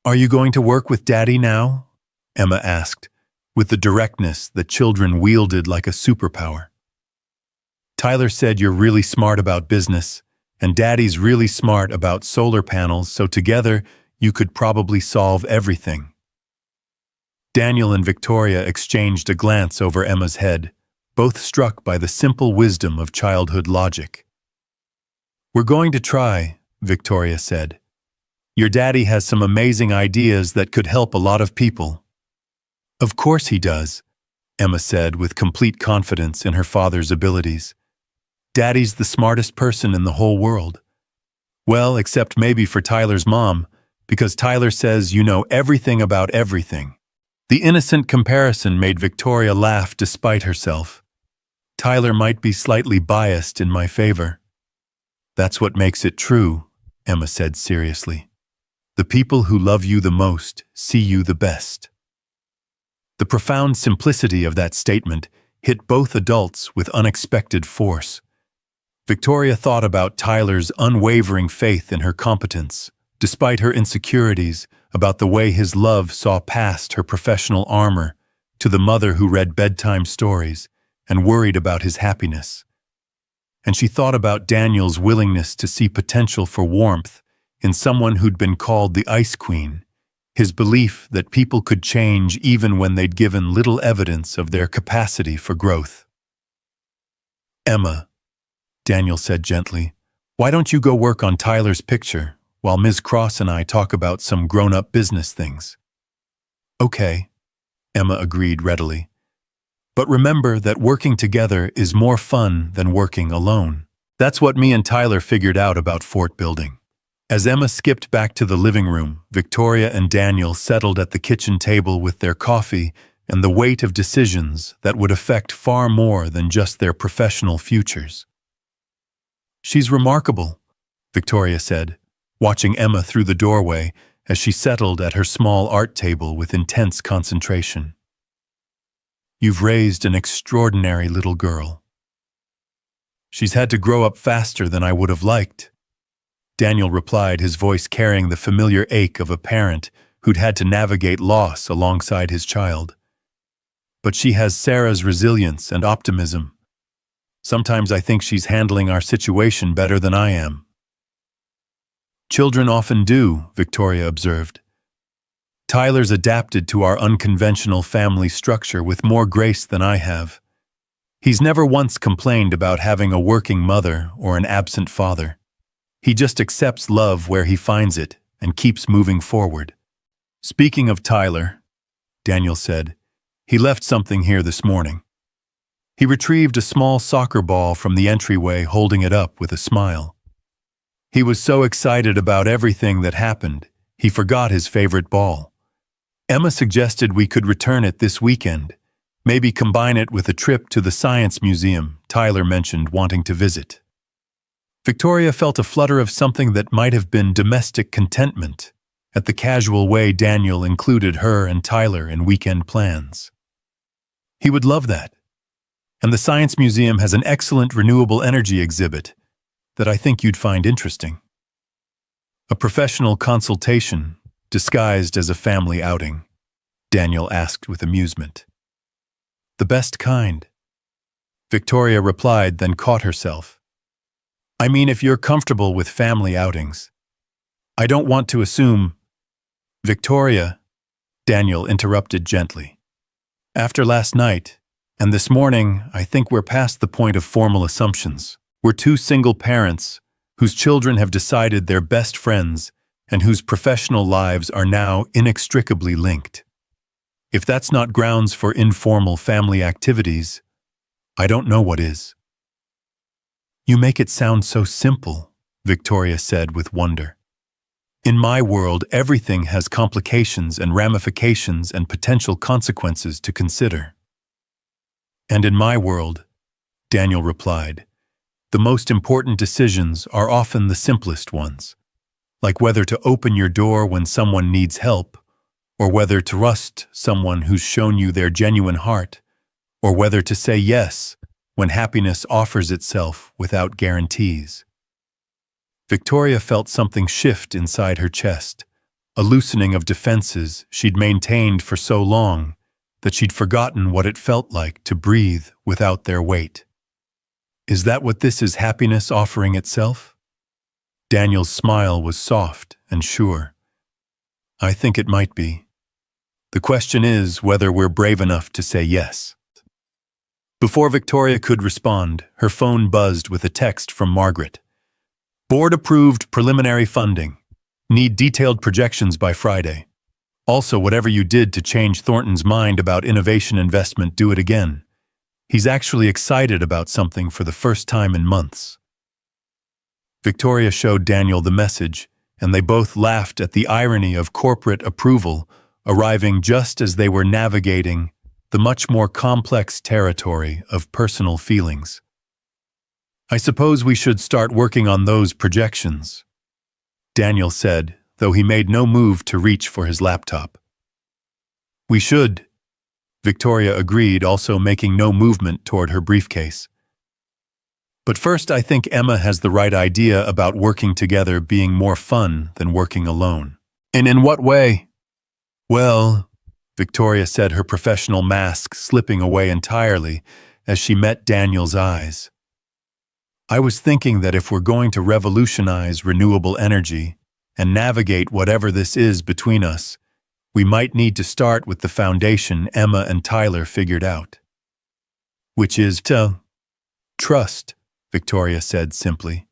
"Are you going to work with Daddy now?" Emma asked, with the directness that children wielded like a superpower. "Tyler said you're really smart about business, and Daddy's really smart about solar panels, so together you could probably solve everything." Daniel and Victoria exchanged a glance over Emma's head, both struck by the simple wisdom of childhood logic. "We're going to try," Victoria said. "Your daddy has some amazing ideas that could help a lot of people." "Of course he does," Emma said with complete confidence in her father's abilities. "Daddy's the smartest person in the whole world. Well, except maybe for Tyler's mom, because Tyler says you know everything about everything." The innocent comparison made Victoria laugh despite herself. "Tyler might be slightly biased in my favor." "That's what makes it true," Emma said seriously. "The people who love you the most see you the best." The profound simplicity of that statement hit both adults with unexpected force. Victoria thought about Tyler's unwavering faith in her competence, despite her insecurities, about the way his love saw past her professional armor to the mother who read bedtime stories and worried about his happiness. And she thought about Daniel's willingness to see potential for warmth in someone who'd been called the Ice Queen, his belief that people could change even when they'd given little evidence of their capacity for growth. "Emma," Daniel said gently, "why don't you go work on Tyler's picture while Ms. Cross and I talk about some grown-up business things?" "Okay," Emma agreed readily. But remember that working together is more fun than working alone. That's what me and Tyler figured out about fort building. As Emma skipped back to the living room, Victoria and Daniel settled at the kitchen table with their coffee and the weight of decisions that would affect far more than just their professional futures. "She's remarkable," Victoria said, watching Emma through the doorway as she settled at her small art table with intense concentration. "You've raised an extraordinary little girl." "She's had to grow up faster than I would have liked," Daniel replied, his voice carrying the familiar ache of a parent who'd had to navigate loss alongside his child. "But she has Sarah's resilience and optimism. Sometimes I think she's handling our situation better than I am." "Children often do," Victoria observed. "Tyler's adapted to our unconventional family structure with more grace than I have. He's never once complained about having a working mother or an absent father. He just accepts love where he finds it and keeps moving forward." "Speaking of Tyler," Daniel said, "he left something here this morning." He retrieved a small soccer ball from the entryway, holding it up with a smile. He was so excited about everything that happened, he forgot his favorite ball. Emma suggested we could return it this weekend, maybe combine it with a trip to the Science Museum Tyler mentioned wanting to visit. Victoria felt a flutter of something that might have been domestic contentment at the casual way Daniel included her and Tyler in weekend plans. He would love that. And the Science Museum has an excellent renewable energy exhibit that I think you'd find interesting. "A professional consultation disguised as a family outing?" Daniel asked with amusement. "The best kind," Victoria replied, then caught herself. "I mean, if you're comfortable with family outings. I don't want to assume—" "Victoria," Daniel interrupted gently. "After last night, and this morning, I think we're past the point of formal assumptions. We're two single parents whose children have decided they're best friends and whose professional lives are now inextricably linked. If that's not grounds for informal family activities, I don't know what is." "You make it sound so simple," Victoria said with wonder. "In my world, everything has complications and ramifications and potential consequences to consider." "And in my world," Daniel replied, "the most important decisions are often the simplest ones, like whether to open your door when someone needs help, or whether to trust someone who's shown you their genuine heart, or whether to say yes when happiness offers itself without guarantees." Victoria felt something shift inside her chest, a loosening of defenses she'd maintained for so long that she'd forgotten what it felt like to breathe without their weight. "Is that what this is, happiness offering itself?" Daniel's smile was soft and sure. "I think it might be. The question is whether we're brave enough to say yes." Before Victoria could respond, her phone buzzed with a text from Margaret. "Board-approved preliminary funding. Need detailed projections by Friday. Also, whatever you did to change Thornton's mind about innovation investment, do it again. He's actually excited about something for the first time in months." Victoria showed Daniel the message, and they both laughed at the irony of corporate approval arriving just as they were navigating the much more complex territory of personal feelings. "I suppose we should start working on those projections," Daniel said, though he made no move to reach for his laptop. "We should," Victoria agreed, also making no movement toward her briefcase. "But first, I think Emma has the right idea about working together being more fun than working alone." "And in what way?" "Well," Victoria said, her professional mask slipping away entirely as she met Daniel's eyes. "I was thinking that if we're going to revolutionize renewable energy and navigate whatever this is between us, we might need to start with the foundation Emma and Tyler figured out. Which is to trust," Victoria said simply.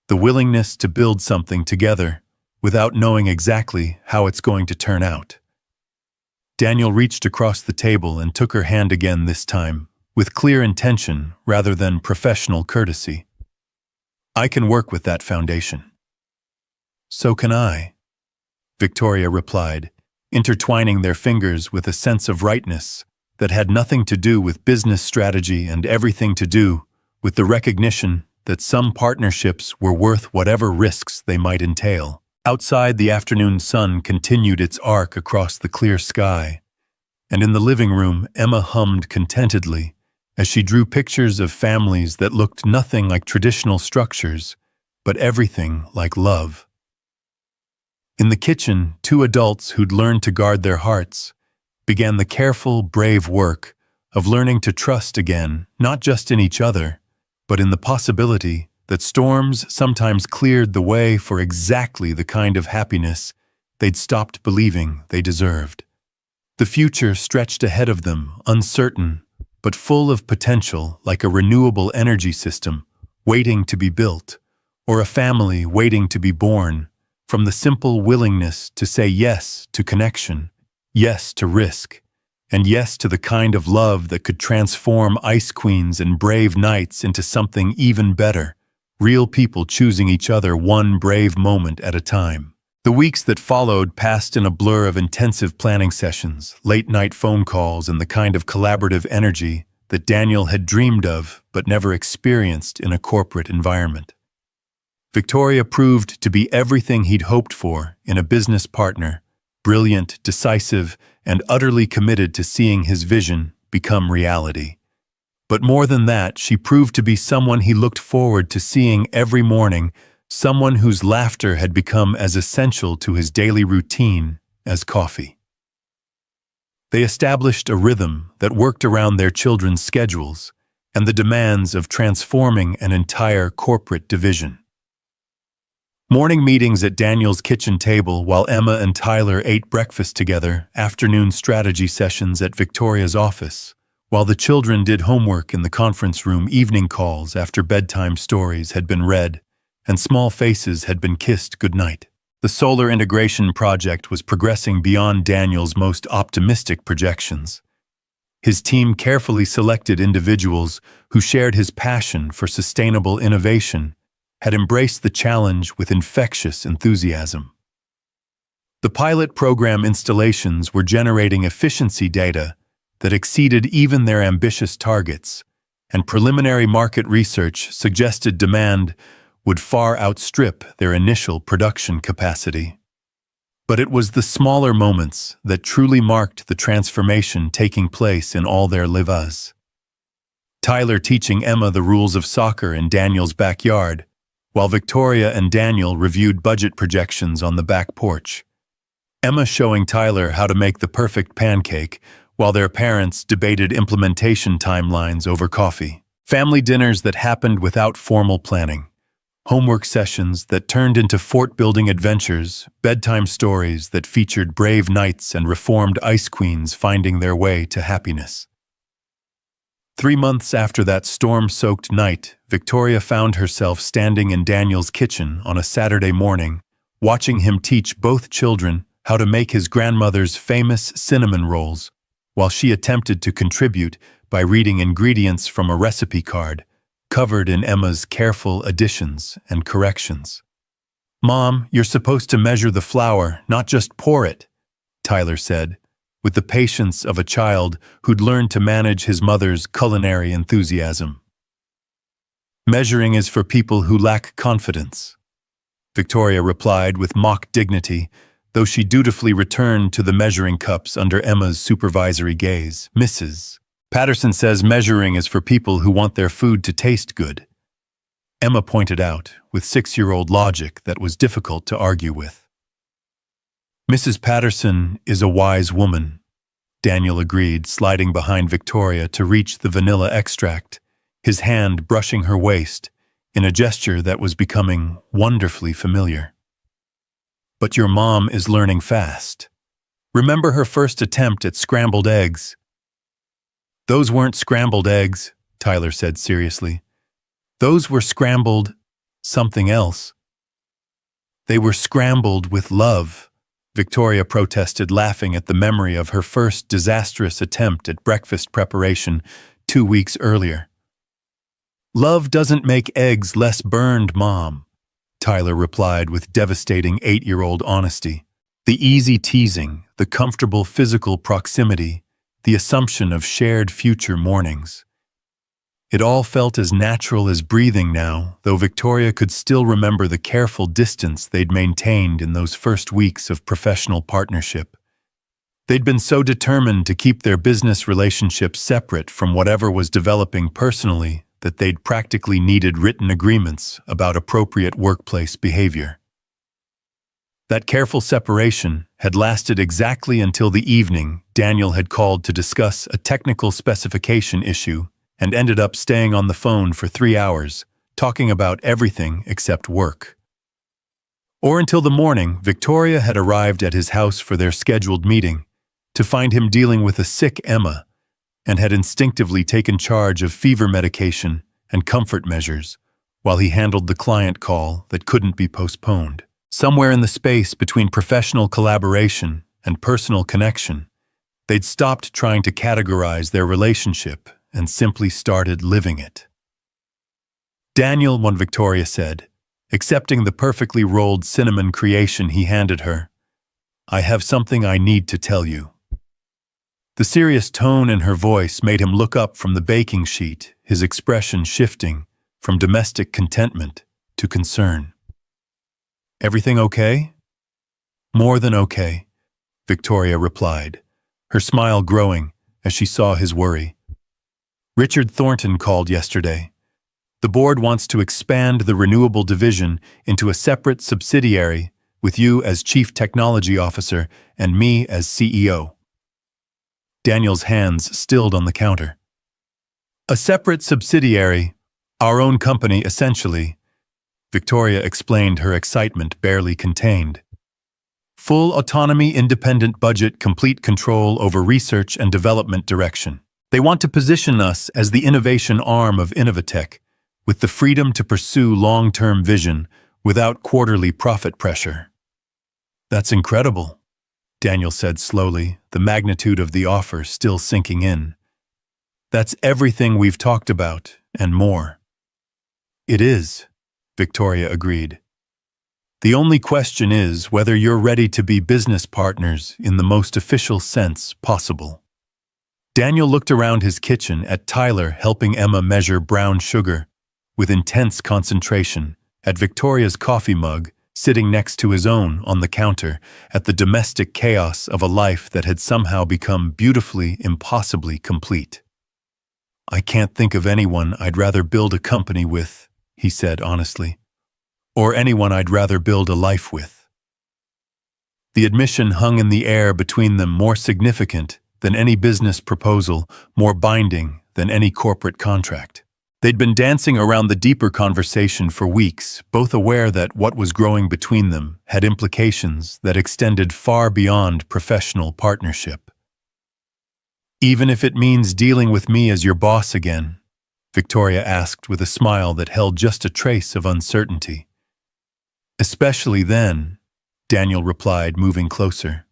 "The willingness to build something together without knowing exactly how it's going to turn out." Daniel reached across the table and took her hand again this time, with clear intention rather than professional courtesy. "I can work with that foundation." "So can I," Victoria replied, intertwining their fingers with a sense of rightness that had nothing to do with business strategy and everything to do with the recognition that some partnerships were worth whatever risks they might entail. Outside, the afternoon sun continued its arc across the clear sky, and in the living room, Emma hummed contentedly as she drew pictures of families that looked nothing like traditional structures, but everything like love. In the kitchen, two adults who'd learned to guard their hearts began the careful, brave work of learning to trust again, not just in each other, but in the possibility that storms sometimes cleared the way for exactly the kind of happiness they'd stopped believing they deserved. The future stretched ahead of them, uncertain, but full of potential, like a renewable energy system waiting to be built, or a family waiting to be born, from the simple willingness to say yes to connection, yes to risk, and yes to the kind of love that could transform ice queens and brave knights into something even better, real people choosing each other one brave moment at a time. The weeks that followed passed in a blur of intensive planning sessions, late-night phone calls, and the kind of collaborative energy that Daniel had dreamed of but never experienced in a corporate environment. Victoria proved to be everything he'd hoped for in a business partner, brilliant, decisive, and utterly committed to seeing his vision become reality. But more than that, she proved to be someone he looked forward to seeing every morning, someone whose laughter had become as essential to his daily routine as coffee. They established a rhythm that worked around their children's schedules and the demands of transforming an entire corporate division. Morning meetings at Daniel's kitchen table while Emma and Tyler ate breakfast together, afternoon strategy sessions at Victoria's office, while the children did homework in the conference room, evening calls after bedtime stories had been read, and small faces had been kissed goodnight. The solar integration project was progressing beyond Daniel's most optimistic projections. His team carefully selected individuals who shared his passion for sustainable innovation, had embraced the challenge with infectious enthusiasm. The pilot program installations were generating efficiency data that exceeded even their ambitious targets, and preliminary market research suggested demand would far outstrip their initial production capacity. But it was the smaller moments that truly marked the transformation taking place in all their lives. Tyler teaching Emma the rules of soccer in Daniel's backyard, while Victoria and Daniel reviewed budget projections on the back porch. Emma showing Tyler how to make the perfect pancake, while their parents debated implementation timelines over coffee. Family dinners that happened without formal planning. Homework sessions that turned into fort-building adventures, bedtime stories that featured brave knights and reformed ice queens finding their way to happiness. 3 months after that storm-soaked night, Victoria found herself standing in Daniel's kitchen on a Saturday morning, watching him teach both children how to make his grandmother's famous cinnamon rolls, while she attempted to contribute by reading ingredients from a recipe card, covered in Emma's careful additions and corrections. "Mom, you're supposed to measure the flour, not just pour it," Tyler said, with the patience of a child who'd learned to manage his mother's culinary enthusiasm. "Measuring is for people who lack confidence," Victoria replied with mock dignity, though she dutifully returned to the measuring cups under Emma's supervisory gaze. "Mrs. Patterson says measuring is for people who want their food to taste good," Emma pointed out, with 6-year-old logic that was difficult to argue with. "Mrs. Patterson is a wise woman," Daniel agreed, sliding behind Victoria to reach the vanilla extract, his hand brushing her waist in a gesture that was becoming wonderfully familiar. "But your mom is learning fast. Remember her first attempt at scrambled eggs?" "Those weren't scrambled eggs," Tyler said seriously. "Those were scrambled something else. They were scrambled with love," Victoria protested, laughing at the memory of her first disastrous attempt at breakfast preparation 2 weeks earlier. "Love doesn't make eggs less burned, Mom," Tyler replied with devastating 8-year-old honesty. The easy teasing, the comfortable physical proximity, the assumption of shared future mornings. It all felt as natural as breathing now, though Victoria could still remember the careful distance they'd maintained in those first weeks of professional partnership. They'd been so determined to keep their business relationship separate from whatever was developing personally that they'd practically needed written agreements about appropriate workplace behavior. That careful separation had lasted exactly until the evening Daniel had called to discuss a technical specification issue and ended up staying on the phone for 3 hours, talking about everything except work. Or until the morning Victoria had arrived at his house for their scheduled meeting, to find him dealing with a sick Emma, and had instinctively taken charge of fever medication and comfort measures while he handled the client call that couldn't be postponed. Somewhere in the space between professional collaboration and personal connection, they'd stopped trying to categorize their relationship and simply started living it. "Daniel," one Victoria said, accepting the perfectly rolled cinnamon creation he handed her, "I have something I need to tell you." The serious tone in her voice made him look up from the baking sheet, his expression shifting from domestic contentment to concern. "Everything okay?" "More than okay," Victoria replied, her smile growing as she saw his worry. "Richard Thornton called yesterday. The board wants to expand the renewable division into a separate subsidiary with you as Chief Technology Officer and me as CEO." Daniel's hands stilled on the counter. "A separate subsidiary, our own company essentially," Victoria explained, her excitement barely contained. "Full autonomy, independent budget, complete control over research and development direction. They want to position us as the innovation arm of Innovatech, with the freedom to pursue long-term vision without quarterly profit pressure." "That's incredible," Daniel said slowly, the magnitude of the offer still sinking in. "That's everything we've talked about, and more." "It is," Victoria agreed. "The only question is whether you're ready to be business partners in the most official sense possible." Daniel looked around his kitchen at Tyler helping Emma measure brown sugar with intense concentration, at Victoria's coffee mug sitting next to his own on the counter, at the domestic chaos of a life that had somehow become beautifully, impossibly complete. "I can't think of anyone I'd rather build a company with," he said honestly, "or anyone I'd rather build a life with." The admission hung in the air between them, more significant than any business proposal, more binding than any corporate contract. They'd been dancing around the deeper conversation for weeks, both aware that what was growing between them had implications that extended far beyond professional partnership. "Even if it means dealing with me as your boss again?" Victoria asked with a smile that held just a trace of uncertainty. "Especially then," Daniel replied, moving closer.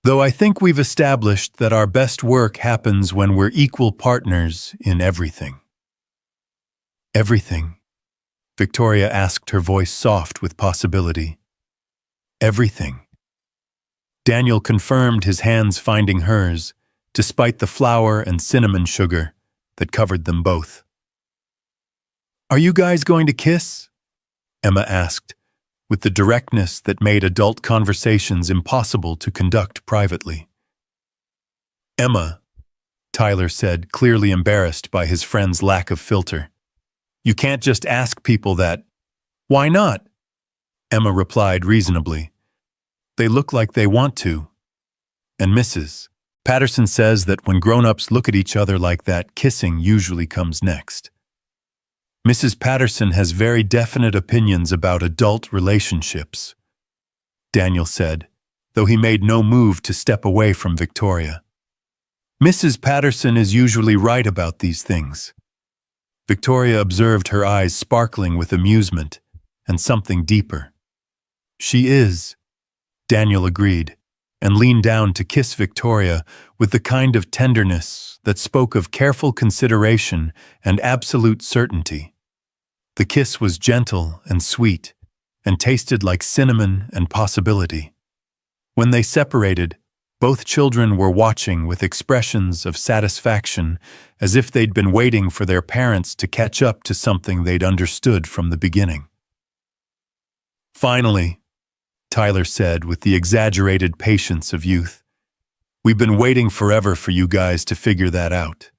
"Though I think we've established that our best work happens when we're equal partners in everything." "Everything?" Victoria asked, her voice soft with possibility. "Everything." Daniel confirmed, his hands finding hers, despite the flour and cinnamon sugar that covered them both. "Are you guys going to kiss?" Emma asked, with the directness that made adult conversations impossible to conduct privately. "Emma," Tyler said, clearly embarrassed by his friend's lack of filter. "You can't just ask people that." "Why not?" Emma replied reasonably. "They look like they want to. And Mrs. Patterson says that when grown-ups look at each other like that, kissing usually comes next." "Mrs. Patterson has very definite opinions about adult relationships," Daniel said, though he made no move to step away from Victoria. "Mrs. Patterson is usually right about these things." Victoria observed, her eyes sparkling with amusement and something deeper. "She is," Daniel agreed, and leaned down to kiss Victoria with the kind of tenderness that spoke of careful consideration and absolute certainty. The kiss was gentle and sweet, and tasted like cinnamon and possibility. When they separated, both children were watching with expressions of satisfaction, as if they'd been waiting for their parents to catch up to something they'd understood from the beginning. "Finally," Tyler said with the exaggerated patience of youth, "we've been waiting forever for you guys to figure that out."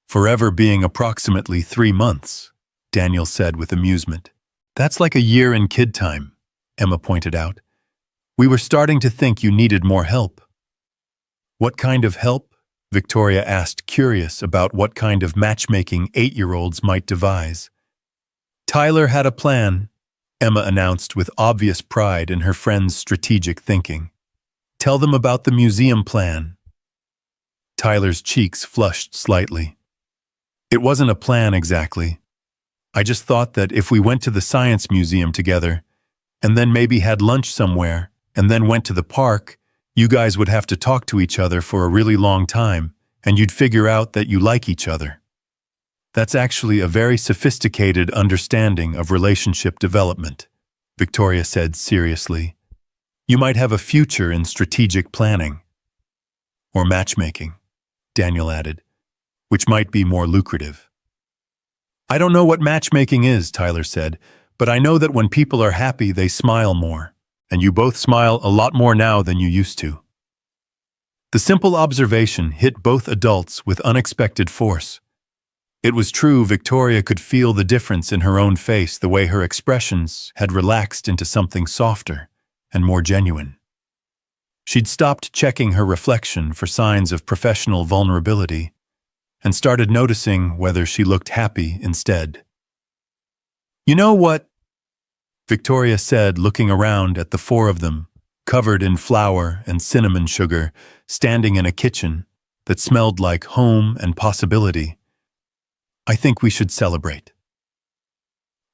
"Forever being approximately 3 months," Daniel said with amusement. "That's like a year in kid time," Emma pointed out. "We were starting to think you needed more help." "What kind of help?" Victoria asked, curious about what kind of matchmaking 8-year-olds might devise. "Tyler had a plan," Emma announced with obvious pride in her friend's strategic thinking. "Tell them about the museum plan." Tyler's cheeks flushed slightly. "It wasn't a plan exactly. I just thought that if we went to the science museum together, and then maybe had lunch somewhere, and then went to the park, you guys would have to talk to each other for a really long time, and you'd figure out that you like each other. That's actually a very sophisticated understanding of relationship development," Victoria said seriously. "You might have a future in strategic planning." "Or matchmaking," Daniel added, "which might be more lucrative." "I don't know what matchmaking is," Tyler said, "but I know that when people are happy, they smile more. And you both smile a lot more now than you used to." The simple observation hit both adults with unexpected force. It was true, Victoria could feel the difference in her own face, the way her expressions had relaxed into something softer and more genuine. She'd stopped checking her reflection for signs of professional vulnerability and started noticing whether she looked happy instead. "You know what?" Victoria said, looking around at the 4 of them, covered in flour and cinnamon sugar, standing in a kitchen that smelled like home and possibility. "I think we should celebrate."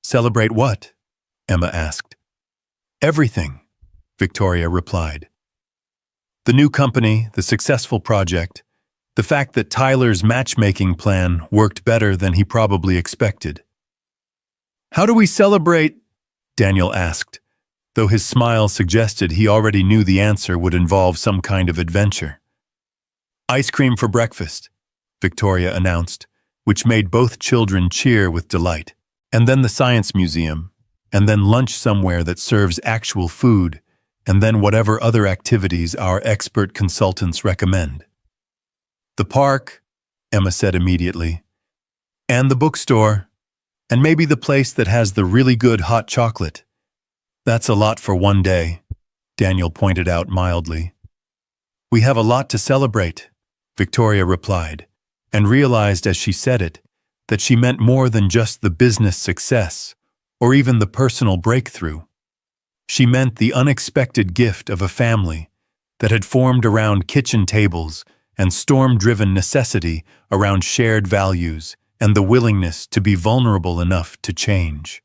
"Celebrate what?" Emma asked. "Everything," Victoria replied. "The new company, the successful project, the fact that Tyler's matchmaking plan worked better than he probably expected." "How do we celebrate?" Daniel asked, though his smile suggested he already knew the answer would involve some kind of adventure. "Ice cream for breakfast," Victoria announced, which made both children cheer with delight. "And then the science museum, and then lunch somewhere that serves actual food, and then whatever other activities our expert consultants recommend." "The park," Emma said immediately, "and the bookstore, and maybe the place that has the really good hot chocolate." "That's a lot for one day," Daniel pointed out mildly. "We have a lot to celebrate," Victoria replied, and realized as she said it that she meant more than just the business success or even the personal breakthrough. She meant the unexpected gift of a family that had formed around kitchen tables and storm-driven necessity around shared values and the willingness to be vulnerable enough to change.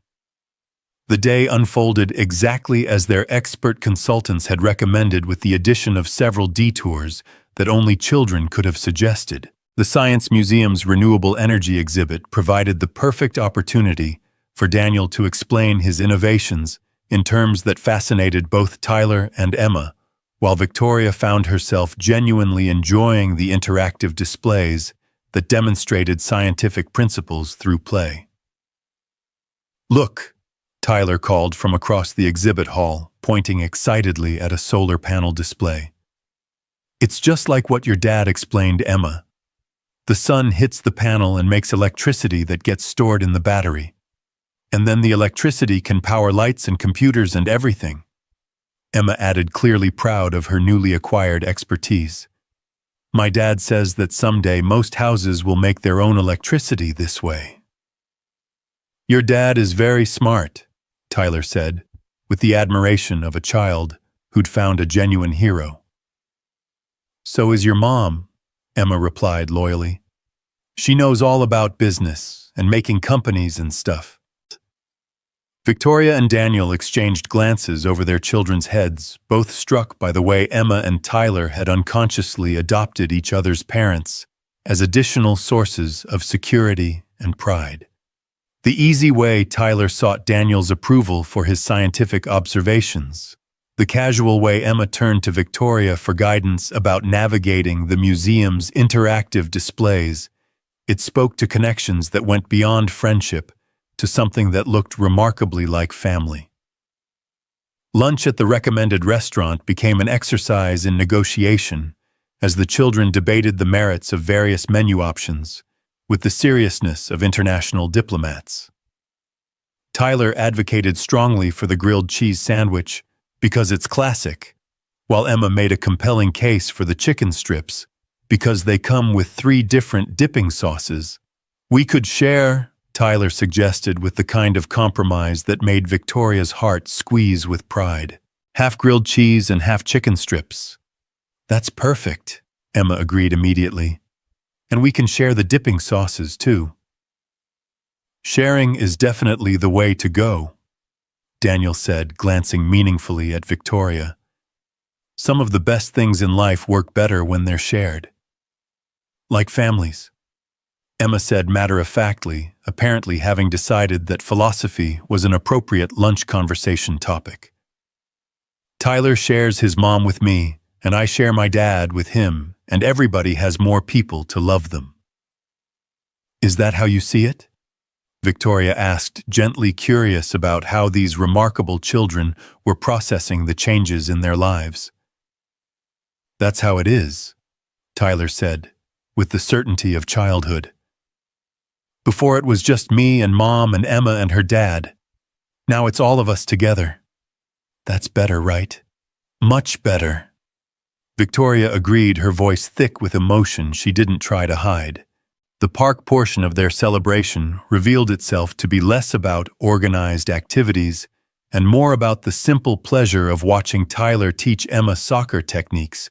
The day unfolded exactly as their expert consultants had recommended, with the addition of several detours that only children could have suggested. The Science Museum's renewable energy exhibit provided the perfect opportunity for Daniel to explain his innovations in terms that fascinated both Tyler and Emma, while Victoria found herself genuinely enjoying the interactive displays that demonstrated scientific principles through play. "Look," Tyler called from across the exhibit hall, pointing excitedly at a solar panel display. "It's just like what your dad explained, Emma. The sun hits the panel and makes electricity that gets stored in the battery. And then the electricity can power lights and computers and everything," Emma added, clearly proud of her newly acquired expertise. "My dad says that someday most houses will make their own electricity this way." "Your dad is very smart," Tyler said, with the admiration of a child who'd found a genuine hero. "So is your mom," Emma replied loyally. "She knows all about business and making companies and stuff." Victoria and Daniel exchanged glances over their children's heads, both struck by the way Emma and Tyler had unconsciously adopted each other's parents as additional sources of security and pride. The easy way Tyler sought Daniel's approval for his scientific observations, the casual way Emma turned to Victoria for guidance about navigating the museum's interactive displays, it spoke to connections that went beyond friendship to something that looked remarkably like family. Lunch at the recommended restaurant became an exercise in negotiation as the children debated the merits of various menu options with the seriousness of international diplomats. Tyler advocated strongly for the grilled cheese sandwich because it's classic, while Emma made a compelling case for the chicken strips because they come with 3 different dipping sauces. "We could share," Tyler suggested with the kind of compromise that made Victoria's heart squeeze with pride. "Half grilled cheese and half chicken strips." "That's perfect," Emma agreed immediately. "And we can share the dipping sauces, too." "Sharing is definitely the way to go," Daniel said, glancing meaningfully at Victoria. "Some of the best things in life work better when they're shared." "Like families," Emma said matter-of-factly, apparently having decided that philosophy was an appropriate lunch conversation topic. "Tyler shares his mom with me, and I share my dad with him, and everybody has more people to love them." "Is that how you see it?" Victoria asked, gently curious about how these remarkable children were processing the changes in their lives. "That's how it is," Tyler said, with the certainty of childhood. "Before it was just me and Mom and Emma and her dad. Now it's all of us together. That's better, right? Much better." Victoria agreed, her voice thick with emotion she didn't try to hide. The park portion of their celebration revealed itself to be less about organized activities and more about the simple pleasure of watching Tyler teach Emma soccer techniques,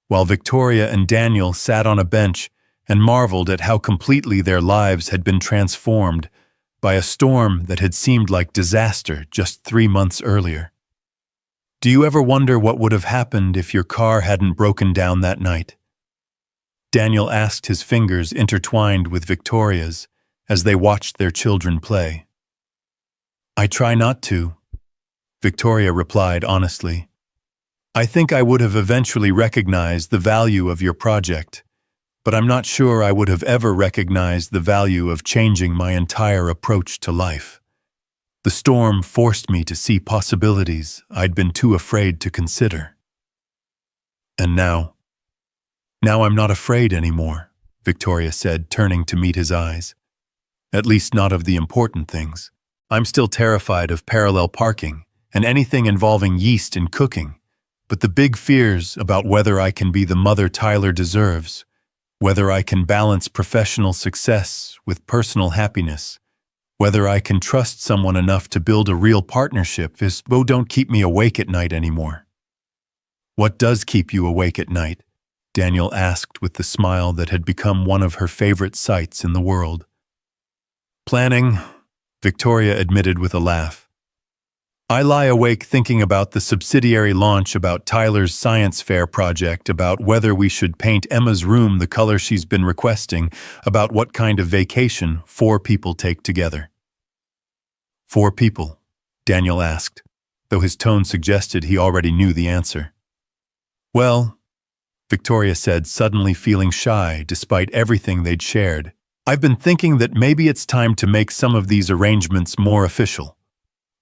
while Victoria and Daniel sat on a bench and marveled at how completely their lives had been transformed by a storm that had seemed like disaster just 3 months earlier. "Do you ever wonder what would have happened if your car hadn't broken down that night?" Daniel asked, his fingers intertwined with Victoria's as they watched their children play. "I try not to," Victoria replied honestly. "I think I would have eventually recognized the value of your project, but I'm not sure I would have ever recognized the value of changing my entire approach to life. The storm forced me to see possibilities I'd been too afraid to consider. And now I'm not afraid anymore," Victoria said, turning to meet his eyes. "At least not of the important things. I'm still terrified of parallel parking and anything involving yeast and cooking, but the big fears about whether I can be the mother Tyler deserves, whether I can balance professional success with personal happiness, whether I can trust someone enough to build a real partnership don't keep me awake at night anymore." "What does keep you awake at night?" Daniel asked with the smile that had become one of her favorite sights in the world. "Planning," Victoria admitted with a laugh. "I lie awake thinking about the subsidiary launch, about Tyler's science fair project, about whether we should paint Emma's room the color she's been requesting, about what kind of vacation 4 people take together." "4 people?" Daniel asked, though his tone suggested he already knew the answer. "Well," Victoria said, suddenly feeling shy despite everything they'd shared, "I've been thinking that maybe it's time to make some of these arrangements more official.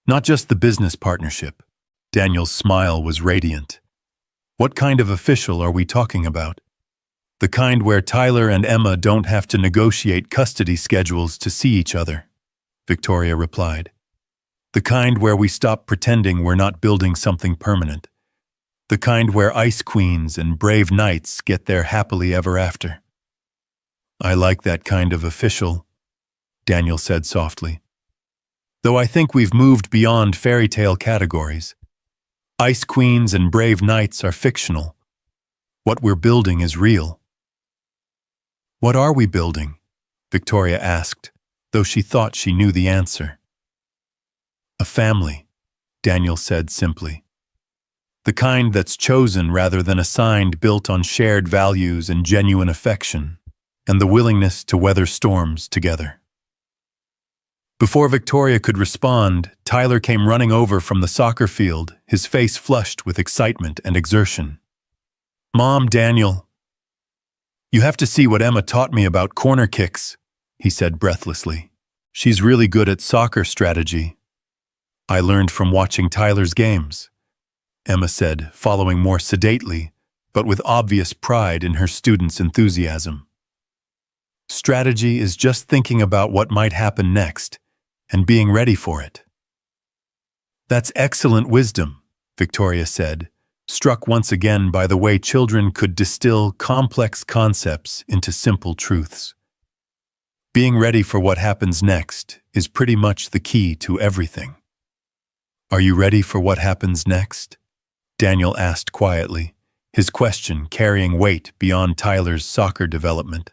Not just the business partnership." Daniel's smile was radiant. "What kind of official are we talking about?" "The kind where Tyler and Emma don't have to negotiate custody schedules to see each other," Victoria replied. "The kind where we stop pretending we're not building something permanent. The kind where ice queens and brave knights get there happily ever after." "I like that kind of official," Daniel said softly. "Though I think we've moved beyond fairy tale categories. Ice queens and brave knights are fictional. What we're building is real." "What are we building?" Victoria asked, though she thought she knew the answer. A family, Daniel said simply. The kind that's chosen rather than assigned, built on shared values and genuine affection, and the willingness to weather storms together. Before Victoria could respond, Tyler came running over from the soccer field, his face flushed with excitement and exertion. "Mom, Daniel, you have to see what Emma taught me about corner kicks," he said breathlessly. "She's really good at soccer strategy. I learned from watching Tyler's games," Emma said, following more sedately, but with obvious pride in her students' enthusiasm. "Strategy is just thinking about what might happen next and being ready for it." "That's excellent wisdom," Victoria said, struck once again by the way children could distill complex concepts into simple truths. Being ready for what happens next is pretty much the key to everything. "Are you ready for what happens next?" Daniel asked quietly, his question carrying weight beyond Tyler's soccer development.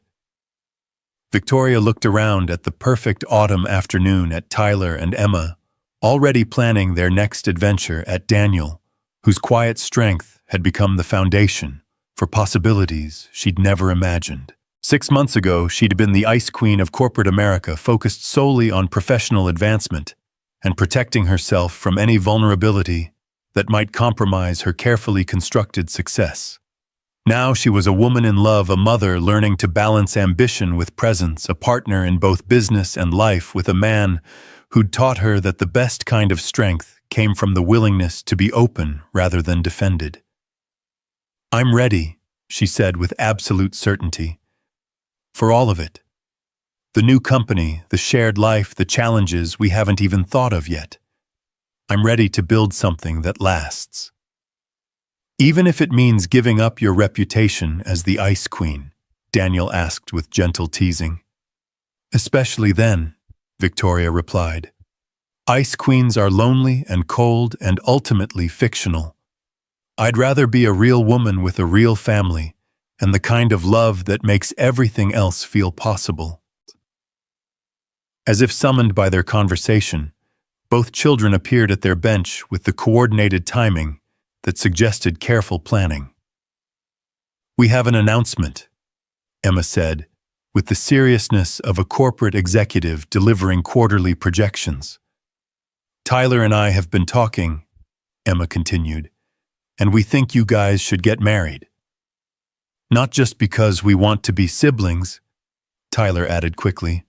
Victoria looked around at the perfect autumn afternoon at Tyler and Emma, already planning their next adventure at Daniel, whose quiet strength had become the foundation for possibilities she'd never imagined. 6 months ago, she'd been the ice queen of corporate America, focused solely on professional advancement and protecting herself from any vulnerability that might compromise her carefully constructed success. Now she was a woman in love, a mother learning to balance ambition with presence, a partner in both business and life with a man who'd taught her that the best kind of strength came from the willingness to be open rather than defended. "I'm ready," she said with absolute certainty. "For all of it. The new company, the shared life, the challenges we haven't even thought of yet. I'm ready to build something that lasts. Even if it means giving up your reputation as the Ice Queen," Daniel asked with gentle teasing. "Especially then," Victoria replied. "Ice Queens are lonely and cold and ultimately fictional. I'd rather be a real woman with a real family and the kind of love that makes everything else feel possible." As if summoned by their conversation, both children appeared at their bench with the coordinated timing that suggested careful planning. "We have an announcement," Emma said, with the seriousness of a corporate executive delivering quarterly projections. "Tyler and I have been talking," Emma continued, "and we think you guys should get married. Not just because we want to be siblings," Tyler added quickly,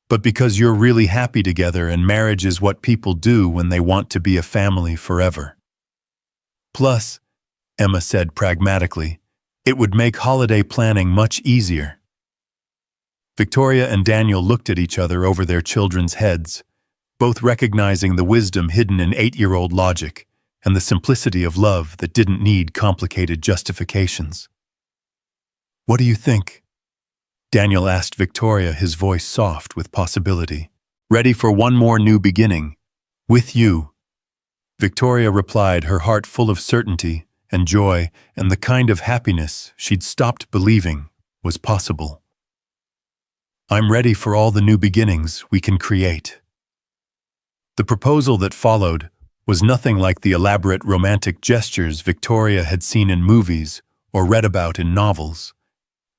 "but because you're really happy together and marriage is what people do when they want to be a family forever. Plus," Emma said pragmatically, "it would make holiday planning much easier." Victoria and Daniel looked at each other over their children's heads, both recognizing the wisdom hidden in 8-year-old logic and the simplicity of love that didn't need complicated justifications. "What do you think?" Daniel asked Victoria, his voice soft with possibility. "Ready for one more new beginning. With you." Victoria replied, her heart full of certainty and joy and the kind of happiness she'd stopped believing was possible. "I'm ready for all the new beginnings we can create." The proposal that followed was nothing like the elaborate romantic gestures Victoria had seen in movies or read about in novels.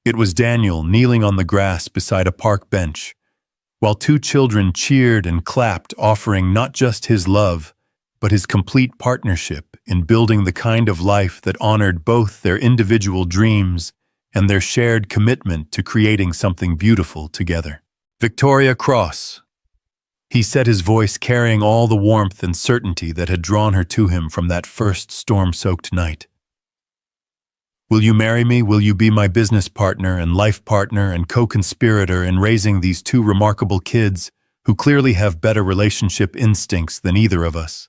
It was Daniel kneeling on the grass beside a park bench, while 2 children cheered and clapped, offering not just his love, but his complete partnership in building the kind of life that honored both their individual dreams and their shared commitment to creating something beautiful together. "Victoria Cross," he said, his voice carrying all the warmth and certainty that had drawn her to him from that first storm-soaked night. "Will you marry me? Will you be my business partner and life partner and co-conspirator in raising these 2 remarkable kids who clearly have better relationship instincts than either of us?"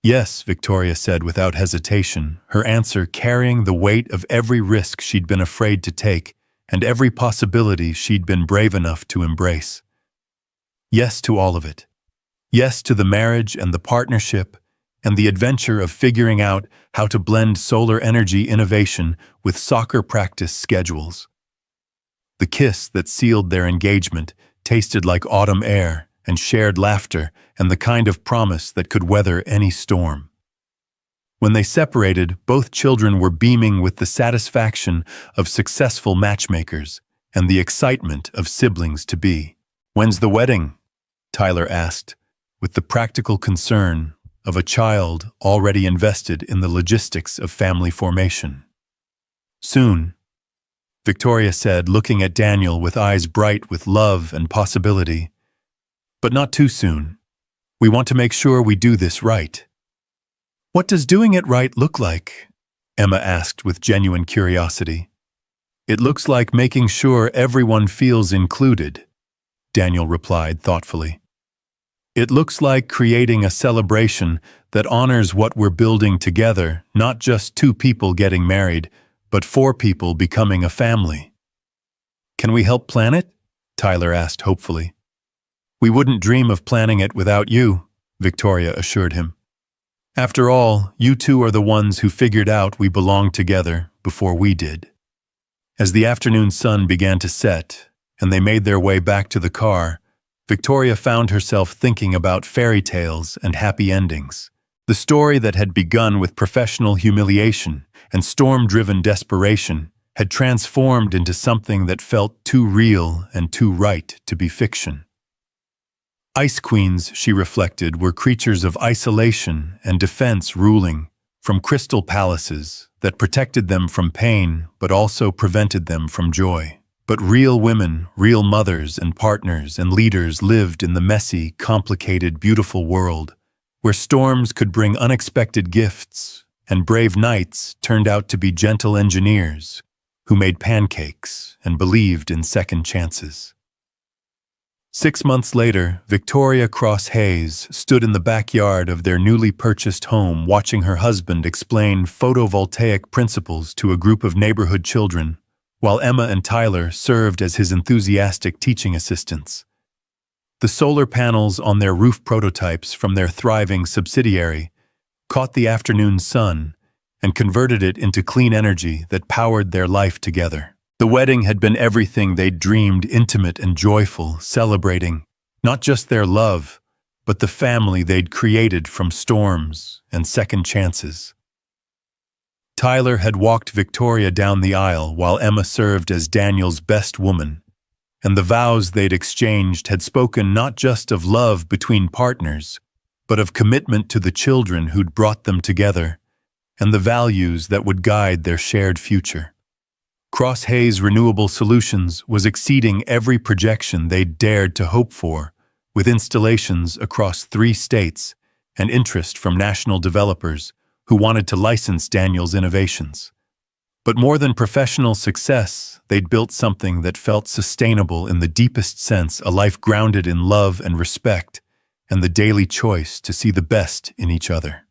"Yes," Victoria said without hesitation, her answer carrying the weight of every risk she'd been afraid to take and every possibility she'd been brave enough to embrace. Yes to all of it. Yes to the marriage and the partnership and the adventure of figuring out how to blend solar energy innovation with soccer practice schedules. The kiss that sealed their engagement tasted like autumn air and shared laughter and the kind of promise that could weather any storm. When they separated, both children were beaming with the satisfaction of successful matchmakers and the excitement of siblings-to-be. "When's the wedding?" Tyler asked, with the practical concern of a child already invested in the logistics of family formation. "Soon," Victoria said, looking at Daniel with eyes bright with love and possibility. "But not too soon. We want to make sure we do this right." "What does doing it right look like?" Emma asked with genuine curiosity. "It looks like making sure everyone feels included," Daniel replied thoughtfully. "It looks like creating a celebration that honors what we're building together, not just two people getting married, but four people becoming a family." "Can we help plan it?" Tyler asked hopefully. "We wouldn't dream of planning it without you," Victoria assured him. "After all, you two are the ones who figured out we belonged together before we did." As the afternoon sun began to set, and they made their way back to the car, Victoria found herself thinking about fairy tales and happy endings. The story that had begun with professional humiliation and storm-driven desperation had transformed into something that felt too real and too right to be fiction. Ice queens, she reflected, were creatures of isolation and defense ruling from crystal palaces that protected them from pain but also prevented them from joy. But real women, real mothers and partners and leaders lived in the messy, complicated, beautiful world where storms could bring unexpected gifts and brave knights turned out to be gentle engineers who made pancakes and believed in second chances. 6 months later, Victoria Cross Hayes stood in the backyard of their newly purchased home watching her husband explain photovoltaic principles to a group of neighborhood children, while Emma and Tyler served as his enthusiastic teaching assistants. The solar panels on their roof prototypes from their thriving subsidiary caught the afternoon sun and converted it into clean energy that powered their life together. The wedding had been everything they'd dreamed, intimate and joyful, celebrating not just their love, but the family they'd created from storms and second chances. Tyler had walked Victoria down the aisle while Emma served as Daniel's best woman, and the vows they'd exchanged had spoken not just of love between partners, but of commitment to the children who'd brought them together, and the values that would guide their shared future. Cross Hayes Renewable Solutions was exceeding every projection they'd dared to hope for, with installations across 3 states and interest from national developers who wanted to license Daniel's innovations. But more than professional success, they'd built something that felt sustainable in the deepest sense, a life grounded in love and respect, and the daily choice to see the best in each other.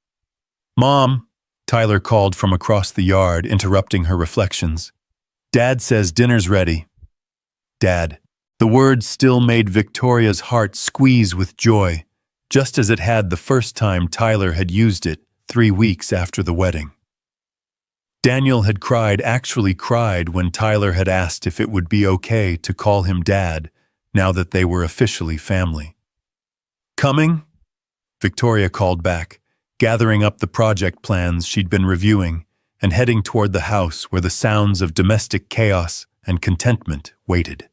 "Mom," Tyler called from across the yard, interrupting her reflections. "Dad says dinner's ready." "Dad." The word still made Victoria's heart squeeze with joy, just as it had the first time Tyler had used it 3 weeks after the wedding. Daniel had actually cried when Tyler had asked if it would be okay to call him Dad now that they were officially family. "Coming?" Victoria called back, gathering up the project plans she'd been reviewing and heading toward the house where the sounds of domestic chaos and contentment waited.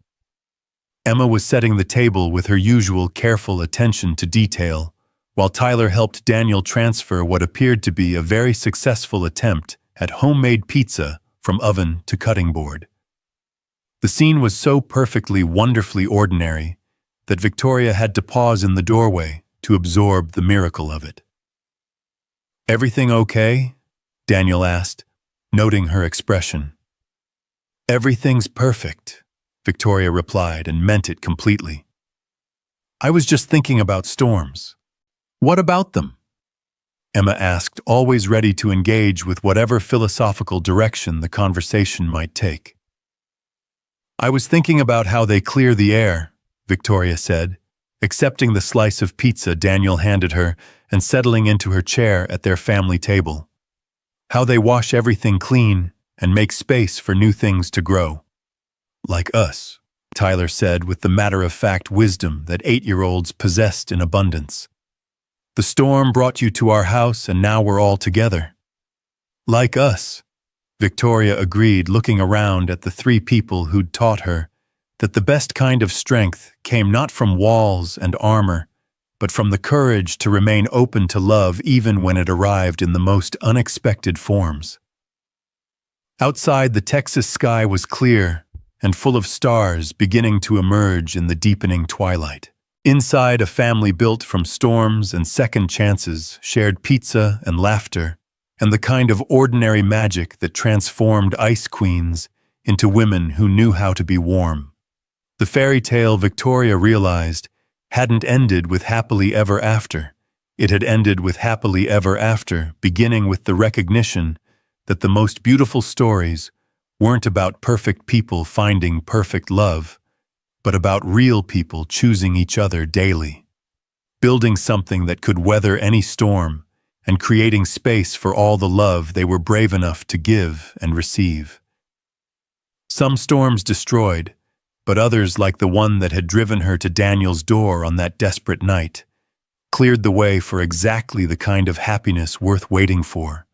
Emma was setting the table with her usual careful attention to detail, while Tyler helped Daniel transfer what appeared to be a very successful attempt at homemade pizza from oven to cutting board. The scene was so perfectly, wonderfully ordinary that Victoria had to pause in the doorway to absorb the miracle of it. "Everything okay?" Daniel asked, noting her expression. "Everything's perfect," Victoria replied and meant it completely. "I was just thinking about storms." "What about them?" Emma asked, always ready to engage with whatever philosophical direction the conversation might take. "I was thinking about how they clear the air," Victoria said, accepting the slice of pizza Daniel handed her and settling into her chair at their family table. "How they wash everything clean and make space for new things to grow. Like us." Tyler said with the matter-of-fact wisdom that 8-year-olds possessed in abundance. The storm brought you to our house and now we're all together. Like us, Victoria agreed, looking around at the 3 people who'd taught her that the best kind of strength came not from walls and armor, but from the courage to remain open to love even when it arrived in the most unexpected forms. Outside, the Texas sky was clear and full of stars beginning to emerge in the deepening twilight. Inside, a family built from storms and second chances shared pizza and laughter and the kind of ordinary magic that transformed ice queens into women who knew how to be warm. The fairy tale, Victoria realized, hadn't ended with happily ever after. It had ended with happily ever after, beginning with the recognition that the most beautiful stories weren't about perfect people finding perfect love, but about real people choosing each other daily, building something that could weather any storm, and creating space for all the love they were brave enough to give and receive. Some storms destroyed, but others, like the one that had driven her to Daniel's door on that desperate night, cleared the way for exactly the kind of happiness worth waiting for,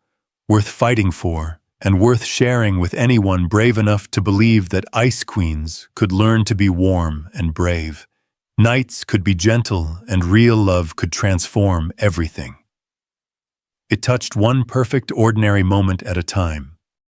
worth fighting for, and worth sharing with anyone brave enough to believe that ice queens could learn to be warm and brave. Nights could be gentle, and real love could transform everything. It touched one perfect, ordinary moment at a time.